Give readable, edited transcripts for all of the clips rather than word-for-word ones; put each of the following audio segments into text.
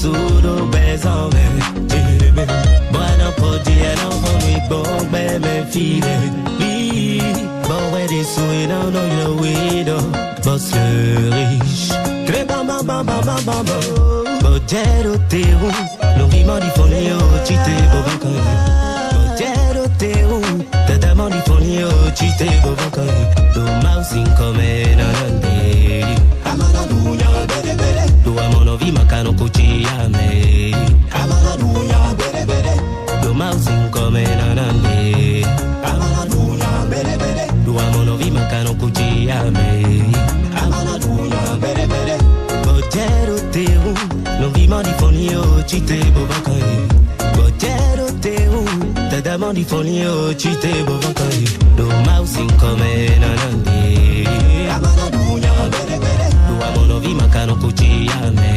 sudo bezome. Buona poggia non mi bombe me file. Li, bon ouais des souhaits non non le widow. Boss le riche. Cré bam bam bam bam bam bam bam. Bogero teu, non vi modi folio cite bobaco. Bogero teu, tata modi folio cite bobaco. Do mouse in come nanande. Amana dunya bere bere. Do amono vi macano cuciame. Amana dunya bere bere. Do mouse in come nanande. Amana dunya bere bere. Do amono vi macano cuciame. Amana dunya bere bere. Bogero teu, non vi modi folio cite bobaco. Bogero teu, tata modi folio cite bobaco. Do mouse in come nanande. Amana dunya bere bere. Do amono vi macano cuciame.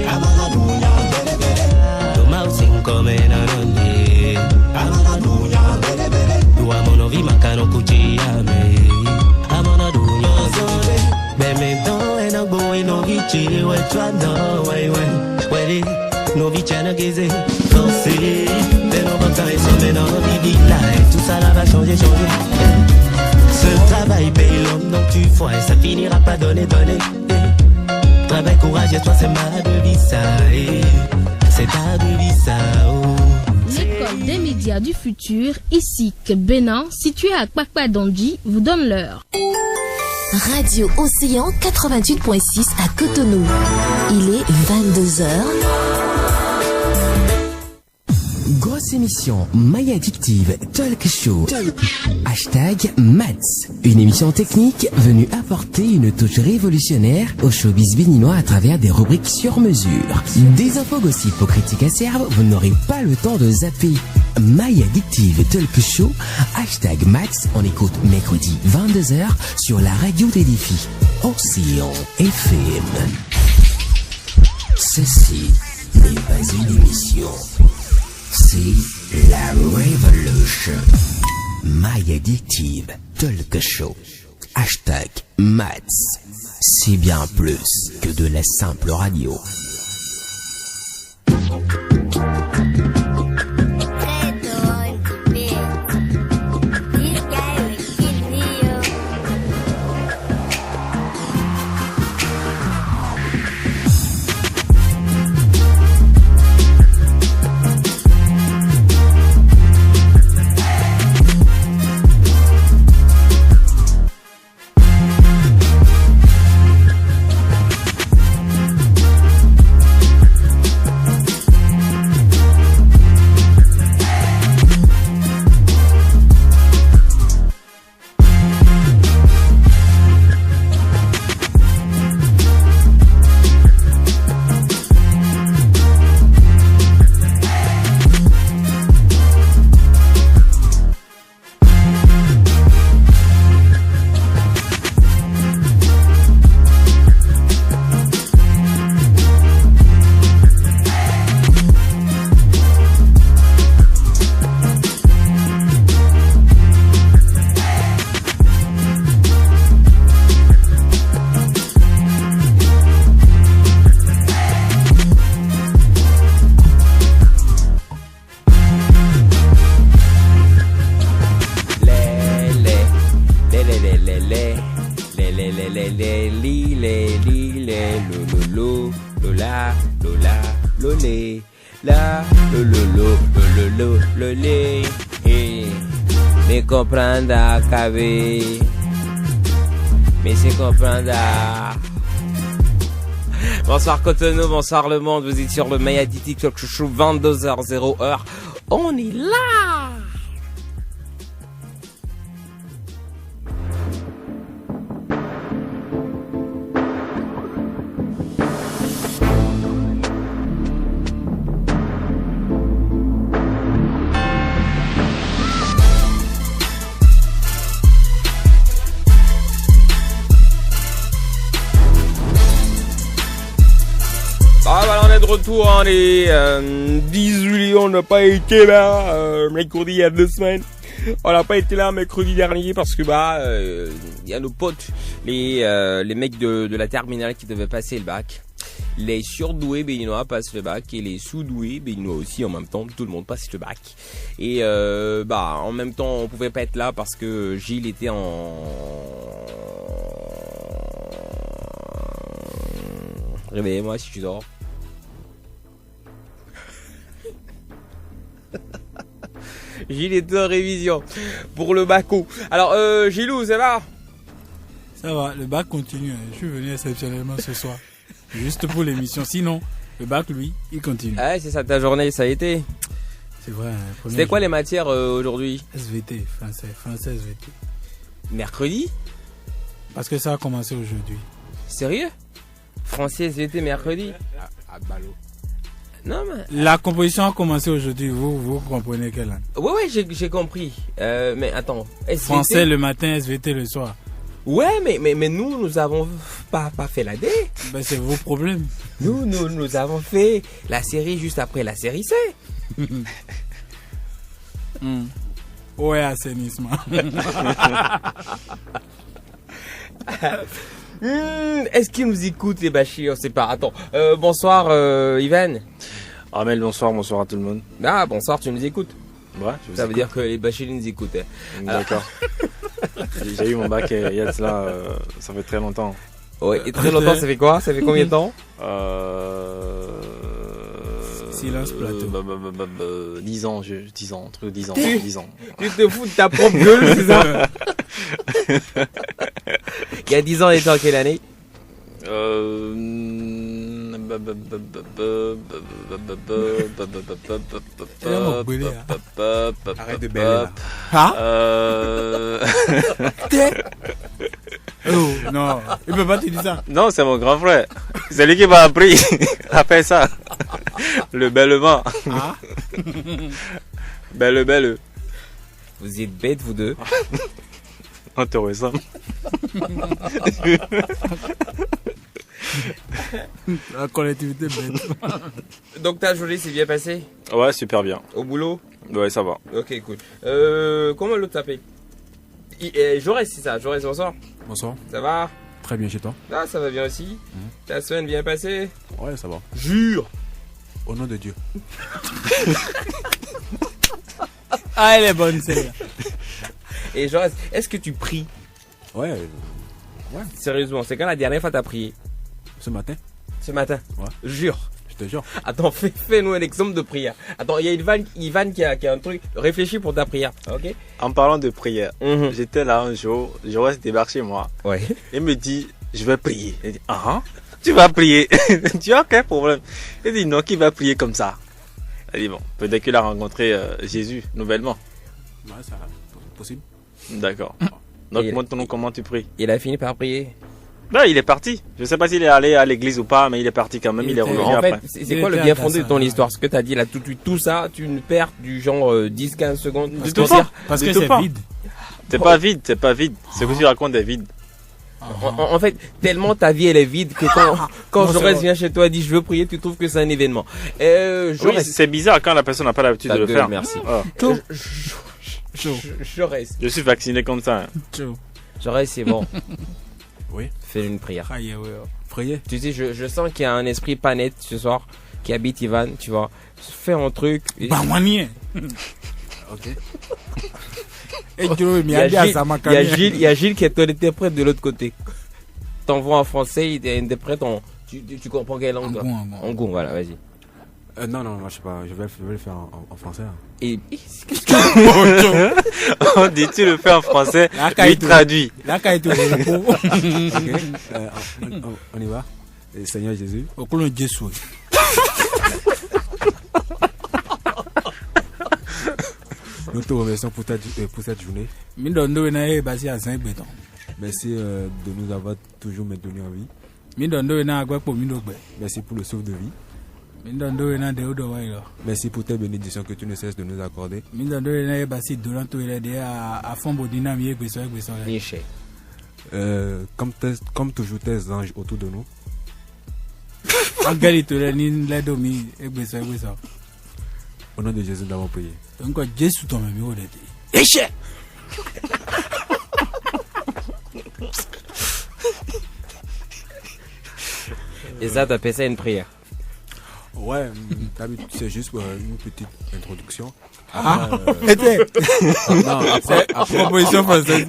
Amana dunya bere bere. Do mouse in come nanande. Amana dunya bere bere. Do amono vi macano cuciame. Amana dunya zone. Beme don e no go e no vici we twa no we no vici na geze danser. Mais non quand ils sont maintenant vivi life. Tout ça là va changer. Ce travail paye l'homme donc tu vois et ça finira pas donner. Travail, courage et toi c'est ma devise ça. C'est ta devise ça. L'école des médias du futur, ISIC Bénin, située à Kpakpa-Dondji, vous donne l'heure. Radio Océan 88.6 à Cotonou. Il est 22h. Grosse émission Maya Addictive Talk Show. Hashtag Mats. Une émission technique venue apporter une touche révolutionnaire au showbiz béninois à travers des rubriques sur mesure. Des infos gossip aux critiques acerbes, vous n'aurez pas le temps de zapper. Maya Addictive Talk Show. Hashtag Mats. On écoute mercredi 22h sur la radio des défis. Océan FM. Ceci n'est pas une émission. C'est la Revolution. My Addictive Talk Show. Hashtag Mats. C'est bien plus que de la simple radio. Mais c'est comprendre. Bonsoir Cotonou, bonsoir le monde. Vous êtes sur le Maya Addictive Talk Show 22h00. On est là. De retour, hein, les 10 juillet, on n'a pas été là mercredi il y a 2 semaines. On n'a pas été là mercredi dernier parce que y a nos potes, les mecs de la terminale qui devaient passer le bac. Les surdoués béninois passent le bac et les sous-doués béninois aussi en même temps. Tout le monde passe le bac. Et en même temps, on pouvait pas être là parce que Gilles était en... Réveillez-moi si tu dors. Gilles était en révision pour le baco. Alors, Gilou, ça va? Ça va, le bac continue. Je suis venu exceptionnellement ce soir. Juste pour l'émission. Sinon, le bac, lui, il continue. Ah, c'est ça, ta journée, ça a été? C'est vrai. C'était quoi les matières aujourd'hui? SVT, français SVT. Mercredi? Parce que ça a commencé aujourd'hui. Sérieux? Français SVT mercredi? À ballot. Non, mais... La composition a commencé aujourd'hui. Vous comprenez quelle langue? Ouais, j'ai compris. Mais attends. SVT... Français le matin, SVT le soir. Ouais, mais nous avons pas fait la D. Ben, c'est vos problèmes. Nous avons fait la série juste après la série C. Ouais, assainissement. Est-ce qu'ils nous écoutent, les bâchis? On sait pas. Attends. Bonsoir, Ivan. Amel, bonsoir à tout le monde. Ah, bonsoir, tu nous écoutes. Ouais, ça veut dire que les bâchis nous écoutaient. D'accord. J'ai eu mon bac il y a de cela, ça fait très longtemps. Ouais, et très longtemps, ça fait quoi? Ça fait combien de temps? Silence plateau. 10 ans, 10 ans, entre 10 ans, 10 ans. Tu te fous de ta propre gueule, c'est ça? Il y a 10 ans, on était en quelle année? Arrête de bêler là. Oh non, il peut pas te dire ça. Non, c'est mon grand frère. C'est lui qui m'a appris à faire ça. Le bellement. Ah. Belle. Vous êtes bêtes, vous deux. On te ressemble. La collectivité bête. Donc ta journée s'est bien passée? Ouais, super bien. Au boulot? Ouais, ça va. Ok, cool. Comment l'autre t'appelle? Jaurès, c'est ça. Jaurès, bonsoir. Bonsoir. Ça va? Très bien chez toi? Ah, ça va bien aussi. Ta semaine bien passée? Ouais, ça va. Jure. Au nom de Dieu. Ah, elle est bonne celle-là. Et Jaurès, est-ce que tu pries? Ouais. Sérieusement, c'est quand la dernière fois t'as prié? Ce matin? Ce matin? Ouais. Jure. Je te jure. Attends, fais-nous un exemple de prière. Attends, il y a Ivan qui a un truc. Réfléchis pour ta prière, ok? En parlant de prière, j'étais là un jour, Joël débarque chez moi. Ouais. Il me dit, je vais prier. Il dit, tu vas prier. Tu as quel problème? Il dit, non, qui va prier comme ça? Il dit, bon, peut-être qu'il a rencontré Jésus nouvellement. Ouais, ça possible. D'accord. Donc, montre-nous comment tu pries. Il a fini par prier? Ben, il est parti. Je sais pas s'il est allé à l'église ou pas, mais il est parti quand même. Il est revenu après. En fait, c'est quoi le bien fondé de ton histoire? Ce que tu as dit là, tout ça, tu ne perds du genre 10-15 secondes. Du tout pas. Parce que c'est vide. C'est pas vide, c'est pas vide. Ce que tu racontes est vide. En fait, tellement ta vie elle est vide que quand Jaurès vient chez toi et dit je veux prier, tu trouves que c'est un événement. Oui, c'est bizarre quand la personne n'a pas l'habitude de le faire. Merci. Jaurès. Je suis vacciné comme ça. Jaurès, c'est bon. Oui. Fais une prière. Prier. Tu sais, je sens qu'il y a un esprit pas net ce soir qui habite Ivan, tu vois. Fais un truc. Bah, moi, nie. Ok. Il y a Gilles qui est ton interprète de l'autre côté. T'envoies en français, il est interprète tu comprends quelle langue? En Gong, voilà, vas-y. Non, je sais pas, je vais le faire en français. Hein. Et on dit tu le fais en français, lui traduit. Là, quand il on y va. Et Seigneur Jésus. Au clone de Jésus. Nous te remercions pour cette journée. Merci de nous avoir toujours maintenu en vie. Merci pour le sauve de vie. Merci pour tes bénédictions que tu ne cesses de nous accorder. Comme toujours tes anges autour de nous. Au nom de Jésus, nous avons prié. Et ça, t'appelles ça une prière? Ouais, c'est juste une petite introduction. Non, après proposition française.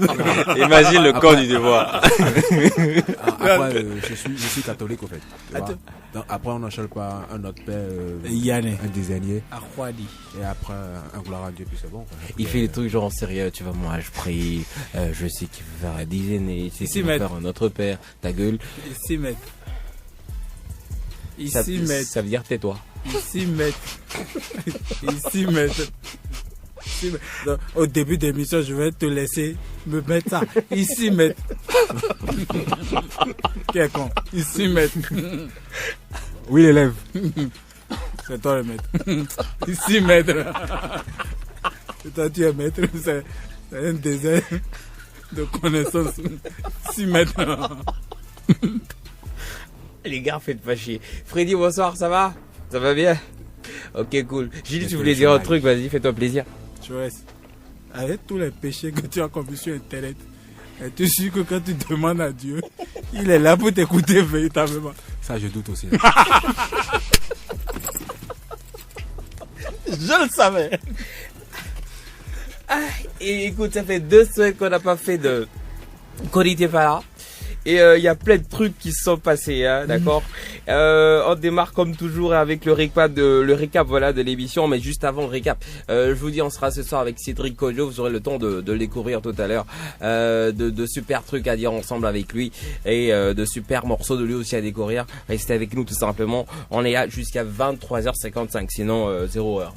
Imagine le corps du devoir. Après, je suis catholique, au fait. Donc, après, on n'enchaîne pas un autre père, un désigné. Et après, un gloire à Dieu, puis c'est bon. Quoi. Il fait des trucs genre sérieux, tu vois, moi je prie, je sais qu'il veut faire un déjeuner, il sait qu'il veut faire un autre père, ta gueule. Ici, maître. Ça veut dire tais-toi. Ici, maître. Ici, maître. Donc, au début de l'émission, je vais te laisser me mettre ça. Ici, maître. Quel con. Ici, maître. Oui, l'élève. C'est toi le maître. Ici, maître. Et toi, tu es maître. C'est un désert de connaissances. Ici, maître. Les gars, faites pas chier. Freddy, bonsoir, ça va? Ça va bien? Ok, cool. Gilles, tu voulais dire un truc, vas-y, fais-toi plaisir. Chouette. Avec tous les péchés que tu as commis sur Internet, es-tu sûr que quand tu demandes à Dieu, il est là pour t'écouter véritablement? Ça, je doute aussi. Je le savais. Et écoute, ça fait 2 semaines qu'on n'a pas fait de Qu'on n'était pas là. Et il y a plein de trucs qui se sont passés, hein, d'accord. On démarre comme toujours avec le récap de l'émission, mais juste avant le récap, je vous dis, on sera ce soir avec Cédric Kojo, vous aurez le temps de le découvrir tout à l'heure, de super trucs à dire ensemble avec lui et de super morceaux de lui aussi à découvrir. Restez avec nous tout simplement. On est là jusqu'à 23h55, sinon 0h.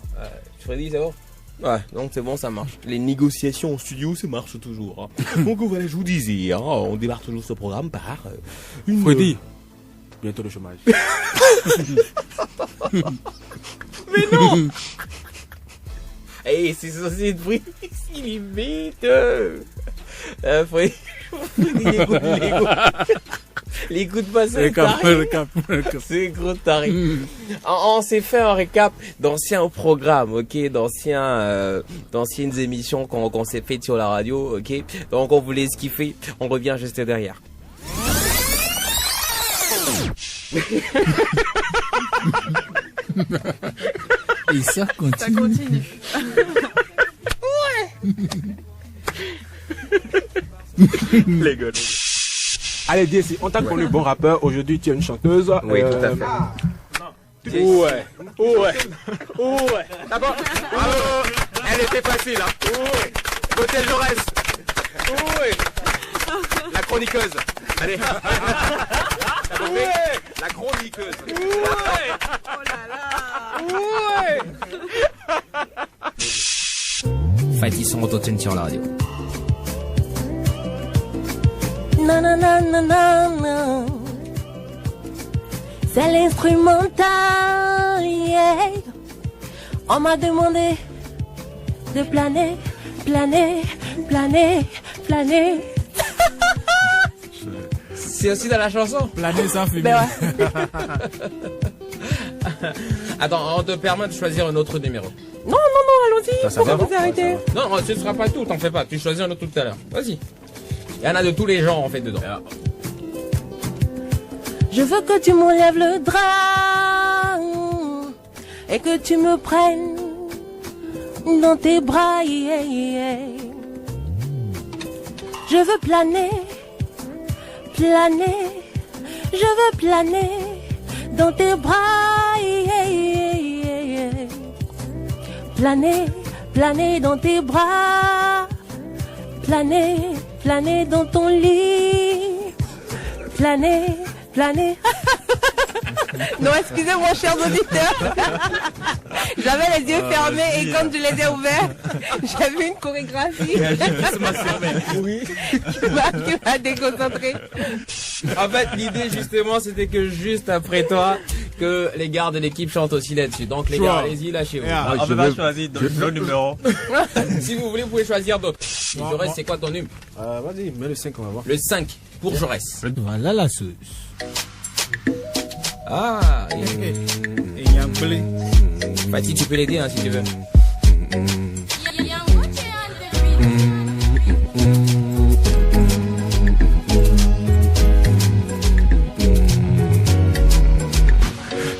Freddy, c'est bon? Ouais, donc c'est bon, ça marche. Les négociations au studio, ça marche toujours. Hein. Donc voilà, je vous disais, hein, on démarre toujours ce programme par une... Freddy, bientôt le chômage. Mais non. Eh, c'est censé être bruit, il est bête. Freddy, l'écoute pas ça. C'est gros taré. On s'est fait un récap d'anciens programmes, ok, d'anciennes émissions qu'on s'est faites sur la radio, ok. Donc on voulait se kiffer, on revient juste derrière. Et ça continue. Ça continue. Les gars. Allez, Jessie, on t'a connu bon rappeur. Aujourd'hui, tu es une chanteuse. Oui, tout à fait. Ouais. D'abord, elle était facile, hein. Ouais. Hôtel Jaurès. Ouais. La chroniqueuse. Allez. Ouais. La chroniqueuse. Ouais. Oh là là. Ouais. Fatih son autotune sur la radio. Non, non, non, non, non, non. C'est l'instrumental, yeah. On m'a demandé de planer, planer, planer, planer. C'est aussi dans la chanson. Planer sans fumer. Ben ouais. Attends, on te permet de choisir un autre numéro. Non, allons-y. Ça Pourquoi va vous arrêtez? Non, ce ne sera pas tout, t'en fais pas. Tu choisis un autre tout à l'heure. Vas-y. Il y en a de tous les genres en fait dedans. Je veux que tu m'enlèves le drap et que tu me prennes dans tes bras, yeah, yeah. Je veux planer, planer. Je veux planer dans tes bras, yeah, yeah, yeah. Planer, planer dans tes bras. Planer, planer dans ton lit. Planer, planer. Non, excusez-moi, chers auditeurs. J'avais les yeux fermés et quand je les ai ouverts, j'avais une chorégraphie qui m'a déconcentré. En fait, l'idée justement, c'était que juste après toi, que les gars de l'équipe chantent aussi là-dessus. Donc les gars, allez-y, lâchez-vous. On peut pas choisir d'autres numéros. Si vous voulez, vous pouvez choisir d'autres. Jaurès, c'est quoi ton numéro? Vas-y, mets le 5, on va voir. Le 5 pour Jaurès. Voilà la sauce. Ah, Et il y a un blé. Fatih, tu peux l'aider hein, si tu veux.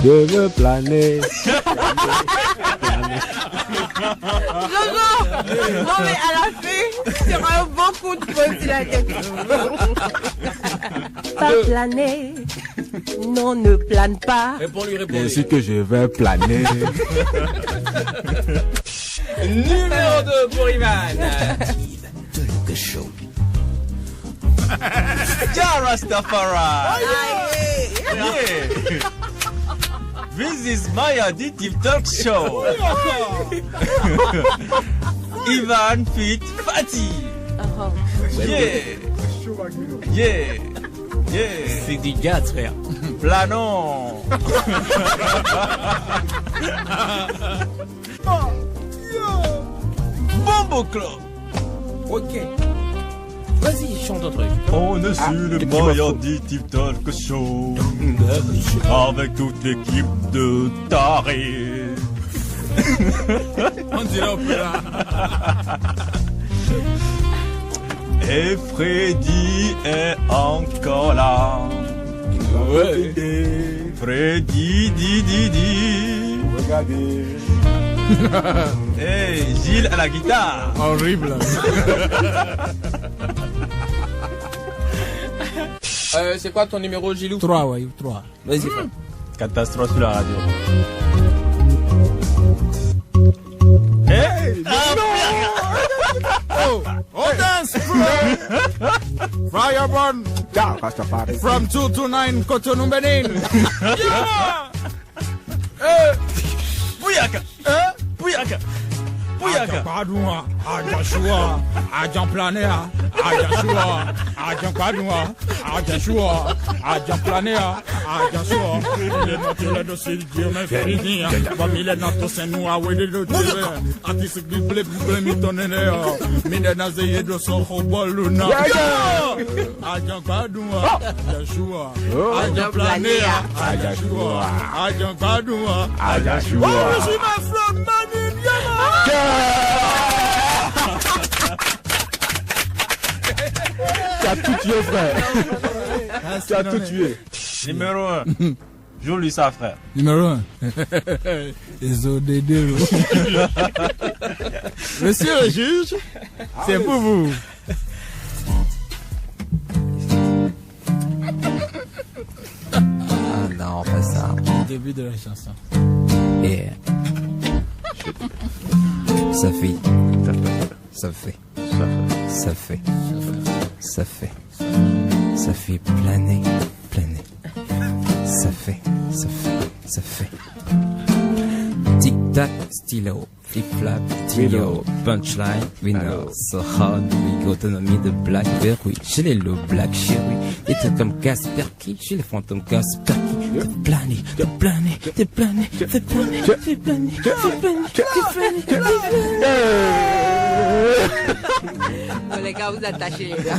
Je veux planer. Jojo, non mais à la fin, tu auras un bon coup de poser la question. Pas planer. Non, ne plane pas. Réponds-lui. Bien sûr que je vais planer. Numéro 2 pour Ivan. Talk Show. Ja Rastafari. Yeah. This is Maya Addictive Talk Show. Ivan Fit Fatih. Yeah. C'est du gaz, frère. Planons. Bombo Club. Ok. Vas-y, chante un truc. On est sur le Maya Addictive Talk Show. Avec toute l'équipe de tarés. On dirait un peu là. Et Freddy est encore là. Ouais. Freddy, di. Regardez. Et Gilles à la guitare. Horrible. C'est quoi ton numéro, Gilou? 3, ouais, 3. Vas-y, frère. Catastrophe sur la radio. Hey! Oh, dance! Fireburn! From 2 to 9, Cotonou, Benin! Bouyaka! Padua, Ajashua, Ajan Planea, Ajashua, Ajan Padua, Ajashua, Ajan Planea, Ajashua. Il est notre le dossier Dieu me fait rien. Comme il est notre sein nous a oué de Dieu. Artiste qui plaît m'étonner. Mine nazeye de son boluna. Ajan Padua, Ajashua, Ajan Planea, Ajashua, Ajan Padua, Ajashua. Oh, je suis ma femme, Mani, Tu as tout tué, frère. Tu as tout tué. Numéro 1. Joue-lui ça, frère. Numéro 1. Monsieur le juge, c'est pour vous. Ah non, pas ça. Début de la chanson. Yeah. Ça fait. Ça fait planer. Ça fait. Tic-tac, stylo, flip-flap, stylo, punchline, we know. So hard we go to the middle blackberry. Chez les low black cherry. Des trucs comme Kasperky, chez les fantômes Kasperky. T'es plané. Oh, les gars, vous attachez, les gars.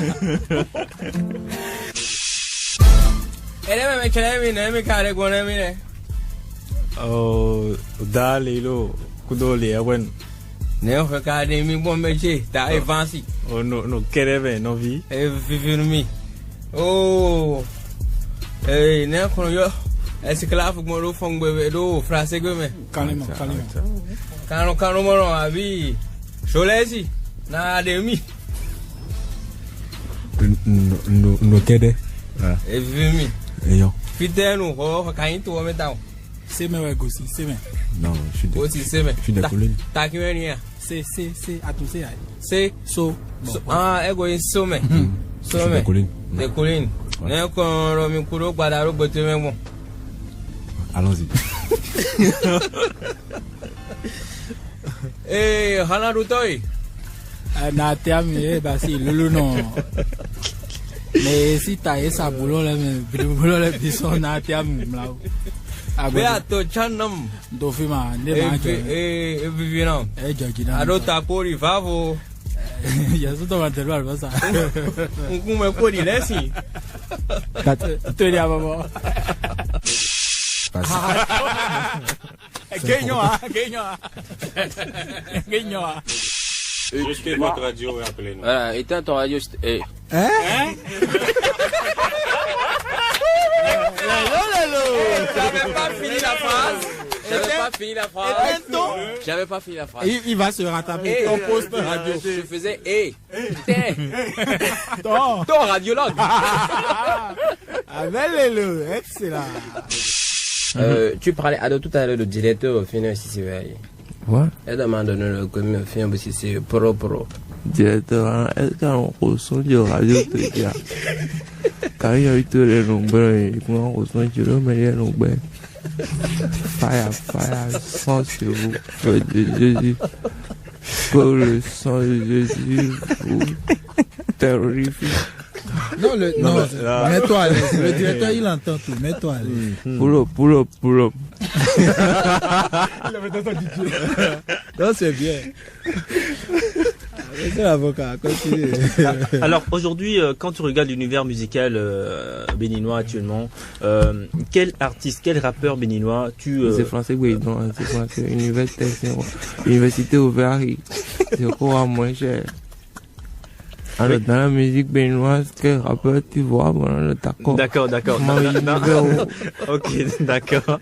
Oh, Dalilo, Kudoli, Awen. Não, cadê meu bom métier? Tá avancé. Oh, no, quereve, no vi. Vive no mi. Oh, né, quando eu. Esse clavo que morou foi bebê do francês que me. Calma. Cano, mano, abi. Cholesi, na demi. No quede. Vive mi. Ayant. Fidèle, oh, caïn tout, mais t'as. C'est mes aussi, c'est mes. Non, je suis des collines. T'as qui vient? C'est, à tout c'est. C'est, so. Ah, ego in sommet. Des collines. Des collines. Né, quand l'homme couro, guardaro, botte, mais bon. Allons-y. Eh, Hana Rutoi. Na terme, bah si, le non. Mais si t'as essa boulot là, mais boulot là, ils sont na terme là. Beato Chanam. Dofima, Vivinam. Adota Pori Vavo. Yasuto Mantelwa, basta. Come Pori Lessi. Tu li avamo. Gagnon. Écoutez votre radio et appelez-nous. Voilà, éteins ton radio. Hein? Ça n'avait pas fini la pas fini la phrase. J'avais pas fini la phrase. Il va se rattraper. Ton poste radio. Je faisais ton radiologue. Allez-le, excellent. Tu parlais à tout à l'heure de directeur au final si c'est vrai. Ouais. Elle demande le commun fin si c'est pro. Directeur, est-ce qu'on ressent du radio de dire quand il y a eu tous les nombres, on ressent du les nombres. Fire, sang sur vous, feu de Jésus. Que le sang de Jésus vous terrifie. Non, mets-toi à l'aise. Le directeur, il entend tout. Mets-toi à l'aise. Pull up. Il avait dans son DJ. Non, c'est bien. C'est l'avocat, continue. Alors aujourd'hui, quand tu regardes l'univers musical béninois actuellement, quel artiste, quel rappeur béninois C'est français, oui, non, c'est français. Université ouverte, c'est quoi moins cher. Alors, dans la musique béninoise, quel rappeur tu vois, voilà, d'accord. D'accord. Ok, d'accord.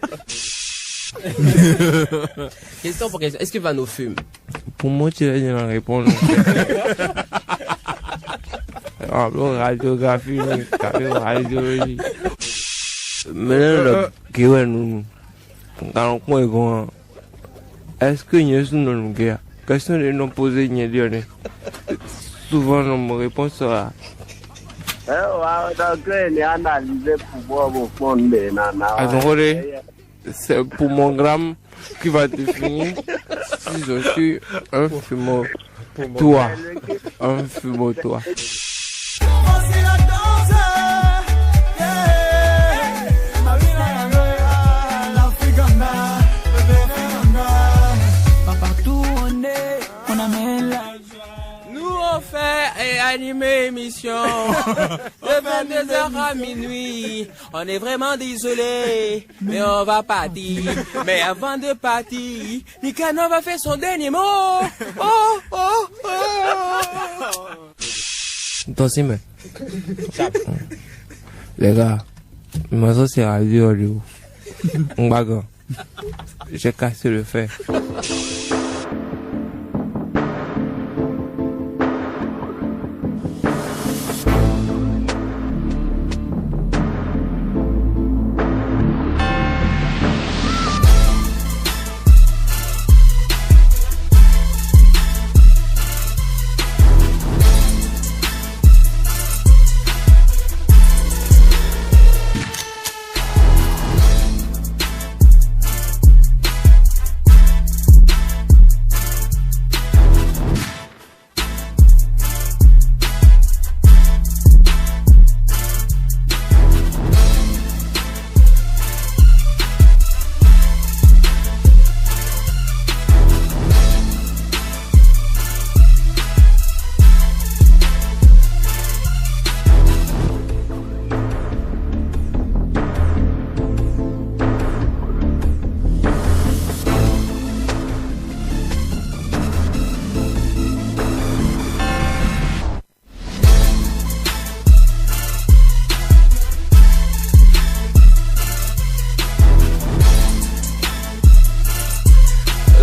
Question pour question. Est-ce que Vano fume? Pour moi, tu as dit la réponse. Radiographie, radiologie. Mais qui est nous? Dans le coin, est-ce que nous sommes dans le gars? Question de nous poser une idée. Souvent, nos réponses sera. C'est pour mon gramme qui va définir si je suis un fumoir. Un fumoir. On fait et animer émission de 22h à minuit. On est vraiment désolé, mais on va partir. Mais avant de partir, Nicanor va faire son dernier mot. Attention, les gars, ma soeur c'est radio. On bagarre. J'ai cassé le fer.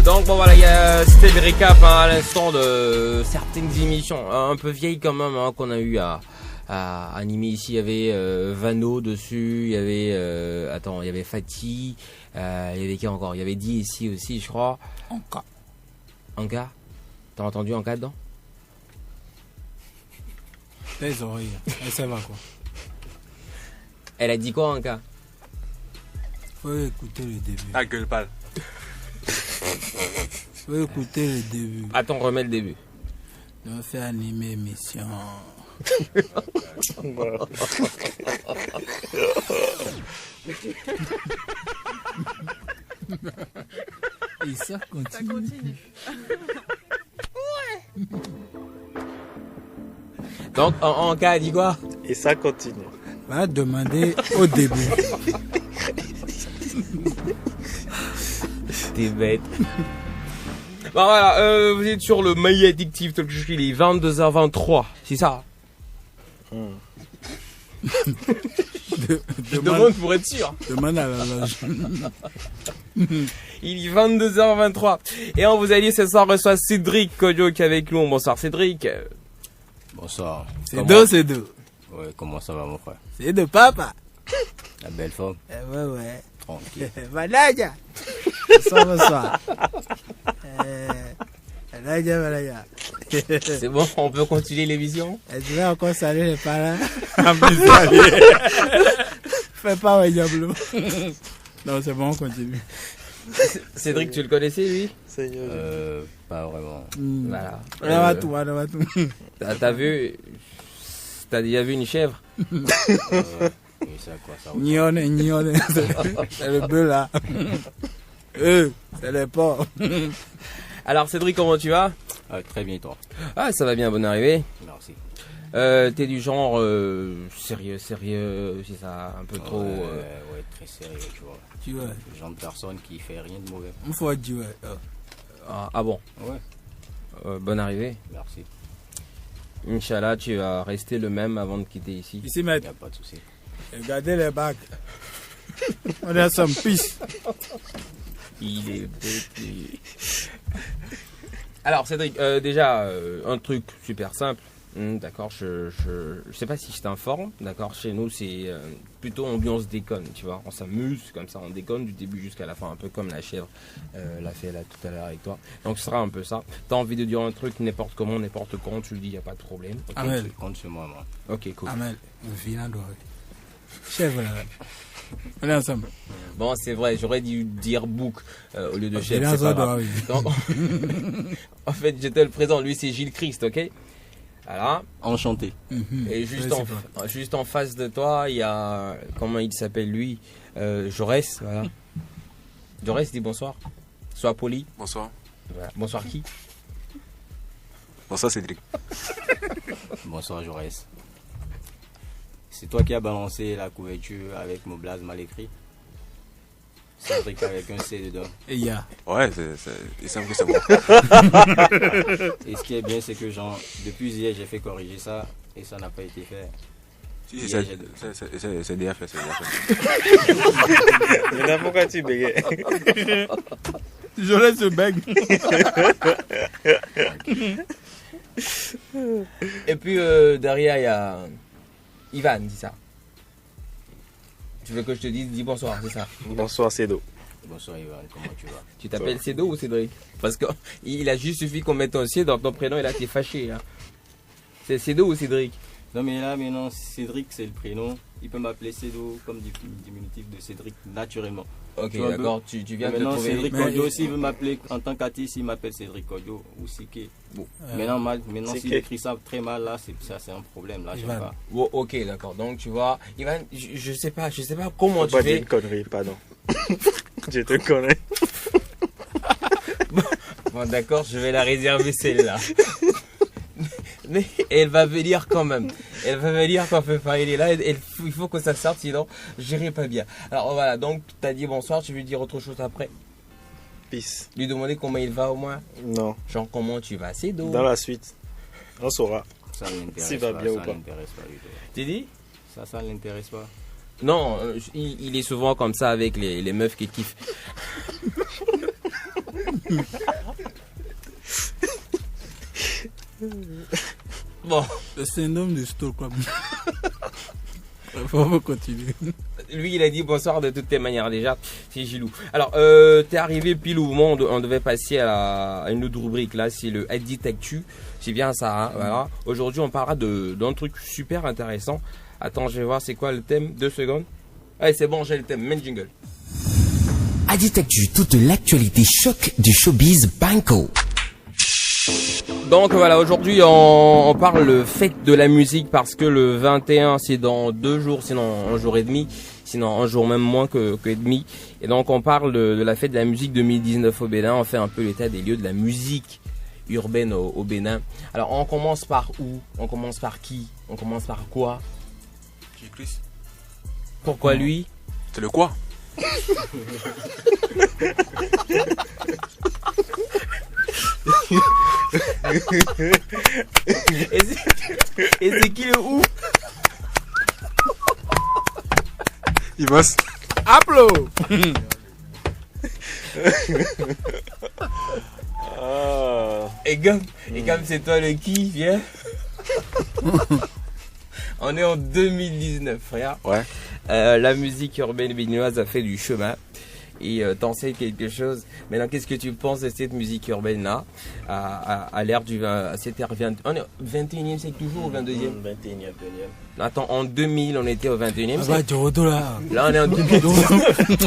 Donc bon voilà, c'était le récap à l'instant de certaines émissions un peu vieilles quand même qu'on a eu à animer ici. Il y avait Vano dessus, il y avait il y avait Fatih, il y avait qui encore? Il y avait Di ici aussi, je crois. Anka. T'as entendu Anka dedans? Tes oreilles, elle sait pas quoi. Elle a dit quoi Anka? Faut écouter le début. Ah, gueule pâle. Faut écouter le début. Attends, remets le début. On fait animer émission. Et ça continue. Ouais. Donc, en cas, dit quoi? Et ça continue. Va demander au début. T'es bête. Bon voilà, vous êtes sur le Maya Addictive Talk Show, il est 22h23, c'est ça? Je demande pour être sûr. Demande à la loge. Il est 22h23. Et on vous a dit ce soir reçoit Cédric Kodjo qui est avec nous. Bonsoir Cédric. Bonsoir. C'est deux. Ouais, comment ça va mon frère? C'est de papa. La belle forme? Ouais. Tranquille. Valaja. Bonsoir. Valaja. C'est bon, on peut continuer l'émission? Tu vas encore saluer les parents? Fais pas un diable. Non, c'est bon, on continue. Cédric, tu le connaissais lui? Pas vraiment. Voilà. On va tout. T'as vu? T'as déjà vu une chèvre? Oui, c'est quoi ça? Nione. C'est le bœuf là. C'est le porc. Alors Cédric, comment tu vas? Très bien, toi. Ah, ça va bien, bonne arrivée. Merci. T'es du genre sérieux, c'est ça, un peu trop. Ouais, très sérieux, tu vois. Le genre de personne qui fait rien de mauvais. Il faut dire. Ah bon? Ouais. Bonne arrivée. Merci. Inch'Allah, tu vas rester le même avant de quitter ici. Ici, maître. Y a pas de souci. Regardez les bacs. On a some peace. Il est petit. Alors Cédric, déjà un truc super simple. D'accord, je sais pas si je t'informe. D'accord, chez nous c'est plutôt ambiance déconne, tu vois. On s'amuse comme ça, on déconne du début jusqu'à la fin, un peu comme la chèvre l'a fait là tout à l'heure avec toi. Donc ce sera un peu ça. T'as envie de dire un truc n'importe comment, n'importe quand, tu le dis, y a pas de problème. Okay, compte sur moi. Ok, cool. Amel, chèvre là. On est ensemble. Bon, c'est vrai, j'aurais dû dire bouc au lieu de chèvre. C'est pas grave. Donc, en fait, je te le présente. Lui, c'est Gilles Christ, ok? Voilà. Enchanté. Et juste en face de toi, il y a, comment il s'appelle lui? Jaurès, voilà. Jaurès, dis bonsoir. Sois poli. Bonsoir. Voilà. Bonsoir qui? Bonsoir Cédric. Bonsoir Jaurès. C'est toi qui as balancé la couverture avec mon blaze mal écrit. Cédric avec un C dedans. Et il y a. Ouais, il semble que c'est bon. Et ce qui est bien, c'est que depuis hier, j'ai fait corriger ça et ça n'a pas été fait. Si, c'est déjà fait, Mais pourquoi tu bégayes? Je laisse ce bug. Et puis derrière, il y a Ivan, dis ça. Tu veux que je te dise, dis bonsoir, c'est ça? Bonsoir Cédo. Bonsoir Ivan, comment tu vas? Tu t'appelles Cédo ou Cédric? Parce qu'il a juste suffi qu'on mette un C dans ton prénom et là t'es fâché. Hein. C'est Cédo ou Cédric? Non mais là maintenant Cédric c'est le prénom. Il peut m'appeler Cédo comme diminutif de Cédric naturellement. Ok, d'accord, tu viens de maintenant, trouver. Cédric Kodjo aussi veut m'appeler en tant qu'artiste, il m'appelle Cédric Kodjo ou Siké. Bon. Maintenant s'il écrit ça très mal là, c'est un problème là, je sais pas. Oh, ok, d'accord. Donc tu vois, Ivan, je sais pas comment tu fais. Dire une connerie, pardon. Je te connais. Bon, d'accord, je vais la réserver celle-là. Mais elle va venir quand même. Elle va venir quand il est là. Il faut que ça sorte, sinon j'irai pas bien. Alors voilà, donc tu as dit bonsoir, tu veux dire autre chose après? Peace. Lui demander comment il va au moins? Non. Genre comment tu vas, c'est d'où? Dans la suite, on saura. Ça ne l'intéresse s'il va pas, bien ça ou pas. Tu dis? Ça ne l'intéresse pas. Non, il est souvent comme ça avec les meufs qui kiffent. Bon. Le syndrome de Stockholm. On va continuer. Lui, il a dit bonsoir de toutes les manières déjà. C'est Gilou. Alors, t'es arrivé pile au moment où on devait passer à une autre rubrique là, c'est le Edit Actu. C'est bien ça, hein, voilà. Aujourd'hui, on parlera d'un truc super intéressant. Attends, je vais voir c'est quoi le thème. 2 secondes. Allez, c'est bon, j'ai le thème. Main jingle. Edit Actu, toute l'actualité choc du showbiz banco. Donc voilà, aujourd'hui on parle le fête de la musique parce que le 21 c'est dans 2 jours, sinon 1 jour et demi, sinon 1 jour même moins que demi. Et donc on parle de la fête de la musique 2019 au Bénin, on fait un peu l'état des lieux de la musique urbaine au Bénin. Alors on commence par où? On commence par qui? On commence par quoi? Jésus-Christ. Pourquoi lui? C'est le quoi? Et c'est qui le où? Il bosse. Applaud. Et comme c'est toi le qui, viens. On est en 2019, regarde. Ouais. La musique urbaine béninoise a fait du chemin. Et t'en sais quelque chose. Maintenant, qu'est-ce que tu penses de cette musique urbaine-là à l'ère du... à cette ère 21e siècle toujours ou 22e 21e. Attends, en 2000, on était au 21e Ah bah, siècle. tu retournes là. Là, on est en 2019.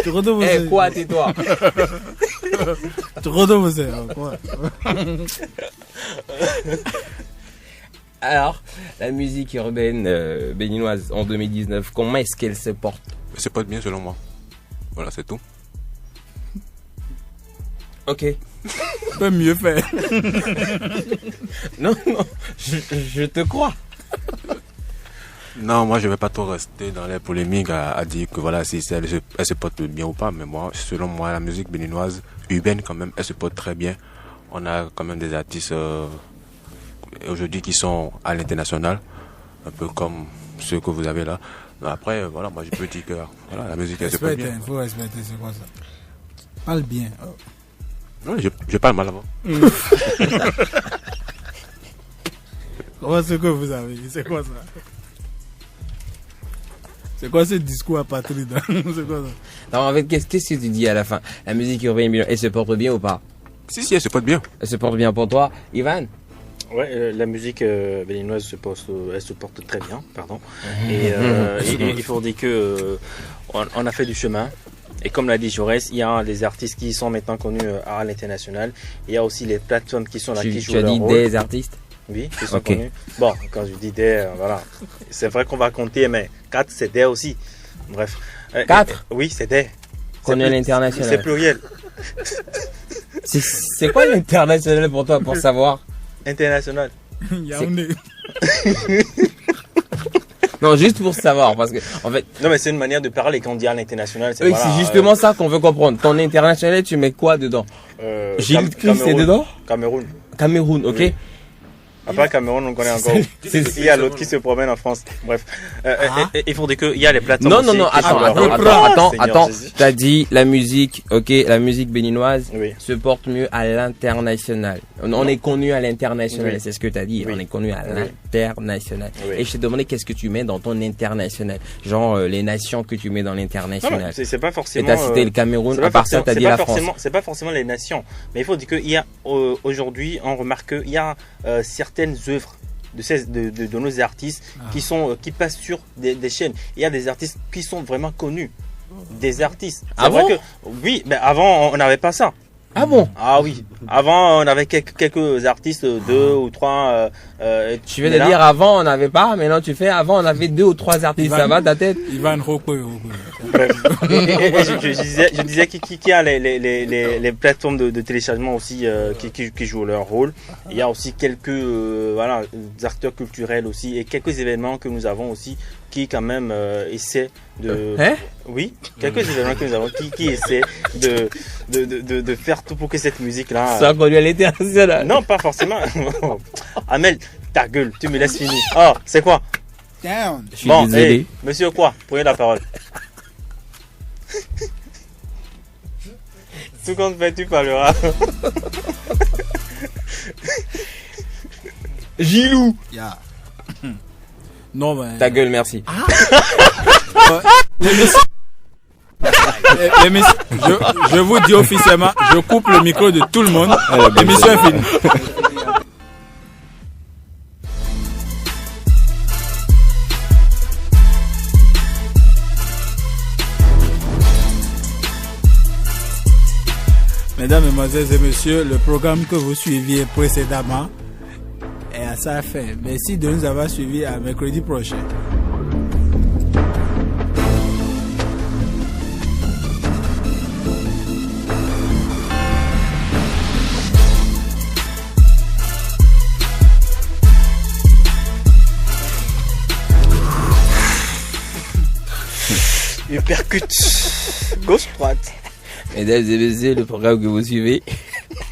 Tu retournes. Eh, quoi, tais-toi. Tu retournes, quoi. Alors, la musique urbaine béninoise en 2019, comment est-ce qu'elle se porte? Elle se porte bien selon moi. Voilà, c'est tout. Ok. Tu peux mieux faire. Non, je te crois. Non, moi je vais pas trop rester dans les polémiques à dire que voilà, si elle se porte bien ou pas, mais moi, selon moi, la musique béninoise urbaine quand même, elle se porte très bien. On a quand même des artistes aujourd'hui qui sont à l'international, un peu comme ceux que vous avez là. Après, voilà, moi je peux dire que voilà, la musique elle se porte bien. Il faut respecter, c'est quoi ça? Parle bien. Non, je parle mal avant. Comment ce que vous avez? C'est quoi ça? C'est quoi ce discours apatride? C'est quoi ça? Non, en fait, qu'est-ce que tu dis à la fin? La musique urbaine, elle se porte bien ou pas? Si, elle se porte bien. Elle se porte bien pour toi, Ivan? Ouais, la musique béninoise elle se porte très bien, pardon. Et il faut dire que on a fait du chemin. Et comme l'a dit Jaurès, il y a des artistes qui sont maintenant connus à l'international. Il y a aussi les plateformes qui sont là, qui jouent leur rôle. Tu as dit des artistes? Oui, qui sont connus. Bon, quand je dis des, voilà. C'est vrai qu'on va compter, mais 4, c'est des aussi. Bref. 4? Oui, c'est des. Connus à l'international. C'est pluriel. C'est quoi l'international pour toi, pour savoir? International. Yaoundé. Non, juste pour savoir, parce que, en fait. Non, mais c'est une manière de parler quand on dit à l'international. Oui, voilà, c'est justement ça qu'on veut comprendre. Ton international, tu mets quoi dedans? Gilles Christ, c'est dedans? Cameroun, ok. Oui. Après Cameroun, on connaît encore. Il y a l'autre qui se promène en France. Bref. Il faut dire qu'il y a les plateformes. Non, attends. T'as dit la musique, ok, la musique béninoise se porte mieux à l'international. On est connu à l'international, c'est ce que t'as dit. On est connu à l'international. Et je t'ai demandé qu'est-ce que tu mets dans ton international. Genre, les nations que tu mets dans l'international. C'est pas forcément. Et t'as cité le Cameroun, à part ça, t'as dit la France. C'est pas forcément les nations. Mais il faut dire qu'il y a, aujourd'hui, on remarque qu'il y a certaines œuvres de nos artistes qui passent sur des chaînes. Il y a des artistes qui sont vraiment connus. Des artistes. Ah bon? Oui, mais avant on n'avait pas ça. Ah bon? Ah oui. Avant on avait quelques artistes, 2 ou 3. Tu viens de dire avant on n'avait pas, maintenant tu fais avant on avait 2 ou 3 artistes. Ça va ta tête? Ivan Rokwe. Je disais qu'il y a les plateformes de téléchargement aussi qui jouent leur rôle. Il y a aussi quelques acteurs culturels aussi et quelques événements que nous avons aussi qui quand même essaient de... Oui, quelques événements que nous avons qui essaient de faire tout pour que cette musique-là... Ça connu à l'international. Non, pas forcément. Amel, ta gueule, tu me laisses finir. Oh, c'est quoi? Down. Je suis désolé. Monsieur quoi? Prenez la parole. Tout compte fait, tu parleras. Gilou. Yeah. Non, mais... Ta gueule, merci. Je vous dis officiellement, je coupe le micro de tout le monde. L'émission est finie. Mesdames, Mesdemoiselles et Messieurs, le programme que vous suiviez précédemment est à sa fin. Merci de nous avoir suivis à mercredi prochain. Il percute. Gauche, droite. Mesdames et messieurs, le programme que vous suivez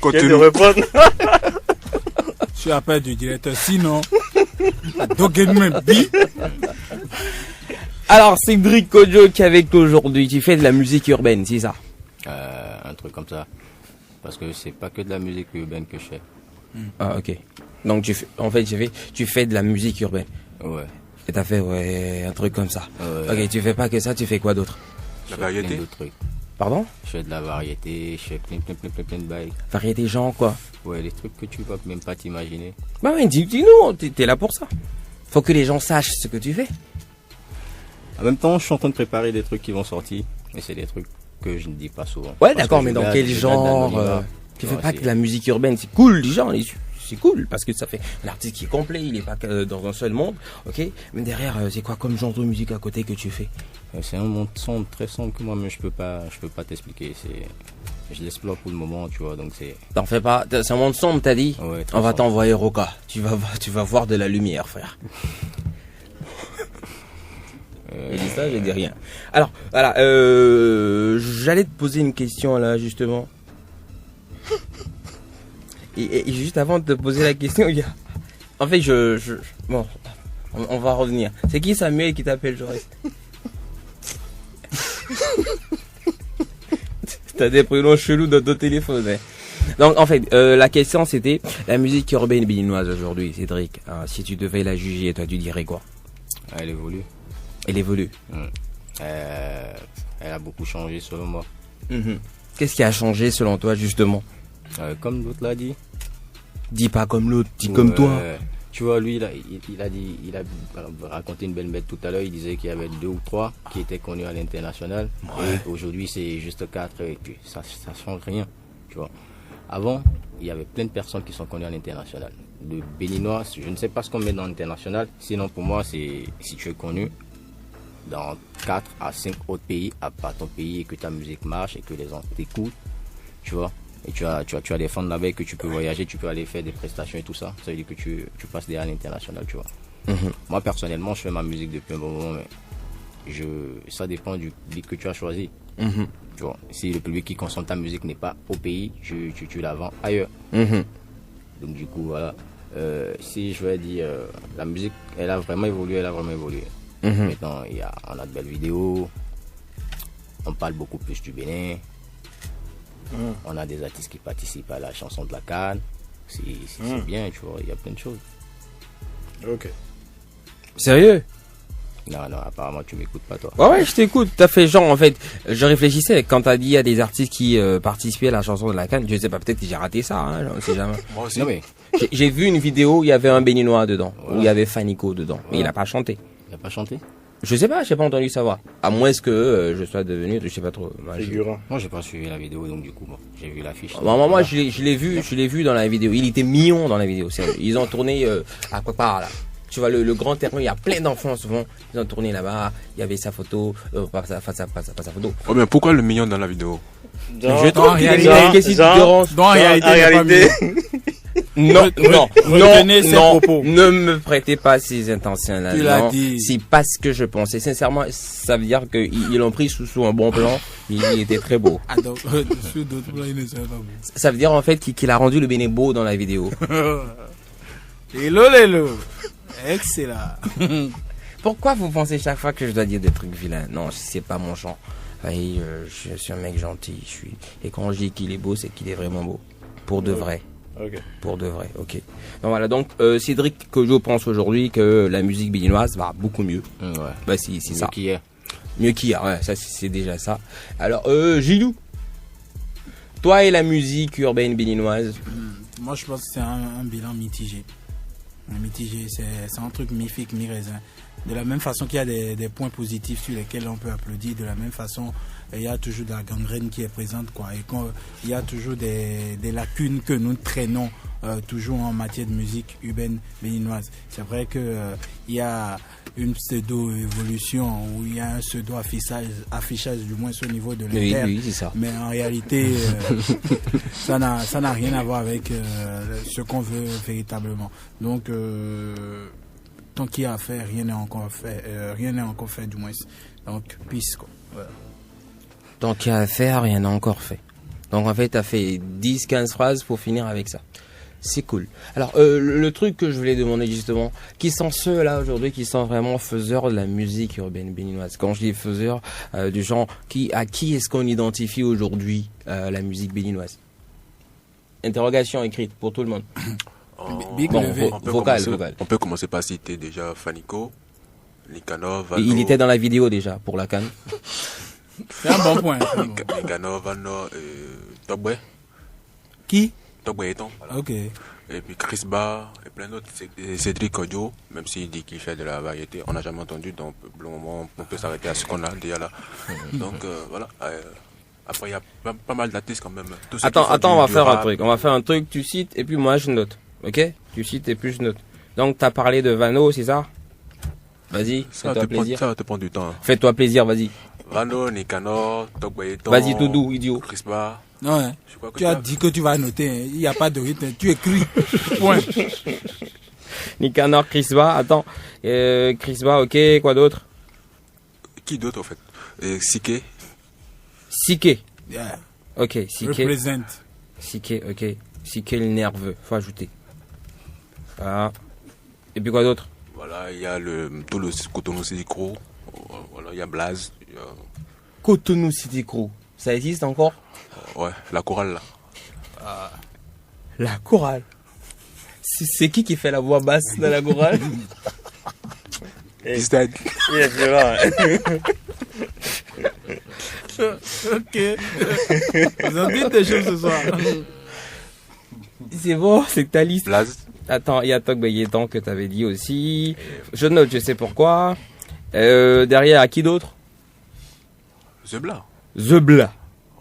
continue de répondre. Je suis appel du directeur. Sinon, Alors, Cédric Kojo qui est avec toi aujourd'hui, tu fais de la musique urbaine, c'est ça? Un truc comme ça. Parce que c'est pas que de la musique urbaine que je fais. Ah, ok. Donc, tu fais de la musique urbaine. Ouais. Et t'as fait, un truc comme ça. Ouais. Ok, tu fais pas que ça, tu fais quoi d'autre? La variété. Plein d'autres trucs. Pardon? Je fais de la variété, je fais plein de bails. Variété genre quoi? Ouais, des trucs que tu vas même pas t'imaginer. Bah ouais, dis-nous, t'es là pour ça. Faut que les gens sachent ce que tu fais. En même temps, je suis en train de préparer des trucs qui vont sortir. Mais c'est des trucs que je ne dis pas souvent. Ouais, d'accord, mais dans quel genre? Tu fais pas que de la musique urbaine, c'est cool, les gens, c'est cool, parce que ça fait un artiste qui est complet, il est pas que dans un seul monde, ok? Mais derrière, c'est quoi comme genre de musique à côté que tu fais? C'est un monde sombre, très sombre que moi-même je peux pas t'expliquer. Je l'explore pour le moment, tu vois, donc c'est. T'en fais pas, c'est un monde sombre, t'as dit? Ouais, on va t'envoyer Roca. Tu vas voir de la lumière, frère. J'ai dit ça, j'ai dit rien. Alors, voilà, j'allais te poser une question là, justement. Et juste avant de te poser la question, il y a... En fait, bon, on va revenir. C'est qui Samuel qui t'appelle, Jaurès? T'as des prénoms chelous dans ton téléphone, hein. Donc, en fait, la question c'était la musique urbaine béninoise aujourd'hui, Cédric. Si tu devais la juger, toi, tu dirais quoi? Elle évolue. Elle évolue. Elle a beaucoup changé selon moi. Qu'est-ce qui a changé selon toi, justement? Comme l'autre l'a dit. Dis pas comme l'autre, dis comme toi. Tu vois, lui, il a raconté une belle bête tout à l'heure. Il disait qu'il y avait 2 ou 3 qui étaient connus à l'international. Ouais. Et aujourd'hui, c'est juste 4 et puis ça change rien. Tu vois. Avant, il y avait plein de personnes qui sont connues à l'international. De Béninois, je ne sais pas ce qu'on met dans l'international. Sinon, pour moi, c'est si tu es connu dans 4 à 5 autres pays, à part ton pays, et que ta musique marche et que les gens t'écoutent, tu vois. Et tu as des fans là-bas, que tu peux voyager, tu peux aller faire des prestations et tout ça. Ça veut dire que tu passes derrière l'international, tu vois. Moi, personnellement, je fais ma musique depuis un bon moment, mais ça dépend du public que tu as choisi. Tu vois, si le public qui consomme ta musique n'est pas au pays, tu la vends ailleurs. Donc, du coup, voilà. Si je vais dire, la musique, elle a vraiment évolué. Maintenant, on a de belles vidéos. On parle beaucoup plus du Bénin. On a des artistes qui participent à la chanson de la Cannes. C'est bien, tu vois, il y a plein de choses. Ok. Sérieux? Non, apparemment tu m'écoutes pas, toi. Ouais, je t'écoute. T'as fait genre, en fait, je réfléchissais quand t'as dit il y a des artistes qui participaient à la chanson de la Cannes. Je sais pas, peut-être que j'ai raté ça, hein, je sais jamais. Moi aussi. Non, mais... J'ai vu une vidéo, il y avait un Béninois dedans, où il y avait Fanico dedans, mais il a pas chanté. Il a pas chanté? Je sais pas, j'ai pas entendu savoir. À moins que je sois devenu, je sais pas trop. Figurant. Moi, j'ai pas suivi la vidéo, donc du coup, j'ai vu l'affiche. Moi, je l'ai vu dans la vidéo. Il était mignon dans la vidéo. Ils ont tourné à quoi part là. Tu vois le grand terrain, il y a plein d'enfants souvent. Ils ont tourné là-bas. Il y avait sa photo, pas sa photo. Oh mais pourquoi le mignon dans la vidéo? Je trouve qu'il est qu'est-ce qui te dérange? En réalité. Non, ne me prêtez pas ces intentions là. C'est pas ce que je pensais. Sincèrement, ça veut dire qu'ils l'ont pris sous un bon plan. Il était très beau. Sous d'autres plans, il ne serait pas beau. Ça veut dire en fait qu'il a rendu le Bénin beau dans la vidéo. Hello. Excellent. Pourquoi vous pensez chaque fois que je dois dire des trucs vilains? Non, c'est pas mon genre. Je suis un mec gentil. Et quand je dis qu'il est beau, c'est qu'il est vraiment beau. Pour de vrai. Ok. Pour de vrai, ok. Donc voilà, donc Cédric Kojo pense aujourd'hui que la musique béninoise va beaucoup mieux. Ouais. Bah c'est ça. Mieux qu'hier, ouais, ça c'est déjà ça. Alors, Gilou, toi et la musique urbaine béninoise? Moi je pense que c'est un bilan mitigé. Mitigé, c'est un truc mi-figue, mi-raisin. De la même façon qu'il y a des points positifs sur lesquels on peut applaudir, de la même façon, il y a toujours de la gangrène qui est présente, quoi. Et il y a toujours des lacunes que nous traînons toujours en matière de musique urbaine béninoise. C'est vrai que il y a une pseudo-évolution où il y a un pseudo-affichage du moins au niveau de l'inter. Oui, c'est ça. Mais en réalité, ça n'a rien à voir avec ce qu'on veut véritablement. Donc, tant qu'il y a à faire, rien n'est encore fait du moins. Donc, peace, quoi. Voilà. Tant qu'il y a à faire, rien n'est encore fait. Donc en fait, tu as fait 10-15 phrases pour finir avec ça. C'est cool. Alors, le truc que je voulais demander justement, qui sont ceux là aujourd'hui qui sont vraiment faiseurs de la musique urbaine béninoise? Quand je dis faiseurs, du genre, à qui est-ce qu'on identifie aujourd'hui la musique béninoise? Interrogation écrite pour tout le monde. On peut commencer par citer déjà Fanico, Nicanor, Vano. Il était dans la vidéo déjà pour la canne. C'est un bon point. Nicanor, Vano, Togbe. Qui? Togbe Eton. Voilà. Ok. Et puis Chris Ba et plein d'autres. Cédric Odio, même s'il dit qu'il fait de la variété, on n'a jamais entendu, donc pour le moment on peut s'arrêter à ce qu'on a déjà là. Donc voilà. Après il y a pas mal d'artistes quand même. Attends, on va faire un truc. On va faire un truc, tu cites et puis moi je note. Ok? Tu cites et puis je note. Donc t'as parlé de Vano, c'est ça? Vas-y, fais-toi plaisir. Ça va te prendre du temps. Fais-toi plaisir, vas-y. Vano, Nicanor, Togbe Eton. Vas-y Doudou, idiot. Chris Ba. Non, hein. Tu as dit que tu vas noter, hein. Il n'y a pas de rythme, tu écris. Point. Nicanor, Chris Ba, attends. Chris Ba, ok, quoi d'autre? Qui d'autre en fait? Sike. Sike. Yeah. Ok, Sike. Represent. Sike, ok. Sike le nerveux, faut ajouter. Voilà. Et puis quoi d'autre? Voilà, il y a tout le Cotonou City Crew. Voilà, il y a Blaze. Cotonou City Crew, ça existe encore? Ouais, la chorale là. La chorale? C'est qui fait la voix basse dans la chorale? Ok. Vous en dites des choses ce soir. C'est bon, c'est ta liste. Blaze. Attends, il y a Togbe Eton que t'avais dit aussi. Je note, je sais pourquoi. Derrière, à qui d'autre? The Bla. The Bla,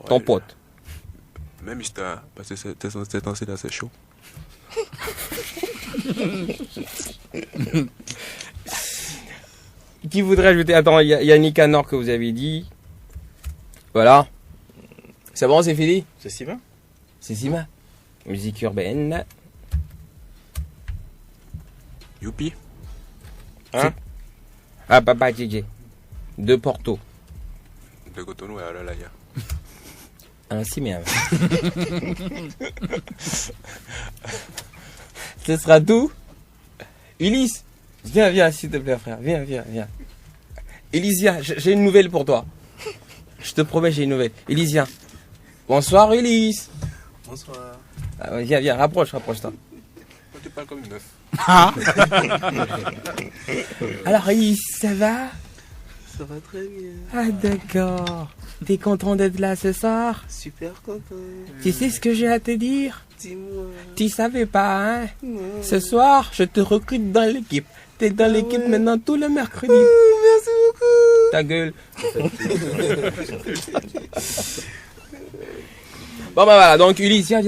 ton pote. Même Mister, parce que c'est censé là, c'est chaud. Qui voudrait ajouter? Attends, il y a Nicanor que vous avez dit. Voilà. C'est bon, c'est fini? C'est Sima. C'est Sima. Musique urbaine. Youpi. Hein? Ah, Papa JJ. De Porto. De Cotonou et alors là, il y a. Ainsi, mais ce sera tout. Ulysse, viens, s'il te plaît, frère. Viens. Elysia, j'ai une nouvelle pour toi. Je te promets, j'ai une nouvelle. Elysia. Bonsoir, Ulysse. Bonsoir. Ah, viens, rapproche-toi. Tu parles comme une meuf. Alors, Ulysse, ça va? Ça va très bien. Ah, d'accord. T'es content d'être là ce soir? Super content. Tu sais ce que j'ai à te dire? Dis-moi. Tu savais pas, hein? Non. Ce soir, je te recrute dans l'équipe. T'es dans l'équipe maintenant tout le mercredi. Merci beaucoup. Ta gueule. Bon bah voilà, donc Ulysse, viens.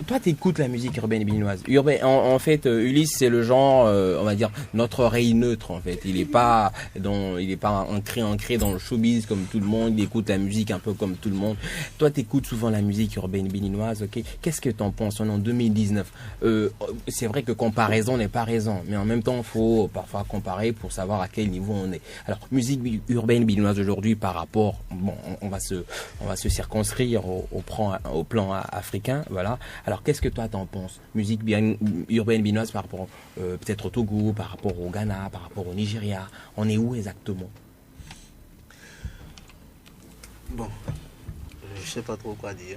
Toi t'écoutes la musique urbaine béninoise. En fait, Ulysse c'est le genre, on va dire, notre oreille neutre en fait. Il est pas ancré dans le showbiz comme tout le monde. Il écoute la musique un peu comme tout le monde. Toi t'écoutes souvent la musique urbaine béninoise, ok? Qu'est-ce que t'en penses? On est en 2019. C'est vrai que comparaison n'est pas raison, mais en même temps faut parfois comparer pour savoir à quel niveau on est. Alors musique urbaine béninoise aujourd'hui par rapport, bon, on va se circonscrire au plan africain, voilà. Alors qu'est-ce que toi t'en penses? Musique urbaine béninoise par rapport peut-être au Togo, par rapport au Ghana, par rapport au Nigeria, on est où exactement? Bon, je sais pas trop quoi dire.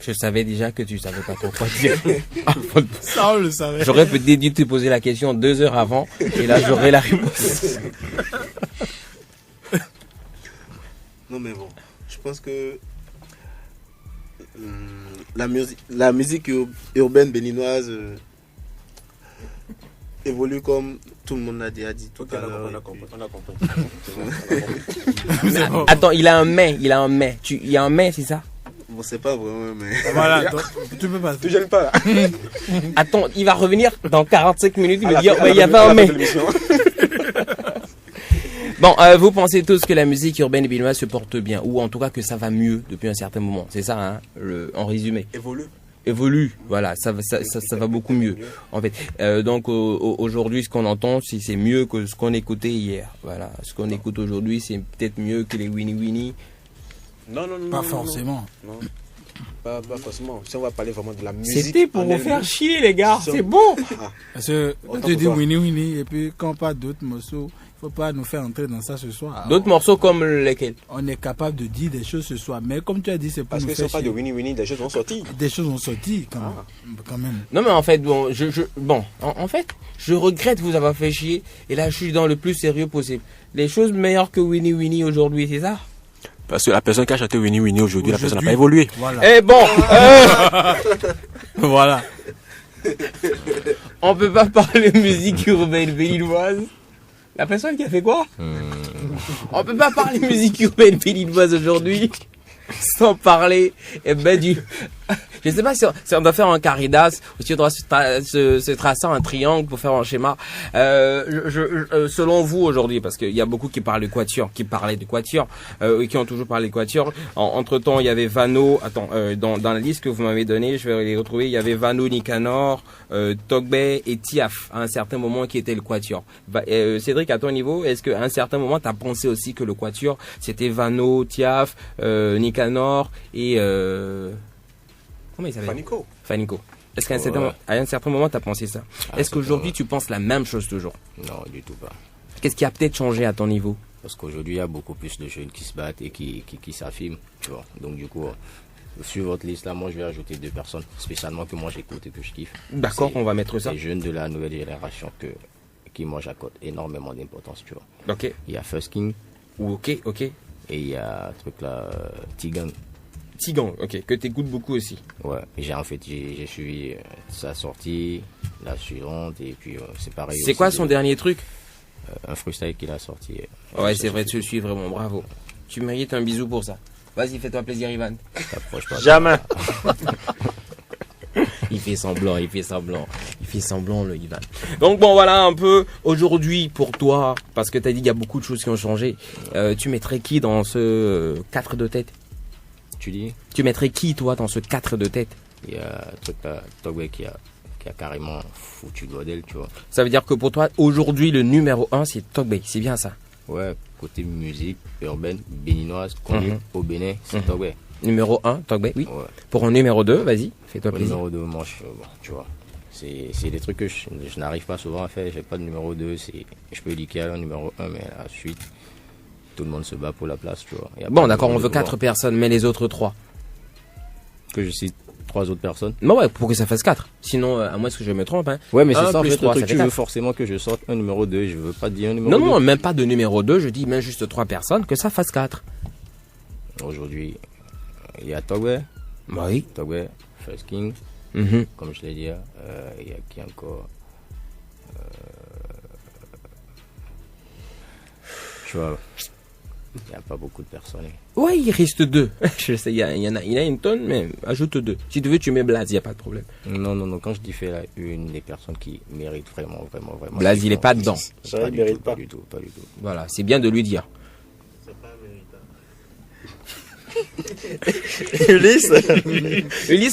Je savais déjà que tu savais pas trop quoi dire. Ça, on le savait. J'aurais peut-être dû te poser la question 2 heures avant, et là j'aurais la réponse. Non mais bon, je pense que la musique urbaine béninoise évolue comme tout le monde l'a déjà dit tout à l'heure. On a compris. Bon. Attends, il a un mais. Il y a un mais, c'est ça? Bon, c'est pas vraiment, mais... Voilà, donc, tu peux pas. Tu gênes pas là. Attends, il va revenir dans 45 minutes, il me dit, il y avait un mais. Bon, vous pensez tous que la musique urbaine béninoise se porte bien, ou en tout cas que ça va mieux depuis un certain moment, c'est ça, hein, en résumé? Évolue, voilà, ça va beaucoup mieux, en fait. Donc aujourd'hui, ce qu'on entend, c'est mieux que ce qu'on écoutait hier, voilà. Ce qu'on écoute aujourd'hui, c'est peut-être mieux que les Winnie Winnie. Non. Pas forcément. Non. Pas forcément. Si on va parler vraiment de la musique. C'était pour vous faire chier, les gars. C'est bon. Parce que on te dit Winnie, et puis quand on parle d'autres morceaux, il ne faut pas nous faire entrer dans ça ce soir. D'autres morceaux comme lesquels? On est capable de dire des choses ce soir. Mais comme tu as dit, c'est pour parce nous faire chier. Parce que ce n'est pas de Winnie, des choses ont sorti. Des choses ont sorti quand même. Non, mais en fait, bon, en fait, je regrette vous avoir fait chier. Et là, je suis dans le plus sérieux possible. Les choses meilleures que Winnie aujourd'hui, c'est ça? Parce que la personne qui a chanté Winnie aujourd'hui, la personne n'a pas évolué. Voilà. Eh bon, voilà. On peut pas parler de musique urbaine béninoise. La personne qui a fait quoi? On peut pas parler de musique urbaine béninoise aujourd'hui sans parler je sais pas si on doit faire un caridas ou si on doit se tracer un triangle pour faire un schéma. Selon vous aujourd'hui, parce qu'il y a beaucoup qui parlent du quatuor, qui parlaient du quatuor, et qui ont toujours parlé du quatuor. Entre temps, il y avait Vano. Dans la liste que vous m'avez donnée, je vais les retrouver. Il y avait Vano, Nicanor, Togbay et Tiaf à un certain moment qui était le quatuor. Cédric, à ton niveau, est-ce qu'à un certain moment, tu as pensé aussi que le quatuor c'était Vano, Tiaf, Nicanor et comment il s'appelle? Fanico. Est-ce qu'à un certain moment, tu as pensé ça? Est-ce qu'aujourd'hui, tu penses la même chose toujours? Non, du tout pas. Qu'est-ce qui a peut-être changé à ton niveau? Parce qu'aujourd'hui, il y a beaucoup plus de jeunes qui se battent et qui s'affirment. Tu vois. Donc, du coup, sur votre liste là, moi, je vais ajouter 2 personnes, spécialement que moi j'écoute et que je kiffe. D'accord, on va mettre ça. Les jeunes de la nouvelle génération qui moi j'accorde énormément d'importance, tu vois. Ok. Il y a First King. Ok. Et il y a un truc là, Tigan, ok, que t'écoutes beaucoup aussi. Ouais, j'ai suivi sa sortie, la suivante, et puis c'est pareil. C'est quoi son dernier truc? Un freestyle qu'il a sorti. Ouais, c'est vrai, tu le suis vraiment, bravo. Tu mérites un bisou pour ça. Vas-y, fais-toi plaisir, Ivan. T'approches pas. Jamais. Il fait semblant, le Ivan. Donc bon, voilà un peu aujourd'hui pour toi, parce que t'as dit qu'il y a beaucoup de choses qui ont changé. Tu mettrais qui dans ce 4 de tête? Tu dis? Tu mettrais qui, toi, dans ce 4 de tête? Il y a Togbay qui a carrément foutu le bordel, tu vois. Ça veut dire que pour toi, aujourd'hui, le numéro 1, c'est Togbay, c'est bien ça? Ouais, côté musique urbaine, béninoise, connue au Bénin, c'est Togbay. Numéro 1, Togbay, oui. Ouais. Pour un numéro 2, vas-y, fais-toi plaisir. Numéro 2, moi, tu vois, c'est des trucs que je n'arrive pas souvent à faire. J'ai pas de numéro 2, je peux liquer un numéro 1, mais à la suite, tout le monde se bat pour la place, tu vois. Bon, d'accord, on veut 4 personnes, mais les autres 3. Que je cite 3 autres personnes? Non, ouais, pour que ça fasse 4. Sinon, à moins que je me trompe, hein. Ouais, mais c'est ça, en fait, 3, tu veux forcément que je sorte un numéro 2, je veux pas dire un numéro 2. Non, même pas de numéro 2, je dis même juste 3 personnes, que ça fasse 4. Aujourd'hui, il y a Togbay. Oui. Togbay, First King, comme je l'ai dit. Il y a qui encore? Tu vois, il n'y a pas beaucoup de personnes. Ouais, il reste 2. Je sais, il y en a une tonne, mais ajoute 2. Si tu veux, tu mets Blaze, il n'y a pas de problème. Non, quand je dis fait là, une des personnes qui mérite vraiment. Blaze, il n'est pas dedans. Pas du tout. Voilà, c'est bien de lui dire. Ulysse,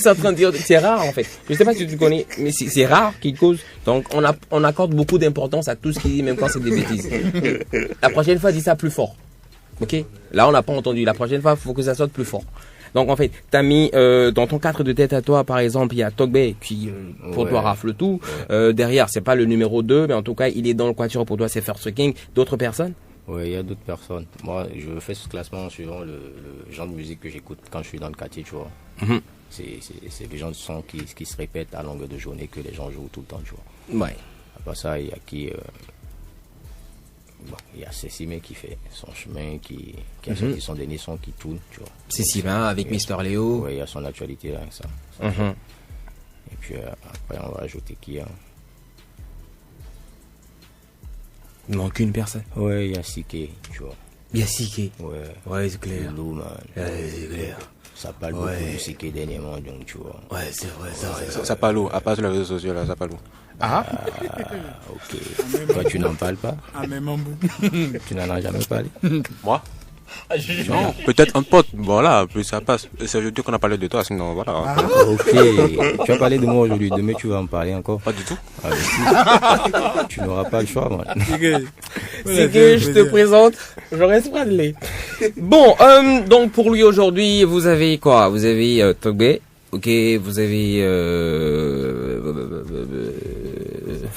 c'est en train de dire, c'est rare en fait. Je sais pas si tu connais, mais c'est rare qu'il cause. Donc on accorde beaucoup d'importance à tout ce qu'il dit, même quand c'est des bêtises. La prochaine fois, dis ça plus fort. Ok? Là, on n'a pas entendu. La prochaine fois, il faut que ça sorte plus fort. Donc en fait, t'as mis dans ton 4 de tête à toi, par exemple, il y a Togbay qui pour toi rafle tout. Derrière, c'est pas le numéro 2, mais en tout cas, il est dans le quatuor pour toi, c'est First King. D'autres personnes? Oui, il y a d'autres personnes. Moi, je fais ce classement suivant le genre de musique que j'écoute quand je suis dans le quartier, tu vois. C'est des gens de son qui se répètent à longueur de journée, que les gens jouent tout le temps, tu vois. Ouais. Après ça, il y a qui... il y a Cécime qui fait son chemin, qui a sorti son dernier son qui tourne, tu vois. Cécime avec Mister Léo. Oui, il y a son actualité là, ça. Et puis après, on va ajouter qui a... Il manque une personne. Ouais, il y a Siké, tu vois. Il y a Siké. Ouais, c'est clair. Lou, man. C'est clair. Ça parle beaucoup de Siké dernièrement, donc tu vois. Ouais, c'est vrai, ça parle où? À part sur les réseaux sociaux, là, ça parle où? Ok. Toi, tu n'en parles pas? Ah, mais mon bout. Tu n'en as jamais parlé? Moi? Non, peut-être un pote, voilà, ça passe. C'est aujourd'hui qu'on a parlé de toi, sinon voilà. Ok, tu as parlé de moi aujourd'hui, demain tu vas en parler encore. Pas du tout. Tu n'auras pas le choix, moi. C'est que je te présente, Jaurès Bradley. Bon, donc pour lui aujourd'hui, vous avez quoi? Vous avez Togbe, ok, vous avez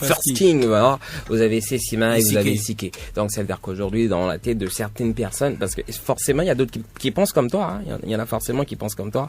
First King, voilà. Vous avez Sessima et vous avez Sike. Donc ça veut dire qu'aujourd'hui, dans la tête de certaines personnes, parce que forcément il y a d'autres qui pensent comme toi, hein, il y en a forcément qui pensent comme toi,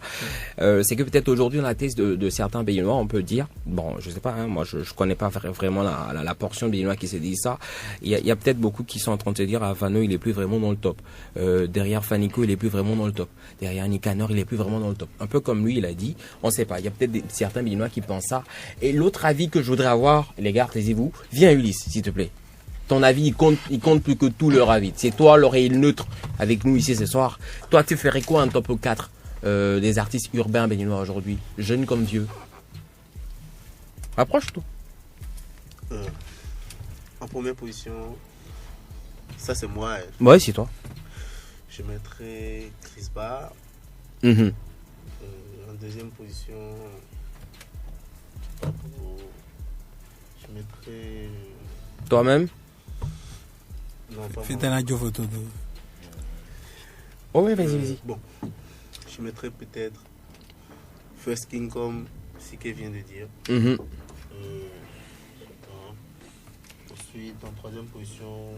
c'est que peut-être aujourd'hui dans la tête de certains béninois, on peut dire, bon, je sais pas, hein, moi je connais pas vraiment la portion de béninois qui se dit ça. Il y a peut-être beaucoup qui sont en train de se dire, ah, Vano il est plus vraiment dans le top. Derrière Fanico il est plus vraiment dans le top. Derrière Nicanor il est plus vraiment dans le top. Un peu comme lui il a dit, on sait pas. Il y a peut-être certains béninois qui pensent ça. Et l'autre avis que je voudrais avoir, les gars, taisez-vous. Viens Ulysse, s'il te plaît. Ton avis, il compte plus que tout leur avis. C'est toi l'oreille neutre avec nous ici ce soir. Toi, tu ferais quoi un top 4 des artistes urbains béninois aujourd'hui, jeunes comme vieux? Approche-toi. En première position, ça c'est moi. Ouais, c'est toi. Je mettrais Chris Bar. Mm-hmm. En deuxième position, je mettrais... Toi-même? Non, pas Fais moi. un radio photo. Oh oui, vas-y. Bon, je mettrais peut-être First King comme Sike vient de dire. Mm-hmm. Ensuite, en troisième position...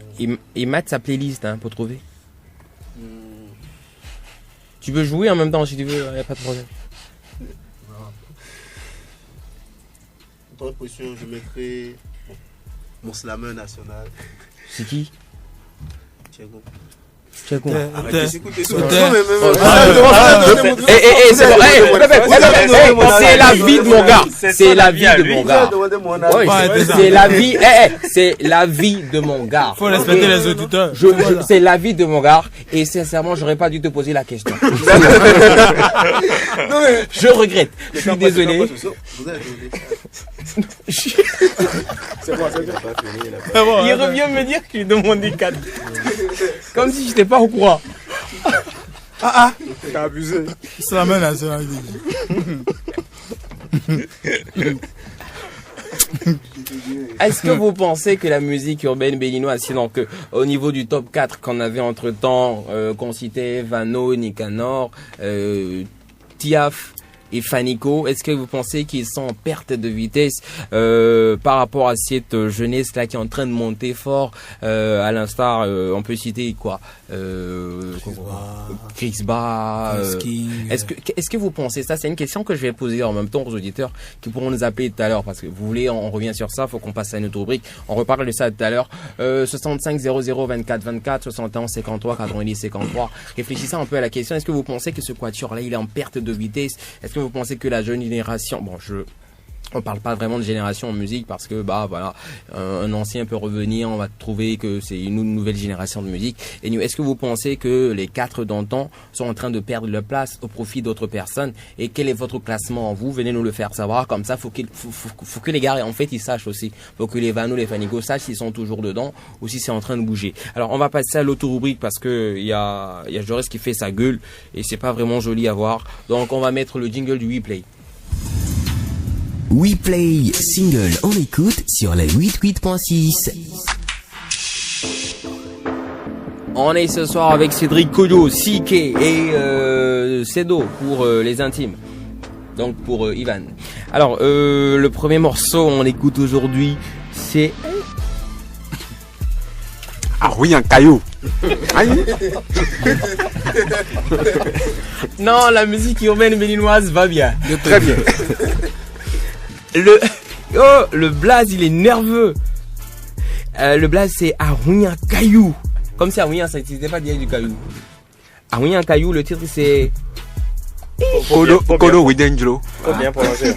Il mate sa playlist, hein, pour trouver. Tu peux jouer en même temps si tu veux, il n'y a pas de problème. En troisième position, je mettrais mon slammer national. C'est qui? Thiago. Thiago. C'est la vie de mon gars. C'est la vie de mon gars. C'est la vie. C'est la vie de mon gars. Faut respecter les auditeurs. C'est la vie de mon gars. Et sincèrement, j'aurais pas dû te poser la question. Je regrette. Je suis désolé. Il revient me dire que je lui demande des 4. Comme si j'étais pas au courant. T'as abusé. C'est la même nationale. Est-ce que vous pensez que la musique urbaine béninoise, sinon que au niveau du top 4 qu'on avait entre temps, qu'on citait Vano, Nicanor, Tiaf et Fanico, est-ce que vous pensez qu'ils sont en perte de vitesse par rapport à cette jeunesse là qui est en train de monter fort, à l'instar, on peut citer quoi, Chris Bar, est-ce que vous pensez ça? C'est une question que je vais poser en même temps aux auditeurs qui pourront nous appeler tout à l'heure, parce que vous voulez, on revient sur ça, faut qu'on passe à une autre rubrique, on reparle de ça tout à l'heure. 65 00 24 24 61 53 90 53. Réfléchissez un peu à la question. Est-ce que vous pensez que ce quatuor là il est en perte de vitesse? Est-ce que vous pensez que la jeune génération, on parle pas vraiment de génération en musique parce que voilà, un ancien peut revenir, on va trouver que c'est une nouvelle génération de musique. Et est-ce que vous pensez que les 4 d'antan sont en train de perdre leur place au profit d'autres personnes? Et quel est votre classement? Vous venez nous le faire savoir, comme ça faut que les gars en fait ils sachent aussi, faut que les Vano, les Fanico sachent s'ils sont toujours dedans ou si c'est en train de bouger. Alors on va passer à l'autre rubrique parce que il y a Jaurès qui fait sa gueule et c'est pas vraiment joli à voir. Donc on va mettre le jingle du WePlay. WePlay single, on écoute sur les 88.6. On est ce soir avec Cédric Kodo, Sike et Sedo pour les intimes. Donc pour Ivan. Alors le premier morceau on écoute aujourd'hui c'est oui, un caillou. Non, la musique urbaine béninoise va bien. Très bien. Le blaze il est nerveux. Le blaze c'est Arouin Caillou. Comme si Arouin ça n'existait pas dire du caillou. Arouin Caillou, le titre c'est Kodo Widengelo. Faut bien prononcer.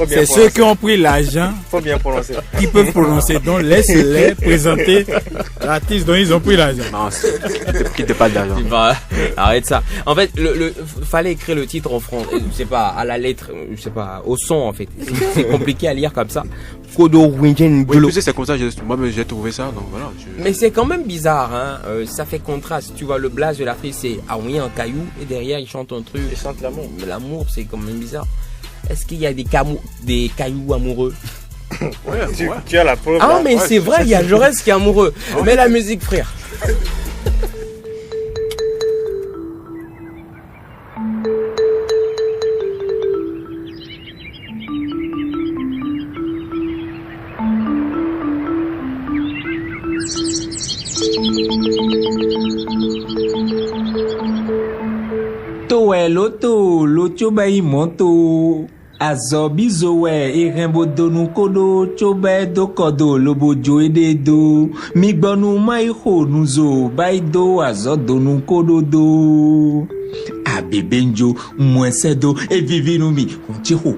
C'est ceux qui ont pris l'argent. Faut bien prononcer. Qui peuvent prononcer. Donc laisse-les présenter l'artiste dont ils ont pris l'argent. Non, qui te parle d'argent. Arrête ça. En fait, fallait écrire le titre en français, je sais pas, à la lettre, je sais pas, au son en fait. C'est compliqué à lire comme ça. Kodo Winjen Bolo. Oui, c'est comme ça, moi j'ai trouvé ça, donc voilà. Mais c'est quand même bizarre, hein. Ça fait contraste. Tu vois, le blaze de l'Afrique, c'est Aouye en caillou, et derrière, il chante un truc. Il chante l'amour. L'amour, c'est quand même bizarre. Est-ce qu'il y a des cailloux amoureux? Tu as la preuve. Ah, mais c'est vrai, il y a Jaurès qui est amoureux. Mais la musique, frère. Towe loto bayi monto azobi zowe irembo donu kodo chobe do kodo lobo joede do migbonu mai ho nuzo bayi do azodonu kodo do abebenjo mwensedo evivinu mi ontiho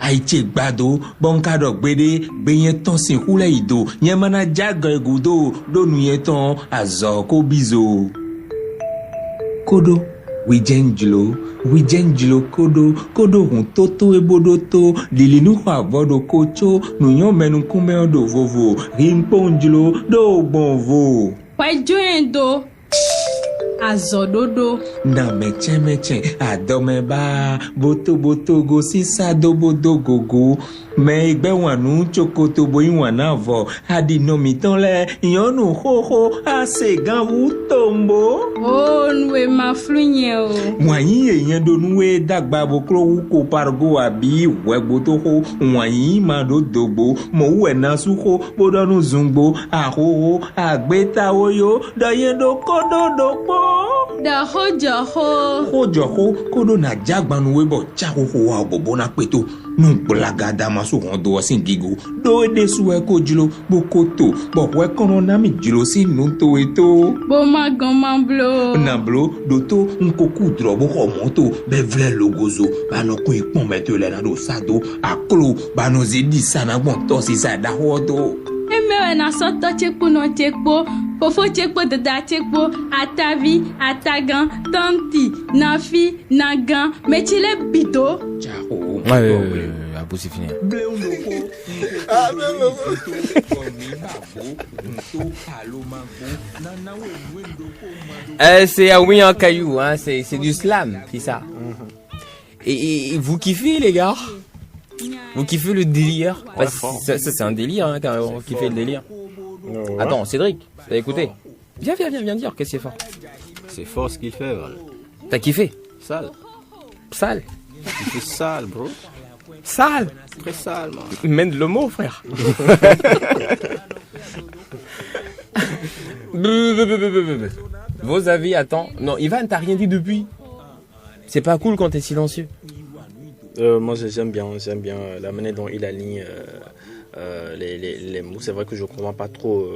aiche gbado bonkado gbede gbeyen ton sin hule ido yemana jago egudo donu yeton azoko bizo kodo wijenjulo kodo hun toto ebodoto lilinu avodo kocho nuyon menu kume odo vovo rimponjulo do bonvo wajoendo azododo na meche adomeba boto go sisa dobodo gogo me igbe wanu chokoto boyin wanavo adinomi tonle yonu hoho ase ganwu tombo o nwe maflunye o wanyi eyan donu we dagba bokro wuko pargo abi wegbo to ho wanyi ma do dogbo mo we na suho bodonu zungbo ahoho agbeta oyo doyendo kodo dogbo da hojo kodo na jagbanu webo chahoho wa bobo na peto nu blagada maso hondo sin gigo do de suwe ko julo bokoto bo we kono na mi julo sin nu to eto bo magan mamblo na blo doto nkoku drobo ho moto be vle logozo ba no ko ipon metele na do sado aklo ba no zedi sana gbon to si sa da hodo emewe na soto chekpo no chekpo fofo chekpo dada chekpo atavi atagan tanti nafi nagan mechile bido Abou, c'est fini. C'est Aouye en caillou, hein, c'est du slam, c'est ça. Et vous kiffez, les gars? Vous kiffez le délire? Ça, c'est un délire, hein, quand on kiffe le délire. Attends, Cédric, t'as écouté? Viens dire, qu'est-ce qui est fort? C'est fort ce qu'il fait, voilà. T'as kiffé? Sale. Il fait sale, bro. Sale? Très sale, man. Mène le mot, frère. Vos avis, attends. Non, Ivan, t'as rien dit depuis. C'est pas cool quand t'es silencieux. Moi, j'aime bien la manière dont il aligne les mots. C'est vrai que je comprends pas trop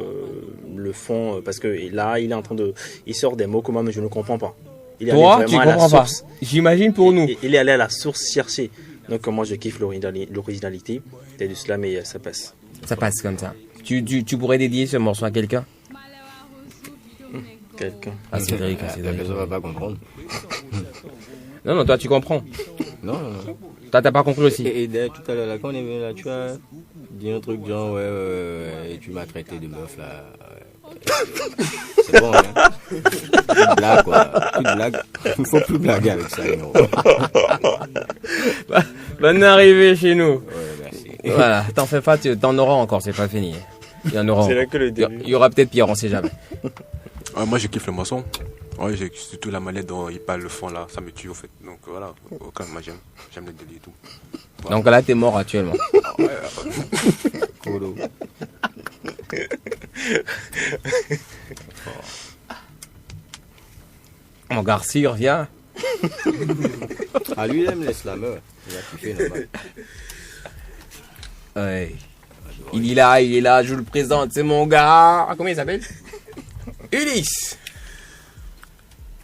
le fond parce que là, il est en train de, il sort des mots communs, mais je ne comprends pas. Toi, tu comprends pas. J'imagine pour nous. Il est allé à la source chercher. Donc moi, je kiffe l'originalité. C'est du slam et ça passe. Ça passe comme ça. Tu pourrais dédier ce morceau à quelqu'un? Quelqu'un. Ah, Cédric. Ça va pas comprendre. Non, toi, tu comprends. Non. Toi, t'as pas compris aussi. Et tout à l'heure, là, quand on est venu là, tu as dit un truc genre, ouais, tu m'as traité de meuf, là. C'est bon, hein. Plus de blague, quoi. Plus de blague. Il faut plus blaguer avec ça, non. Bonne arrivée chez nous. Ouais, merci. Voilà, t'en fais pas, t'en auras encore, c'est pas fini. Il y en aura. C'est là que le début. Il y aura peut-être pire, on sait jamais. Moi, je kiffe le morceau. Ouais, j'ai surtout la manière dont il parle le fond là, ça me tue au fait. Donc voilà, moi j'aime le délire et tout. Voilà. Donc là, t'es mort actuellement. Mon Garcia, viens. Ah, lui, il aime les slameurs. Il a kiffé, normal. Ouais. Il est là, je le présente, c'est mon gars. Comment il s'appelle? Ulysse.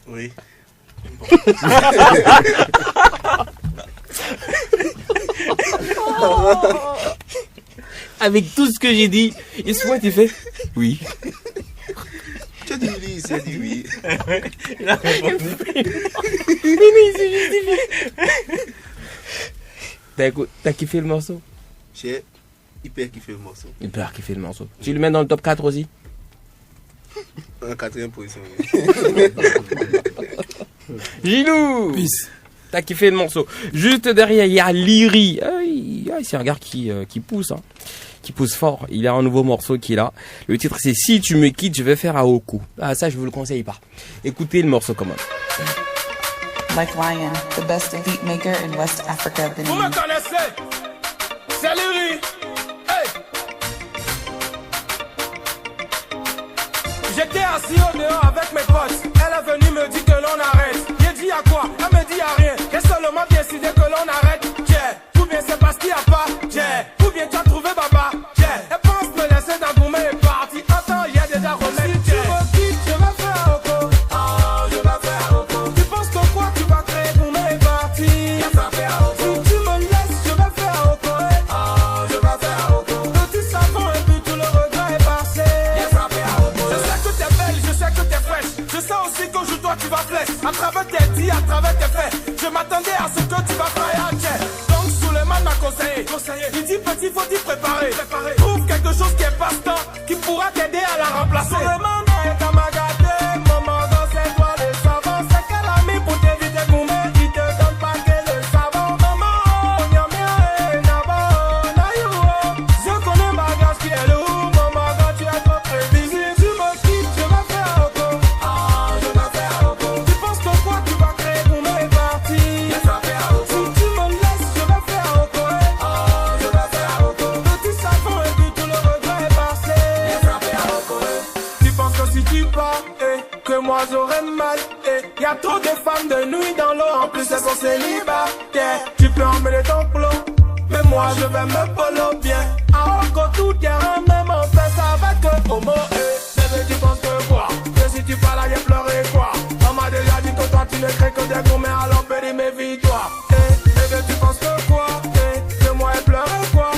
Oui. Avec tout ce que j'ai dit, il se voit, tu fais oui. Tu as dit Ulysse, il a dit oui. Il a répondu. Il s'est justifié. T'as kiffé le morceau? J'ai hyper kiffé le morceau. Hyper kiffé le morceau. Tu le mets dans le top 4 aussi? En 4e position. Gilou! Peace. T'as kiffé le morceau. Juste derrière, il y a Liri. C'est un gars qui pousse, hein. Qui pousse fort. Il a un nouveau morceau qui est là. Le titre, c'est Si tu me quittes, je vais faire Aoku. Ah, ça, je vous le conseille pas. Écoutez le morceau comment. Like Lion, the best beatmaker in West Africa, Benin. Vous me connaissez? C'est Liri. Hey! J'étais assis au dehors avec mes potes. Elle est venue me dire que l'on arrête. J'ai dit à quoi? Elle me dit à rien. J'ai seulement décidé que l'on arrête. Ou bien c'est parce qu'il n'y a pas. Ou bien tu as trouvé Baba. Elle pense me laisser dans gourmet et parti. Attends, il y a déjà remède. Si tu me quittes, je vais faire Oko. Ah, je vais faire Oko. Tu penses que quoi? Tu vas créer gourmet et parti. Si tu me laisses, je vais faire Oko. Ah, je vais faire Oko. Petit savon et puis tout le regret est passé. Je sais que t'es belle, je sais que t'es fraîche. Je sais aussi qu'aujourd'hui toi tu vas flèche. À travers tes dits, à travers tes faits. Je m'attendais à ce que tu vas faire. Donc Souleymane m'a conseillé. Il dit petit, faut t'y préparer. Trouve quelque chose qui est passe-temps, qui pourra t'aider à la remplacer. Souleymane est à ma gâter. Maman dans ses doigts le savon. C'est qu'elle a mis pour t'éviter gourmet. Il te donne pas que le savon. Maman, nyamia et nabo, naïo. Je connais ma gage qui est lourd. Maman, quand tu es trop prévisible. Tu me quittes, je vais faire Oko. Ah, je vais faire Oko. Tu penses que quoi? Tu vas créer gourmet et parti. Si tu me laisses, je vais faire Oko. Ah, je vais faire Oko. Petit savon et puis tout le regret est passé. Tu penses que si tu pars, que moi j'aurai mal, y a trop de femmes de nuit dans l'eau. En plus elles sont célibataires. Tu peux emmener ton plomb, mais moi je vais me polo bien. À Oko tout terrain, même en fait ça va que homo. Bébé tu penses que quoi? Que si tu parles j'ai pleuré quoi? On m'a déjà dit que toi tu ne crées que des gourmets. Alors péris méfie-toi. Bébé tu penses que quoi? Que moi j'ai pleuré quoi?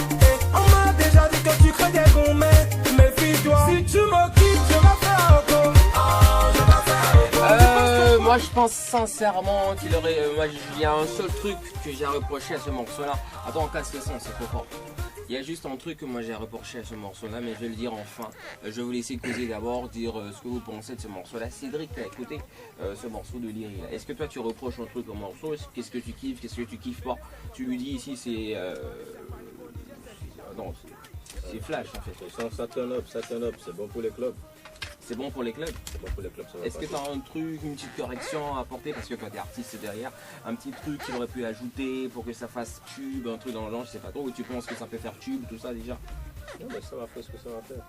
On m'a déjà dit que tu crées des gourmets. Méfie-toi. Si tu me quittes, je vais faire Oko. Ah, je vais faire Oko. Moi je pense sincèrement qu'il aurait. Il y a un seul truc que j'ai reproché à ce morceau-là. Attends, on casse le son, c'est trop fort. Il y a juste un truc que moi j'ai reproché à ce morceau-là, mais je vais le dire enfin. Je vais vous laisser causer d'abord, dire ce que vous pensez de ce morceau-là. Cédric, t'as écouté ce morceau de Liri là. Est-ce que toi tu reproches un truc au morceau? Qu'est-ce que tu kiffes? Qu'est-ce que tu kiffes pas? Tu lui dis ici c'est. Non, c'est flash en fait. Ça turn up, c'est bon pour les clubs. C'est bon pour les clubs? C'est bon pour les clubs, ça va. Est-ce que tu as un truc, une petite correction à apporter? Parce que quand t'es artiste derrière, un petit truc qu'il aurait pu ajouter pour que ça fasse tube, un truc dans le genre, je sais pas trop, ou tu penses que ça peut faire tube, tout ça déjà? Non, mais ça va faire ce que ça va faire.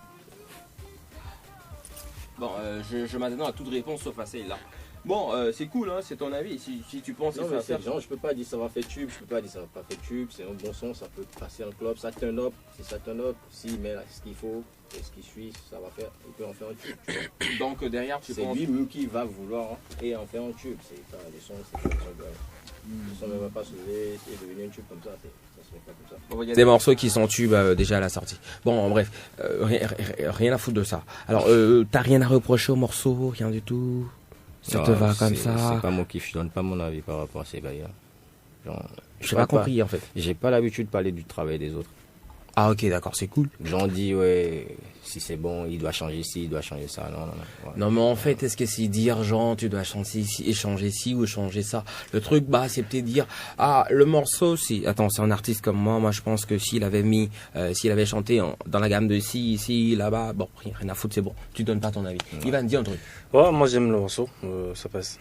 Bon, je m'attends à toute réponse sauf à celle-là. Bon, c'est cool, hein, c'est ton avis. Si tu penses que ça va faire. Je peux pas dire ça va faire tube, je peux pas dire ça va pas faire tube. C'est un bon son, ça peut passer en club, ça turn up. Si ça turn up, s'il met ce qu'il faut et ce qui suit, ça va faire. Il peut en faire un tube. Tu vois. Donc derrière, tu penses. C'est lui qui va vouloir et en faire un tube. C'est pas les sons, c'est pas les sons ne va pas se lever, c'est devenu un tube comme ça. Ça se fait pas comme ça. Bon, il y a des morceaux qui sont tubes déjà à la sortie. Bon, bref, rien à foutre de ça. Alors, t'as rien à reprocher au morceau, rien du tout? Ça te va comme ça? C'est pas mon kiff, je donne pas mon avis par rapport à ces bails-là. J'ai pas compris en fait. J'ai pas l'habitude de parler du travail des autres. Ah ok, d'accord, c'est cool. J'en dis ouais, si c'est bon, il doit changer ci, il doit changer ça. Non. Ouais. Non mais en fait, est-ce que c'est dire genre tu dois changer ci ou changer ça? Le truc c'est peut-être dire le morceau si c'est un artiste comme moi je pense que s'il avait chanté dans la gamme de ci, là-bas, bon rien à foutre, c'est bon. Tu donnes pas ton avis. Ouais. Ivan, dis un truc. Ouais, moi j'aime le morceau, ça passe.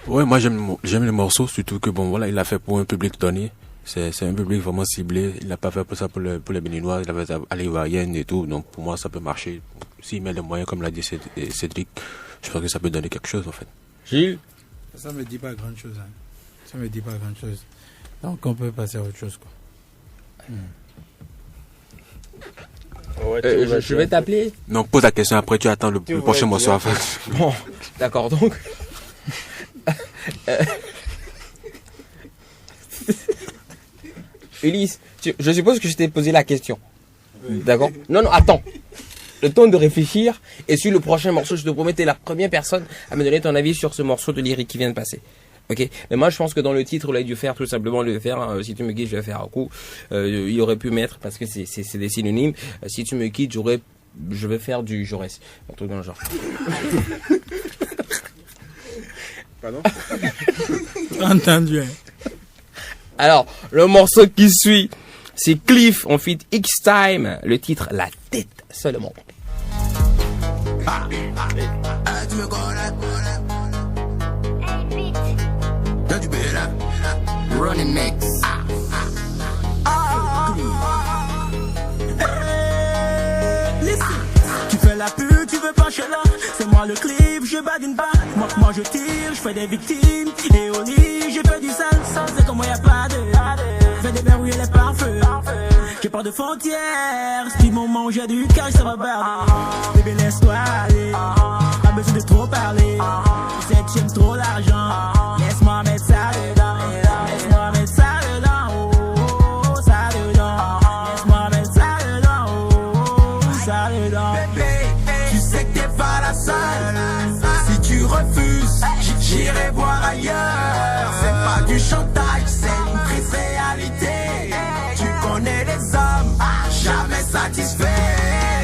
Ouais, moi j'aime le morceau, surtout que bon voilà, il l'a fait pour un public donné. C'est un public vraiment ciblé. Il l'a pas fait pour ça pour les Béninois, il l'a fait à l'Ivoirienne et tout. Donc pour moi ça peut marcher. S'il met les moyens comme l'a dit Cédric, je pense que ça peut donner quelque chose en fait. Gilles, ça me dit pas grand chose. Hein. Ça me dit pas grand chose. Donc on peut passer à autre chose quoi. Je vais t'appeler. Non, pose la question après, tu attends le prochain morceau à faire. Bon, d'accord, donc. Ulysse, je suppose que je t'ai posé la question. D'accord? Non, attends. Le temps de réfléchir. Et sur le prochain morceau, je te promets, t'es la première personne à me donner ton avis sur ce morceau de lyrique qui vient de passer. Ok? Mais moi, je pense que dans le titre, il a dû faire tout simplement si tu me quittes, je vais faire un coup. Il aurait pu mettre, parce que c'est des synonymes. Si tu me quittes, je vais faire du Jaurès. Un truc dans le genre. Pardon? Entendu. Alors, le morceau qui suit, c'est Cliff en feat X-Time. Le titre, La tête seulement. Running next. Listen. Tu fais la pute, tu veux pas chez là. C'est moi le clip, je bats d'une balle. Moi je tire, je fais des victimes. Et au lit, je fais du sale. C'est comme moi y'a pas de. Fais des verrouiller les pare-feux. J'ai pas de frontières. Si mon manger du cash, ça va barder. Bébé, laisse-toi aller. Pas besoin de trop parler. Je sais que j'aime trop l'argent. Laisse-moi mettre ça dedans. Laisse-moi mettre ça dedans. Oh, ça dedans. Laisse-moi mettre ça dedans. Oh, ça dedans. Bébé, tu sais que t'es pas la seule. Si tu refuses, j'irai voir ailleurs. C'est pas du chantage, c'est une triste réalité. Tu connais les hommes, jamais satisfaits.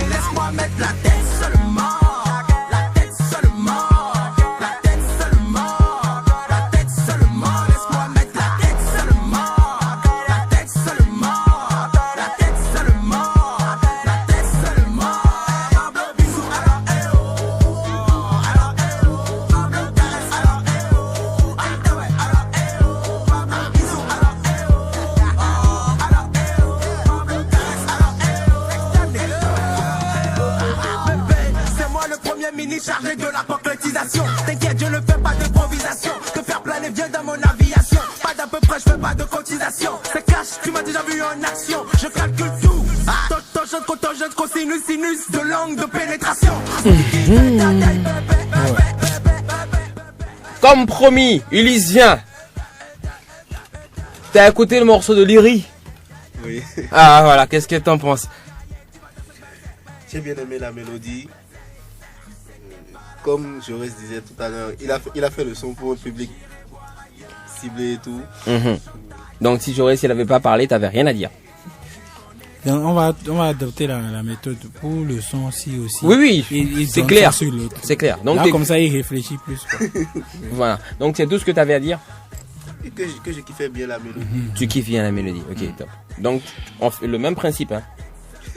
Laisse-moi mettre la tête seulement. La tête seulement. La tête seulement. La tête seulement. Laisse-moi mettre la tête seulement. La tête seulement. La tête seulement. La tête seulement. Pablo bisou, alors eh oh. Alors eh oh. Pablo caresse, alors eh oh. Ah ouais, alors eh oh. Pablo bisou, alors eh oh. Alors eh oh. Pablo caresse, alors eh oh. Bébé, c'est moi le premier ministre chargé de la concrétisation. T'inquiète, je ne fais pas d'improvisation. Te faire planer vient dans mon aviation. Pas d'à peu près, je fais pas de cotisation. C'est cash, tu m'as déjà vu en action. Je calcule tout. Tangente, cotangente, cosinus, sinus, de langue de pénétration. Comme promis, Ulysse vient. T'as écouté le morceau de Lyri? Oui. Ah voilà, qu'est-ce que t'en penses? J'ai bien aimé la mélodie. Comme Jaurès disait tout à l'heure, il a fait le son pour un public ciblé et tout. Donc si Jaurès il avait pas parlé, t'avais rien à dire. Donc, on va adopter la méthode pour le son aussi. Oui, c'est clair. C'est clair. Donc là, comme ça, il réfléchit plus. Quoi. Voilà. Donc c'est tout ce que tu avais à dire. Et que je kiffais bien la mélodie. Tu kiffes bien la mélodie. Ok, top. Donc on fait le même principe